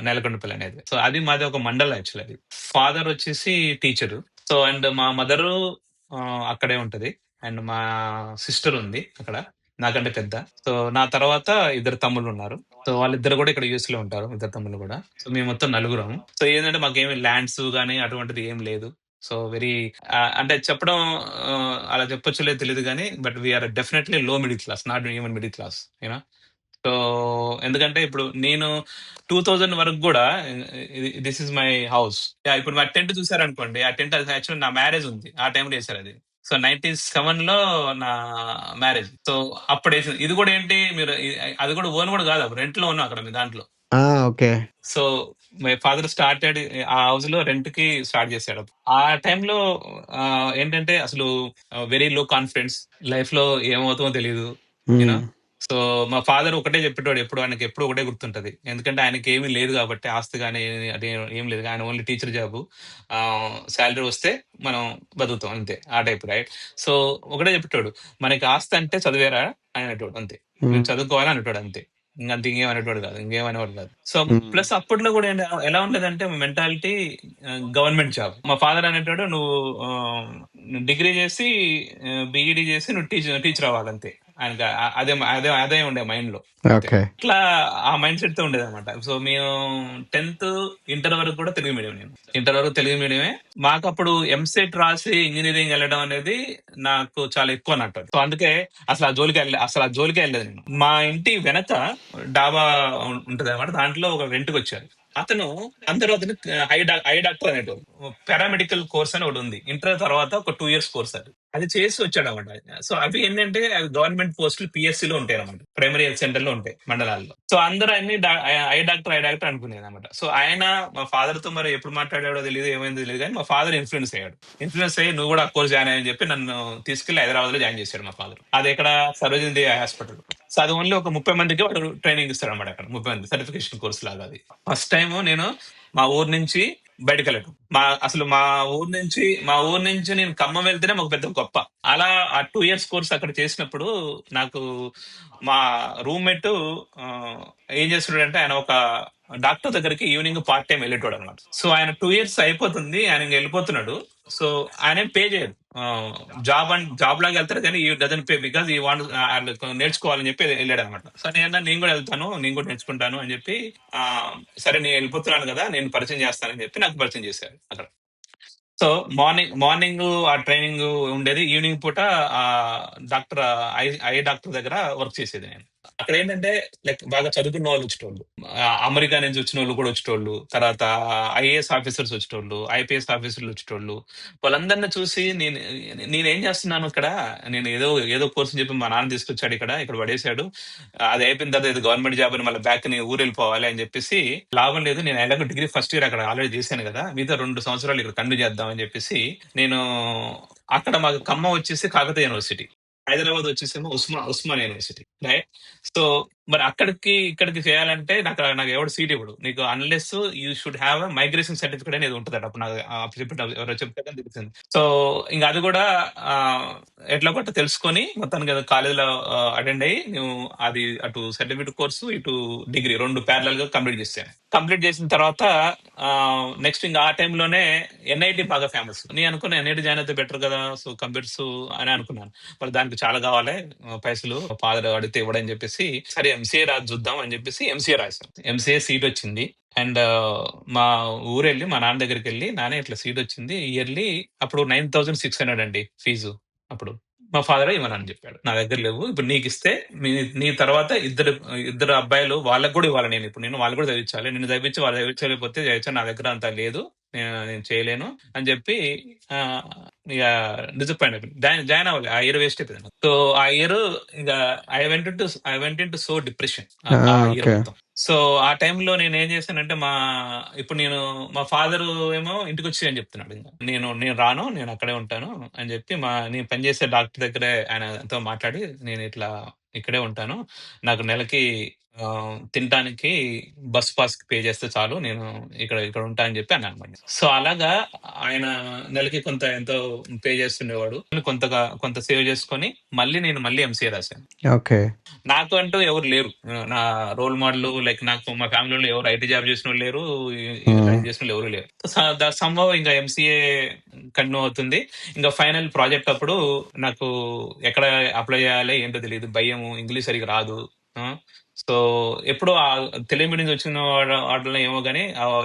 నేలకొండపల్లి అనేది. సో అది మాది ఒక మండలం యాక్చువల్ అది. ఫాదర్ వచ్చేసి టీచరు. సో అండ్ మా మదరు అక్కడే ఉంటది. అండ్ మా సిస్టర్ ఉంది అక్కడ నాకంటే పెద్ద. సో నా తర్వాత ఇద్దరు తమ్ముళ్ళు ఉన్నారు. సో వాళ్ళిద్దరు కూడా ఇక్కడ యూఎస్ లో ఉంటారు, ఇద్దరు తమ్ముళ్ళు కూడా. సో మేము మొత్తం నలుగురం. సో ఏంటంటే మాకేమి ల్యాండ్స్ గానీ అటువంటిది ఏం లేదు. సో వెరీ అంటే చెప్పడం అలా చెప్పొచ్చో లేదో తెలియదు కానీ బట్ వీఆర్ డెఫినెట్లీ లో middle class, not even middle class you know. So ఎందుకంటే ఇప్పుడు నేను 2000 వరకు కూడా దిస్ ఇస్ మై హౌస్. ఇప్పుడు మా టెంట్ చూసారనుకోండి, ఆ టెంట్ యాక్చువల్ నా మ్యారేజ్ ఉంది ఆ టైంలో వేసారు అది. సో 97 లో నా మ్యారేజ్. సో అప్పుడు వేసింది. ఇది కూడా ఏంటి మీరు అది కూడా ఓన్ కూడా కాదు, రెంట్ లో ఉన్నాం అక్కడ మీ దాంట్లో. Okay. So my father started ఆ హౌస్ లో రెంట్ కి స్టార్ట్ చేశాడు. ఆ టైంలో ఏంటంటే అసలు వెరీ లో కాన్ఫిడెన్స్, లైఫ్ లో ఏమవుతుందో తెలియదు యూనో. సో మా ఫాదర్ ఒకటే చెప్పేటోడు ఎప్పుడు, ఆయనకి ఎప్పుడు ఒకటే గుర్తుంటది. ఎందుకంటే ఆయనకి ఏమీ లేదు కాబట్టి, ఆస్తి కానీ అదే ఏం లేదు. ఆయన ఓన్లీ టీచర్ జాబ్, శాలరీ వస్తే మనం బతుకుతాం అంతే, ఆ టైప్ రైట్. సో ఒకటే చెప్పేటోడు, మనకి ఆస్తి అంటే చదివేరా అని అనేటోడు అంతే, మీరు చదువుకోవాలి అనేటోడు అంతే. ఇంకంత ఇంకేం అనేటోడు కాదు, ఇంకేమనేవాడు కాదు. సో ప్లస్ అప్పట్లో కూడా ఎలా ఉండేదంటే మెంటాలిటీ గవర్నమెంట్ జాబ్. మా ఫాదర్ అనేటోడు నువ్వు డిగ్రీ చేసి బిఈడి చేసి నువ్వు టీచర్ అవ్వాలంతే. ఆయనకి అదే అదే అదే ఉండే మైండ్ లో. ఇట్లా ఆ మైండ్ సెట్ తో ఉండేది అనమాట. సో మేము 10th ఇంటర్ వరకు కూడా తెలుగు మీడియం. నేను ఇంటర్ వరకు తెలుగు మీడియమే. మాకు అప్పుడు ఎంసెట్ రాసి ఇంజనీరింగ్ వెళ్ళడం అనేది నాకు చాలా ఎక్కువ అన్నట్టు. సో అందుకే అసలు ఆ జోలికి వెళ్ళలేదు నేను. మా ఇంటి వెనక డాబా ఉంటది అనమాట, దాంట్లో ఒక రెంట్కి వచ్చారు అతను. అందరూ అతను ఐ డాక్టర్ అనేటోడు. పారామెడికల్ కోర్స్ అని ఒకటి ఉంది ఇంటర్ తర్వాత, ఒక 2 years కోర్స్ అది చేసి వచ్చాడు అనమాట. సో అవి ఏంటంటే అవి గవర్నమెంట్ పోస్టులు పిఎస్సి లో ఉంటాయి అనమాట, ప్రైమరీ హెల్త్ సెంటర్ లో ఉంటాయి మండలాల్లో. సో అందరూ అన్ని ఐ డాక్టర్ అనుకునేది అనమాట. సో ఆయన మా ఫాదర్ తో మరి ఎప్పుడు మాట్లాడాడో తెలియదు, ఏమైందో తెలియదు, కానీ మా ఫాదర్ ఇన్ఫ్లుయెన్స్ అయ్యి నువ్వు కూడా ఆ కోర్స్ జాయిన్ అయ్యని చెప్పి నన్ను తీసుకెళ్లి హైదరాబాద్ లో జాయిన్ చేశాడు మా ఫాదర్. అది ఇక్కడ సరోజినీ దేవి హాస్పిటల్. సో అది ఓన్లీ ఒక 30 మందికి వాడు ట్రైనింగ్ ఇస్తాడు అనమాట అక్కడ, 30 మంది సర్టిఫికేషన్ కోర్స్ లాగా. అది ఫస్ట్ టైం నేను మా ఊరు నుంచి బయటకు వెళ్ళటం. మా ఊరు నుంచి నేను ఖమ్మం వెళ్తేనే మాకు పెద్ద గొప్ప. అలా ఆ 2 years కోర్స్ అక్కడ చేసినప్పుడు నాకు మా రూమ్మేట్ ఏం చేస్తున్నాడంటే, ఆయన ఒక డాక్టర్ దగ్గరికి ఈవినింగ్ పార్ట్ టైం వెళ్ళేటోడు అనమాట. సో ఆయన 2 years అయిపోతుంది, ఆయన వెళ్ళిపోతున్నాడు. సో ఆయన పే చేయడు, జాబ్ లాగా వెళ్తారు కానీ ఈ డజన్ పే, బికాస్ ఈ వాంట్ నేర్చుకోవాలని చెప్పి వెళ్ళాడు అనమాట. సో నేను కూడా వెళ్తాను, నేను కూడా నేర్చుకుంటాను అని చెప్పి, సరే నేను వెళ్ళిపోతున్నాను కదా, నేను పరిచయం చేస్తానని చెప్పి నాకు పరిచయం చేశారు అక్కడ. సో మార్నింగ్ ఆ ట్రైనింగ్ ఉండేది, ఈవినింగ్ పూట ఆ డాక్టర్ ఐ డాక్టర్ దగ్గర వర్క్ చేసేది నేను. అక్కడ ఏంటంటే లైక్ బాగా చదువుకున్న వాళ్ళు వచ్చేటోళ్ళు, అమెరికా నుంచి వచ్చిన వాళ్ళు కూడా వచ్చేటోళ్ళు, తర్వాత ఐఏఎస్ ఆఫీసర్స్ వచ్చేటోళ్ళు, ఐపీఎస్ ఆఫీసర్లు వచ్చేటోళ్ళు. వాళ్ళందరినీ చూసి నేనేం చేస్తున్నాను ఇక్కడ, నేను ఏదో కోర్సు చెప్పి మా నాన్న తీసుకొచ్చాడు ఇక్కడ పడేశాడు, అది అయిపోయిన తర్వాత ఇది గవర్నమెంట్ జాబ్ అని మళ్ళీ బ్యాక్ ని ఊరు వెళ్ళిపోవాలి అని చెప్పేసి, లాభం లేదు, నేను ఎలాగో డిగ్రీ ఫస్ట్ ఇయర్ అక్కడ ఆల్రెడీ చేశాను కదా, మిగతా 2 సంవత్సరాలు ఇక్కడ కంటిన్యూ చేద్దాం అని చెప్పేసి నేను అక్కడ, మాకు ఖమ్మం వచ్చేసి కాకతీయ యూనివర్సిటీ, హైదరాబాద్ వచ్చేసేమో ఉస్మాన్ యూనివర్సిటీ రైట్. సో మరి ఇక్కడికి చేయాలంటే నాకు ఎవరు సీట్ ఇవ్వడు, నీకు unless you should have migration certificate అనేది ఉంటుంది అప్పుడు నాకు ఎవరో చెప్తే తెలిసింది. సో ఇంకా అది కూడా ఎట్లా కొట్ట తెలుసుకొని మొత్తానికి కాలేజీలో అటెండ్ అయ్యి నువ్వు అది అటు సర్టిఫికేట్ కోర్సు ఇటు డిగ్రీ 2 ప్యారలల్ గా కంప్లీట్ చేసిన తర్వాత నెక్స్ట్ ఇంకా ఆ టైంలోనే ఎన్ఐటి బాగా ఫేమస్. నేను అనుకున్నా ఎన్ఐటి జాయిన్ అయితే బెటర్ కదా, సో కంప్యూటర్స్ అని అనుకున్నాను. మరి దానికి చాలా కావాలి పైసలు, ఫాదర్ అడిగితే ఇవ్వడని చెప్పేసి, సరే ఎంసీఏ రాసి చూద్దాం అని చెప్పేసి ఎంసీఏ రాశాను. ఎంసీఏ సీట్ వచ్చింది. అండ్ మా ఊరు వెళ్ళి మా నాన్న దగ్గరికి వెళ్ళి, నాన్న ఇట్లా సీట్ వచ్చింది, ఇయర్లీ అప్పుడు 9,600 అండి ఫీజు. అప్పుడు మా ఫాదర్ ఇవ్వనని చెప్పాడు, నా దగ్గర లేవు, ఇప్పుడు నీకు ఇస్తే నీ తర్వాత ఇద్దరు అబ్బాయిలు వాళ్ళకి కూడా ఇవ్వాలి, నేను వాళ్ళు కూడా చదివించాలి, నేను చదివించి వాళ్ళు చదివించలేకపోతే చదివించాలి, నా దగ్గర అంత లేదు, నేను చేయలేను అని చెప్పి ఇక డిసప్పాయింట్ అయిపోయింది, జాయిన్ అవ్వాలి, ఆ ఇయర్ వేస్ట్ అయిపోయింది. సో ఆ ఇయర్ ఇక I went into so depression ఆ ఇయర్ మొత్తం. సో ఆ టైంలో నేను ఏం చేశానంటే, ఇప్పుడు మా ఫాదర్ ఏమో ఇంటికి వచ్చి అని చెప్తున్నాడు, నేను రాను, నేను అక్కడే ఉంటాను అని చెప్పి, నేను పనిచేసే డాక్టర్ దగ్గరే ఆయనతో మాట్లాడి, నేను ఇట్లా ఇక్కడే ఉంటాను, నాకు నెలకి తినటానికి బస్ పాస్‌కి పే చేస్తే చాలు. నేను ఇక్కడ ఇక్కడ ఉంటా అని చెప్పి అన్నాననమాట. సో, అలాగా ఆయన నెలకి కొంత ఎంతో పే చేస్తుండేవాడు. కొంత సేవ్ చేసుకొని మళ్ళీ ఎంసీఏ రాశాను. ఓకే. నాకు అంటూ ఎవరు లేరు. నా రోల్ మోడల్ లైక్ నాకు మా ఫ్యామిలీలో ఎవరు ఐటీ జాబ్ చేసినోళ్ళు లేరు. ఇది చేసినోళ్ళు ఎవరు లేరు. సంభవ్ ఇంకా ఎంసీఏ కంటిన్యూ అవుతుంది. ఇంకా ఫైనల్ ప్రాజెక్ట్ అప్పుడు నాకు ఎక్కడ అప్లై చేయాలి ఏంటో తెలియదు. భయము, ఇంగ్లీష్ సరిగ్గా రాదు. ఆ! సో, ఎప్పుడో తెలుగు మీడియం నుంచి వచ్చిన వాటిలో ఏమో గాని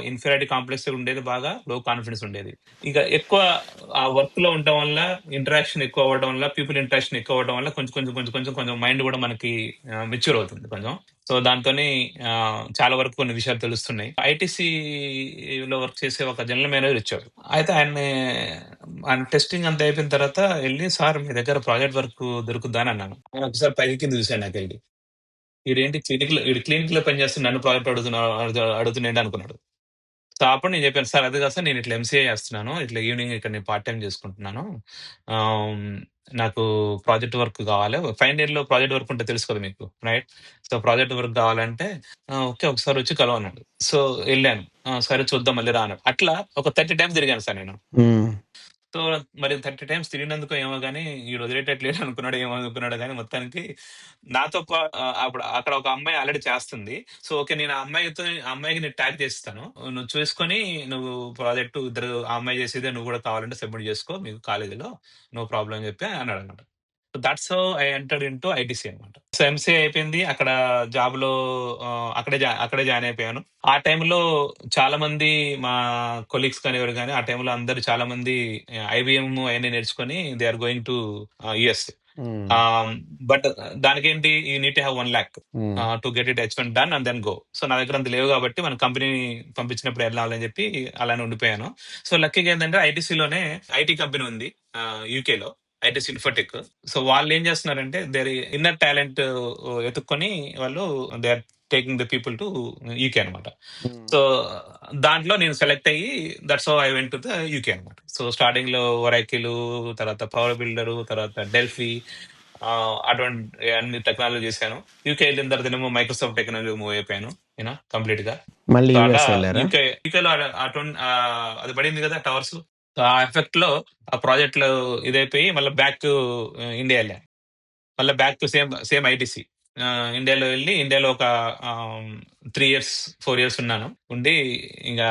ఇన్ఫీరియారిటీ కాంప్లెక్స్ ఉండేది బాగా. లో కాన్ఫిడెన్స్ ఉండేది. ఇక ఎక్కువ ఆ వర్క్‌లో ఉండటం వల్ల, ఇంటరాక్షన్ ఎక్కువ అవ్వడం వల్ల, పీపుల్ ఇంటరాక్షన్ ఎక్కువ అవ్వడం వల్ల కొంచెం మైండ్ కూడా మనకి మెచ్యూర్ అవుతుంది కొంచెం. సో, దాంతోని చాలా వరకు కొన్ని విషయాలు తెలుస్తున్నాయి. ఐటీసీలో వర్క్ చేసే ఒక జనరల్ మేనేజర్ వచ్చాడు. అయితే ఆయన టెస్టింగ్ అంతా అయిపోయిన తర్వాత ఎళ్లి, "సార్ మీ దగ్గర ప్రాజెక్ట్ వర్క్ దొరుకుద్దా?" అని అన్నాను. ఆయన ఒకసారి పైకి కిందకి చూసాడు నాకెళ్ళి. ఈడు క్లినిక్‌లో పనిచేస్తుండు నన్ను ప్రాజెక్ట్ అడుగుతున్నాడేంటి అనుకున్నాడు. సో, అప్పుడు నేను చెప్పాను, "సార్ అది కాదు సార్, నేను ఇట్లా ఎంసీఏ చేస్తున్నాను. ఇట్లా ఈవినింగ్ ఇక్కడ నేను పార్ట్ టైమ్ చేసుకుంటున్నాను. ఆహ్, నాకు ప్రాజెక్ట్ వర్క్ కావాలి. ఫైనల్ ఇయర్‌లో ప్రాజెక్ట్ వర్క్ ఉంటే తెలుసు కదా మీకు, రైట్? సో, ప్రాజెక్ట్ వర్క్ కావాలంటే ఓకే. ఒకసారి వచ్చి కలువు" అన్నాడు. సో, ఎళ్ళాను. సరే చూద్దాం మళ్ళీ రా అన్నాడు. అట్లా ఒక 30 టైమ్స్ తిరిగాను సార్ నేను. సో, మరి 30 టైమ్స్ తిరిగినందుకో ఏమో గాని, ఈడు వదిలేటట్లేడు అనుకున్నాడో ఏమో అనుకున్నాడో గాని, మొత్తానికి నాతో అప్పుడు అక్కడ ఒక అమ్మాయి ఆల్రెడీ చేస్తుంది. So, okay. నేను ఆ అమ్మాయికి నేను ట్యాగ్ చేసిస్తాను. నువ్వు చూసుకొని నువ్వు ప్రాజెక్ట్ ఆ అమ్మాయి చేసేదే నువ్వు కూడా కావాలంటే సబ్మిట్ చేసుకో మీకు కాలేజీలో. నో ప్రాబ్లమ్ అని చెప్పి అన్నాడన్నమాట. That's how I entered into ITC అన్నమాట. సో, ఎంసీఏ అయిపోయింది. అక్కడ జాబ్‌లో అక్కడే జాయిన్ అయిపోయాను. ఆ టైంలో చాలా మంది మా కొలీగ్స్ కానివ్వరు గాని, ఆ టైంలో అందరూ చాలా మంది ఐబీఎం అయన్నీ నేర్చుకొని they are going to US. But దానికేంటి, you need to have 1,00,000 to get it H1 done and then go. So, నా దగ్గర అంత లేవు కాబట్టి మన కంపెనీ పంపించినప్పుడు వెళ్ళాలని చెప్పి అలానే ఉండిపోయాను. సో, లక్కీగా ఏంటంటే ఐటీసీలోనే ఐటీ కంపెనీ ఉంది యూకేలో. ITC Infotech. సో, వాళ్ళేం చేస్తున్నారంటే దేర్ ఇన్నర్ టాలెంట్ వెతుక్కొని వాళ్ళు they are taking the people to UK అనమాట. సో, దాంట్లో నేను సెలెక్ట్ అయ్యి that's how I went to the UK అనమాట. సో, స్టార్టింగ్‌లో ఒరాకిల్, తర్వాత పవర్ బిల్డర్, తర్వాత డెల్ఫీ, అటువంటి అన్ని టెక్నాలజీ చేశాను. యూకే వెళ్ళిన తర్వాతనేమో మైక్రోసాఫ్ట్ టెక్నాలజీ మూవ్ అయిపోయాను కంప్లీట్‌గా. మళ్ళీ సో, అలా యూఎస్ వెళ్ళారా? యూకేలో అది పడింది కదా టవర్స్. సో, ఆ ఎఫెక్ట్‌లో ఆ ప్రాజెక్ట్‌లో ఇదైపోయి మళ్ళా బ్యాక్ టు ఇండియా ఎళ్ళా. మళ్ళా బ్యాక్ టు సేమ్ ఐటీసీ. ఇండియాలో వెళ్లి ఇండియాలో ఒక 3 ఇయర్స్, 4 ఇయర్స్ ఉన్నాను. ఉండి ఇంగా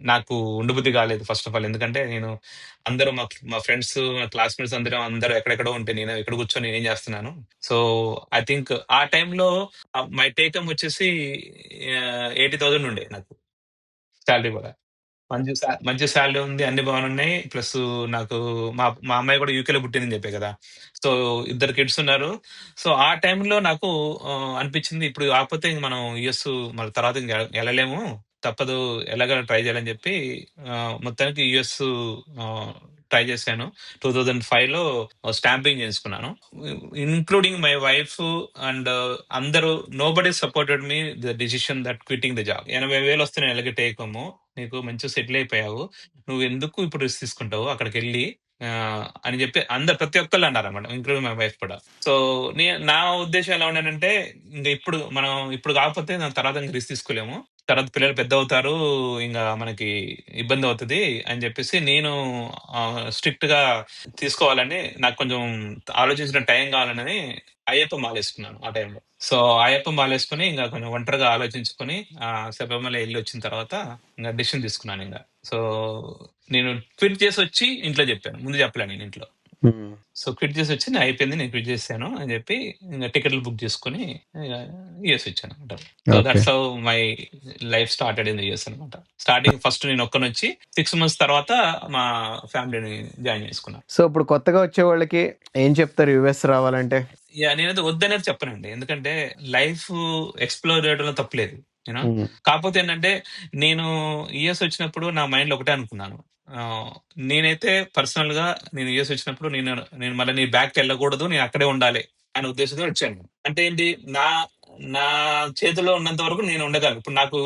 నాకు ఉండబుద్ధి కాలేదు ఫస్ట్ ఆఫ్ ఆల్. ఎందుకంటే అందరూ మా ఫ్రెండ్స్, మా క్లాస్‌మేట్స్ అందరూ ఎక్కడెక్కడో ఉంటే నేను ఇక్కడ కూర్చొని నేనేం చేస్తున్నాను. సో, ఐ థింక్ ఆ టైంలో మై టేక్ హోమ్ వచ్చేసి 80,000 ఉండే నాకు సాలరీ కూడా. మంచి సాలరీ ఉంది. అన్ని బాగున్నాయి. ప్లస్ నాకు మా మా అమ్మాయి కూడా యూకేలో పుట్టిందని చెప్పా కదా! సో, ఇద్దరు కిడ్స్ ఉన్నారు. సో, ఆ టైంలో నాకు అనిపించింది, ఇప్పుడు కాకపోతే ఇంక మనం యూఎస్ మళ్ళీ తర్వాత ఇంక ఎళ్ళలేము. తప్పదు, ఎలాగైనా ట్రై చేయాలని చెప్పి మొత్తానికి యూఎస్ ఆహ్, ట్రై చేశాను. 2005లో స్టాంపింగ్ చేసుకున్నాను. ఇన్‌క్లూడింగ్ మై వైఫ్ అండ్ అందరూ, nobody supported me the decision that quitting the job. 80,000 వస్తున్నాయి నెలకి టేక్ హోమ్. నీకు మంచిగా సెటిల్ అయిపోయావు. నువ్వెందుకు ఇప్పుడు రిస్క్ తీసుకుంటావు అక్కడికెళ్ళి అని చెప్పి ప్రతి ఒక్కళ్ళు అన్నారన్నమాట. ఇంక్లూడింగ్ మై వైఫ్ కూడా. సో, నా ఉద్దేశ్యం ఎలా ఉండేనంటే, ఇప్పుడు కాకపోతే దాని తర్వాత ఇంక రిస్క్ తీసుకోలేము. తర్వాత పిల్లలు పెద్దవుతారు. మనకి ఇబ్బందవుతది అని చెప్పేసి నేను స్ట్రిక్ట్‌గా తీసుకోవాలని, నాకు కొంచెం ఆలోచించిన టైం కావాలనని అయ్యప్ప మాలేసుకున్నాను ఆ టైంలో. సో, అయ్యప్ప మాలేసుకొని కొంచెం ఒంటరిగా ఆలోచించుకొని శబరిమల ఎళ్ళొచ్చిన తర్వాత డెసిషన్ తీసుకున్నానింక. సో, నేను క్విట్ చేసొచ్చి ఇంట్లో చెప్పాను. ముందు చెప్పలే నేను ఇంట్లో. సో, క్విట్ చేసొచ్చి అయిపోయింది, నేను క్విట్ చేశాను అని చెప్పి టికెట్లు బుక్ చేసుకొని ఇగ యూఎస్ వచ్చాననమాట. So, okay. That's how my life started in the US అనమాట. స్టార్టింగ్ ఫస్ట్ నేను ఒక్కనొచ్చి 6 మంత్స్ తర్వాత మా ఫ్యామిలీని జాయిన్ చేసుకున్నాను. సో, ఇప్పుడు కొత్తగా వచ్చే వాళ్ళకి ఏం చెప్తారు యూఎస్ రావాలంటే? నేనైతే వద్దనేది చెప్పనండి. ఎందుకంటే లైఫ్ ఎక్స్‌ప్లోర్ చేయడంలో తప్పులేదు. You know. కాకపోతే ఏంటంటే, నేను యూఎస్ వచ్చినప్పుడు నా మైండ్‌లో ఒకటే అనుకున్నాను. ఆహ్, నేనైతే పర్సనల్‌గా నేను యూఎస్ వచ్చినప్పుడు నేను మళ్ళీ బ్యాక్‌కెళ్ళకూడదు. నేను అక్కడే ఉండాలి అనే ఉద్దేశంతో వచ్చాను. అంటే ఏంటి, నా నా చేతిలో ఉన్నంత వరకు నేను ఉండగలను. ఇప్పుడు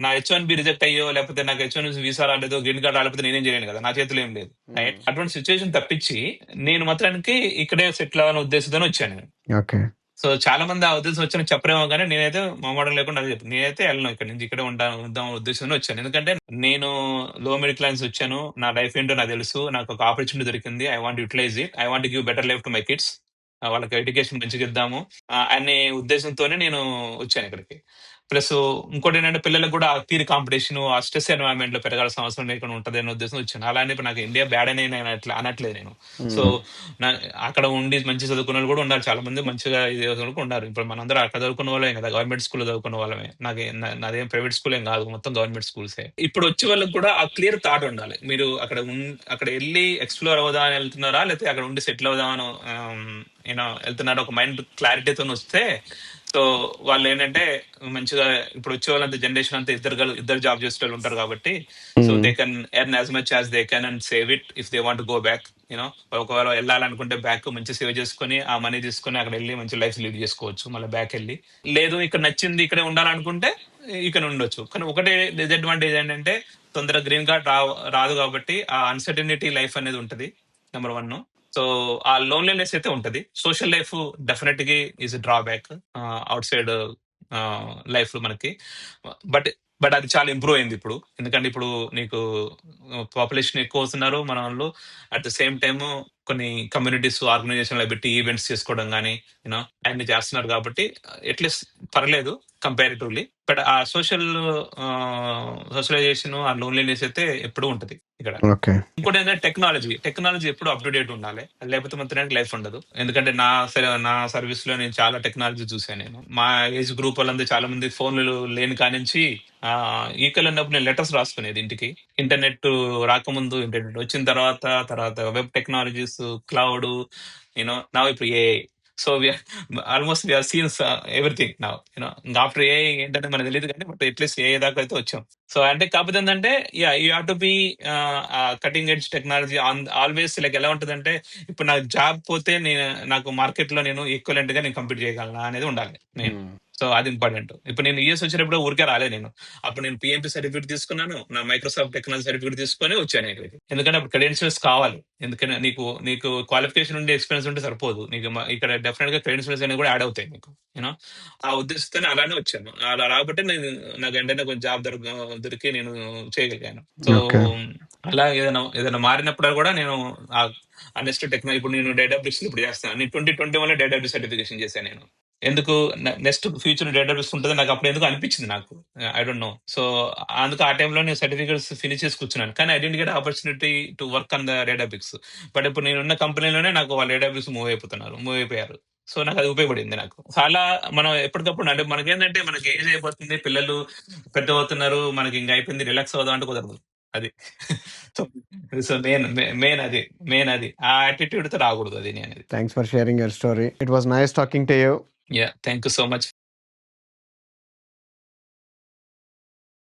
నా H1B రిజెక్ట్ అయ్యో, లేకపోతే నాకు H1 వీసా రాలేదో, గ్రీన్ కార్డ్ రాలేకపోతే నేనేం చేయలేను కదా! నా చేతిలో ఏం లేదు. రైట్? అటువంటి సిట్యుయేషన్ తప్పించి నేను మాత్రానికి ఇక్కడే సెటిల్ అవ్వాలనే ఉద్దేశంతోనే వచ్చాను నేను. ఓకే. సో చాలా మంది ఆ ఉద్దేశం వచ్చి చెప్పరేమో కానీ నేనైతే మొహమాటం లేకుండా అదే చెప్పాను. నేనైతే వెళ్ళను ఇక్కడ నుంచి, ఇక్కడే ఉందాం ఉద్దేశంలో వచ్చాను. ఎందుకంటే నేను లో మిడిల్ క్లాస్ వచ్చాను. నా లైఫ్ ఏంటో నాకు తెలుసు. నాకు ఒక ఆపర్చునిటీ దొరికింది. I want utilize it. I want give better life to my kids. వాళ్ళకి ఎడ్యుకేషన్ మంచిగా ఇద్దాము అనే ఉద్దేశంతోనే నేను వచ్చాను ఇక్కడికి. ప్లస్ ఇంకోటి ఏంటంటే పిల్లలకు కూడా ఆ తీరి కాంపిటీషన్, ఆ స్ట్రెస్ ఎన్వైరన్మెంట్ లో పెరగాల్సిన అవసరం లేకుండా ఉంటది అనే ఉద్దేశం వచ్చాను. అలానే ఇప్పుడు నాకు ఇండియా బ్యాడ్ అని నేను అనట్లేదు నేను. సో అక్కడ ఉండి మంచి చదువుకున్న వాళ్ళు కూడా ఉన్నారు, చాలా మంది మంచిగా ఇది ఉన్నారు. ఇప్పుడు మనందరం అక్కడ చదువుకున్న వాళ్ళే కదా, గవర్నమెంట్ స్కూల్లో చదువుకున్న వాళ్ళమే. నాదేం ప్రైవేట్ స్కూల్ ఏం కాదు, మొత్తం గవర్నమెంట్ స్కూల్సే. ఇప్పుడు వచ్చే వాళ్ళకి కూడా ఆ క్లియర్ థాట్ ఉండాలి. మీరు అక్కడ వెళ్ళి ఎక్స్ప్లోర్ అవుదాం అని వెళ్తున్నారా, లేకపోతే అక్కడ ఉండి సెటిల్ అవుదామని వెళ్తున్నారా, ఒక మైండ్ క్లారిటీతో వస్తే సో వాళ్ళు ఏంటంటే మంచిగా ఇప్పుడు వచ్చే వాళ్ళంతా జనరేషన్ అంతా ఇద్దరు జాబ్ చేసే వాళ్ళు ఉంటారు కాబట్టి so they can earn as much as they can and save it if they want go back. ఒకవేళ వెళ్ళాలనుకుంటే బ్యాక్ మంచి సేవ్ చేసుకుని ఆ మనీ తీసుకుని అక్కడ వెళ్ళి మంచి లైఫ్ లీడ్ చేసుకోవచ్చు మళ్ళీ బ్యాక్ వెళ్ళి. లేదు ఇక్కడ నచ్చింది ఇక్కడే ఉండాలనుకుంటే ఇక్కడ ఉండొచ్చు. కానీ ఒకటే డిసడ్వాంటేజ్ ఏంటంటే తొందరగా గ్రీన్ కార్డ్ రాదు కాబట్టి ఆ అన్సర్టనిటీ లైఫ్ అనేది ఉంటది నెంబర్ 1. సో ఆ లోన్లీనెస్ అయితే ఉంటది. సోషల్ లైఫ్ డెఫినెట్ గా is drawback out side life లో మనకి. బట్ బట్ అది చాలా ఇంప్రూవ్ అయింది ఇప్పుడు. ఎందుకంటే ఇప్పుడు నీకు పాపులేషన్ ఎక్కువ అవుతున్నారు మన వాళ్ళు. అట్ ద సేమ్ టైమ్ కొన్ని కమ్యూనిటీస్ ఆర్గనైజేషన్ పెట్టి ఈవెంట్స్ చేసుకోవడం కానీ అన్ని చేస్తున్నారు కాబట్టి అట్లీస్ట్ పర్లేదు కంపారిటివ్లీ. బట్ ఆ సోషలైజేషన్ ఆ లోన్లీనెస్ అయితే ఎప్పుడు ఉంటది ఇక్కడ. ఇంకోటి ఏంటంటే టెక్నాలజీ ఎప్పుడు అప్ టు డేట్ ఉండాలి, లేకపోతే మాత్రం లైఫ్ ఉండదు. ఎందుకంటే నా సర్వీస్ లో నేను చాలా టెక్నాలజీ చూసాను. నేను మా ఏజ్ గ్రూప్ వాళ్ళందరూ చాలా మంది ఫోన్లు లేని కానించి ఈకల్ ఉన్నప్పుడు నేను లెటర్స్ రాసుకునేది ఇంటికి. ఇంటర్నెట్ రాకముందు, ఇంటర్నెట్ వచ్చిన తర్వాత వెబ్ టెక్నాలజీస్, క్లౌడ్, నౌ ఇప్పుడు AI. So almost we have seen everything now. After AI ఏంటంటే మనకు తెలియదు కానీ బట్ అట్లీస్ట్ ఏఐ దాకా అయితే వచ్చాం. సో అంటే కాకపోతే ఏంటంటే you have to be cutting edge technology always. Like ఎలా ఉంటుందంటే ఇప్పుడు నాకు జాబ్ పోతే నాకు మార్కెట్ లో నేను ఈక్వలెంట్ గా నేను కంపీట్ చేయగలనా అనేది ఉండాలి నేను. సో అది ఇంపార్టెంట్. ఇప్పుడు నేను యూఎస్ వచ్చినప్పుడు ఊరికే రాలేదు నేను. అప్పుడు నేను పిఎంపీ సర్టిఫికేట్ తీసుకున్నాను, నా మైక్రోసాఫ్ట్ టెక్నాలజీ సర్టిఫికేట్ తీసుకొని వచ్చాను ఇక్కడికి. ఎందుకంటే అప్పుడు క్రెడెన్షియల్స్ కావాలి. ఎందుకంటే నీకు క్వాలిఫికేషన్ ఉండి ఎక్స్పీరియన్స్ ఉంటే సరిపోదు, నీకు ఇక్కడ డెఫినెట్ గా క్రెడెన్షియల్స్ అనేవి కూడా యాడ్ అవుతాయి నీకు. ఆ ఉద్దేశంతో అలానే వచ్చాను. అలా రాబట్టే నాకు ఏంటంటే కొంచెం జాబ్ దొరికి నేను చేయగలిగాను. సో అలా ఏదైనా మారినప్పుడు కూడా నేను నెక్స్ట్ టెక్నాలజీ ఇప్పుడు నేను డేటాబేస్ ఇప్పుడు చేస్తాను. నేను 2021 డేటాబేస్ సర్టిఫికేషన్ చేశాను నేను. ఎందుకు నెక్స్ట్ ఫ్యూచర్ డేటాబేస్ ఉంటుంది నాకు అప్పుడు ఎందుకు అనిపించింది నాకు, ఐ డోంట్ నో. సో అందుకు ఆ టైంలో నేను సర్టిఫికేట్స్ ఫినిష్ చేసి కూర్చున్నాను. కానీ I didn't get opportunity to work on the database. But ఇప్పుడు నేను ఉన్న కంపెనీలోనే నాకు వాళ్ళ డేటాబేస్ మూవ్ అయిపోయారు. సో నాకు అది ఉపయోగపడింది. నాకు చాలా మనం ఎప్పటికప్పుడు అంటే మనకేంటంటే మనకి ఏజ్ అయిపోతుంది, పిల్లలు పెద్ద అవుతున్నారు, మనకి ఇంకా అయిపోయింది రిలాక్స్ అవుదాం అంటే కుదరదు అది. సో మెయిన్ అది ఆ యాటిట్యూడ్ తో రాకూడదు అది. నేను thanks for sharing your story. It was nice talking to you. Yeah, thank you so much.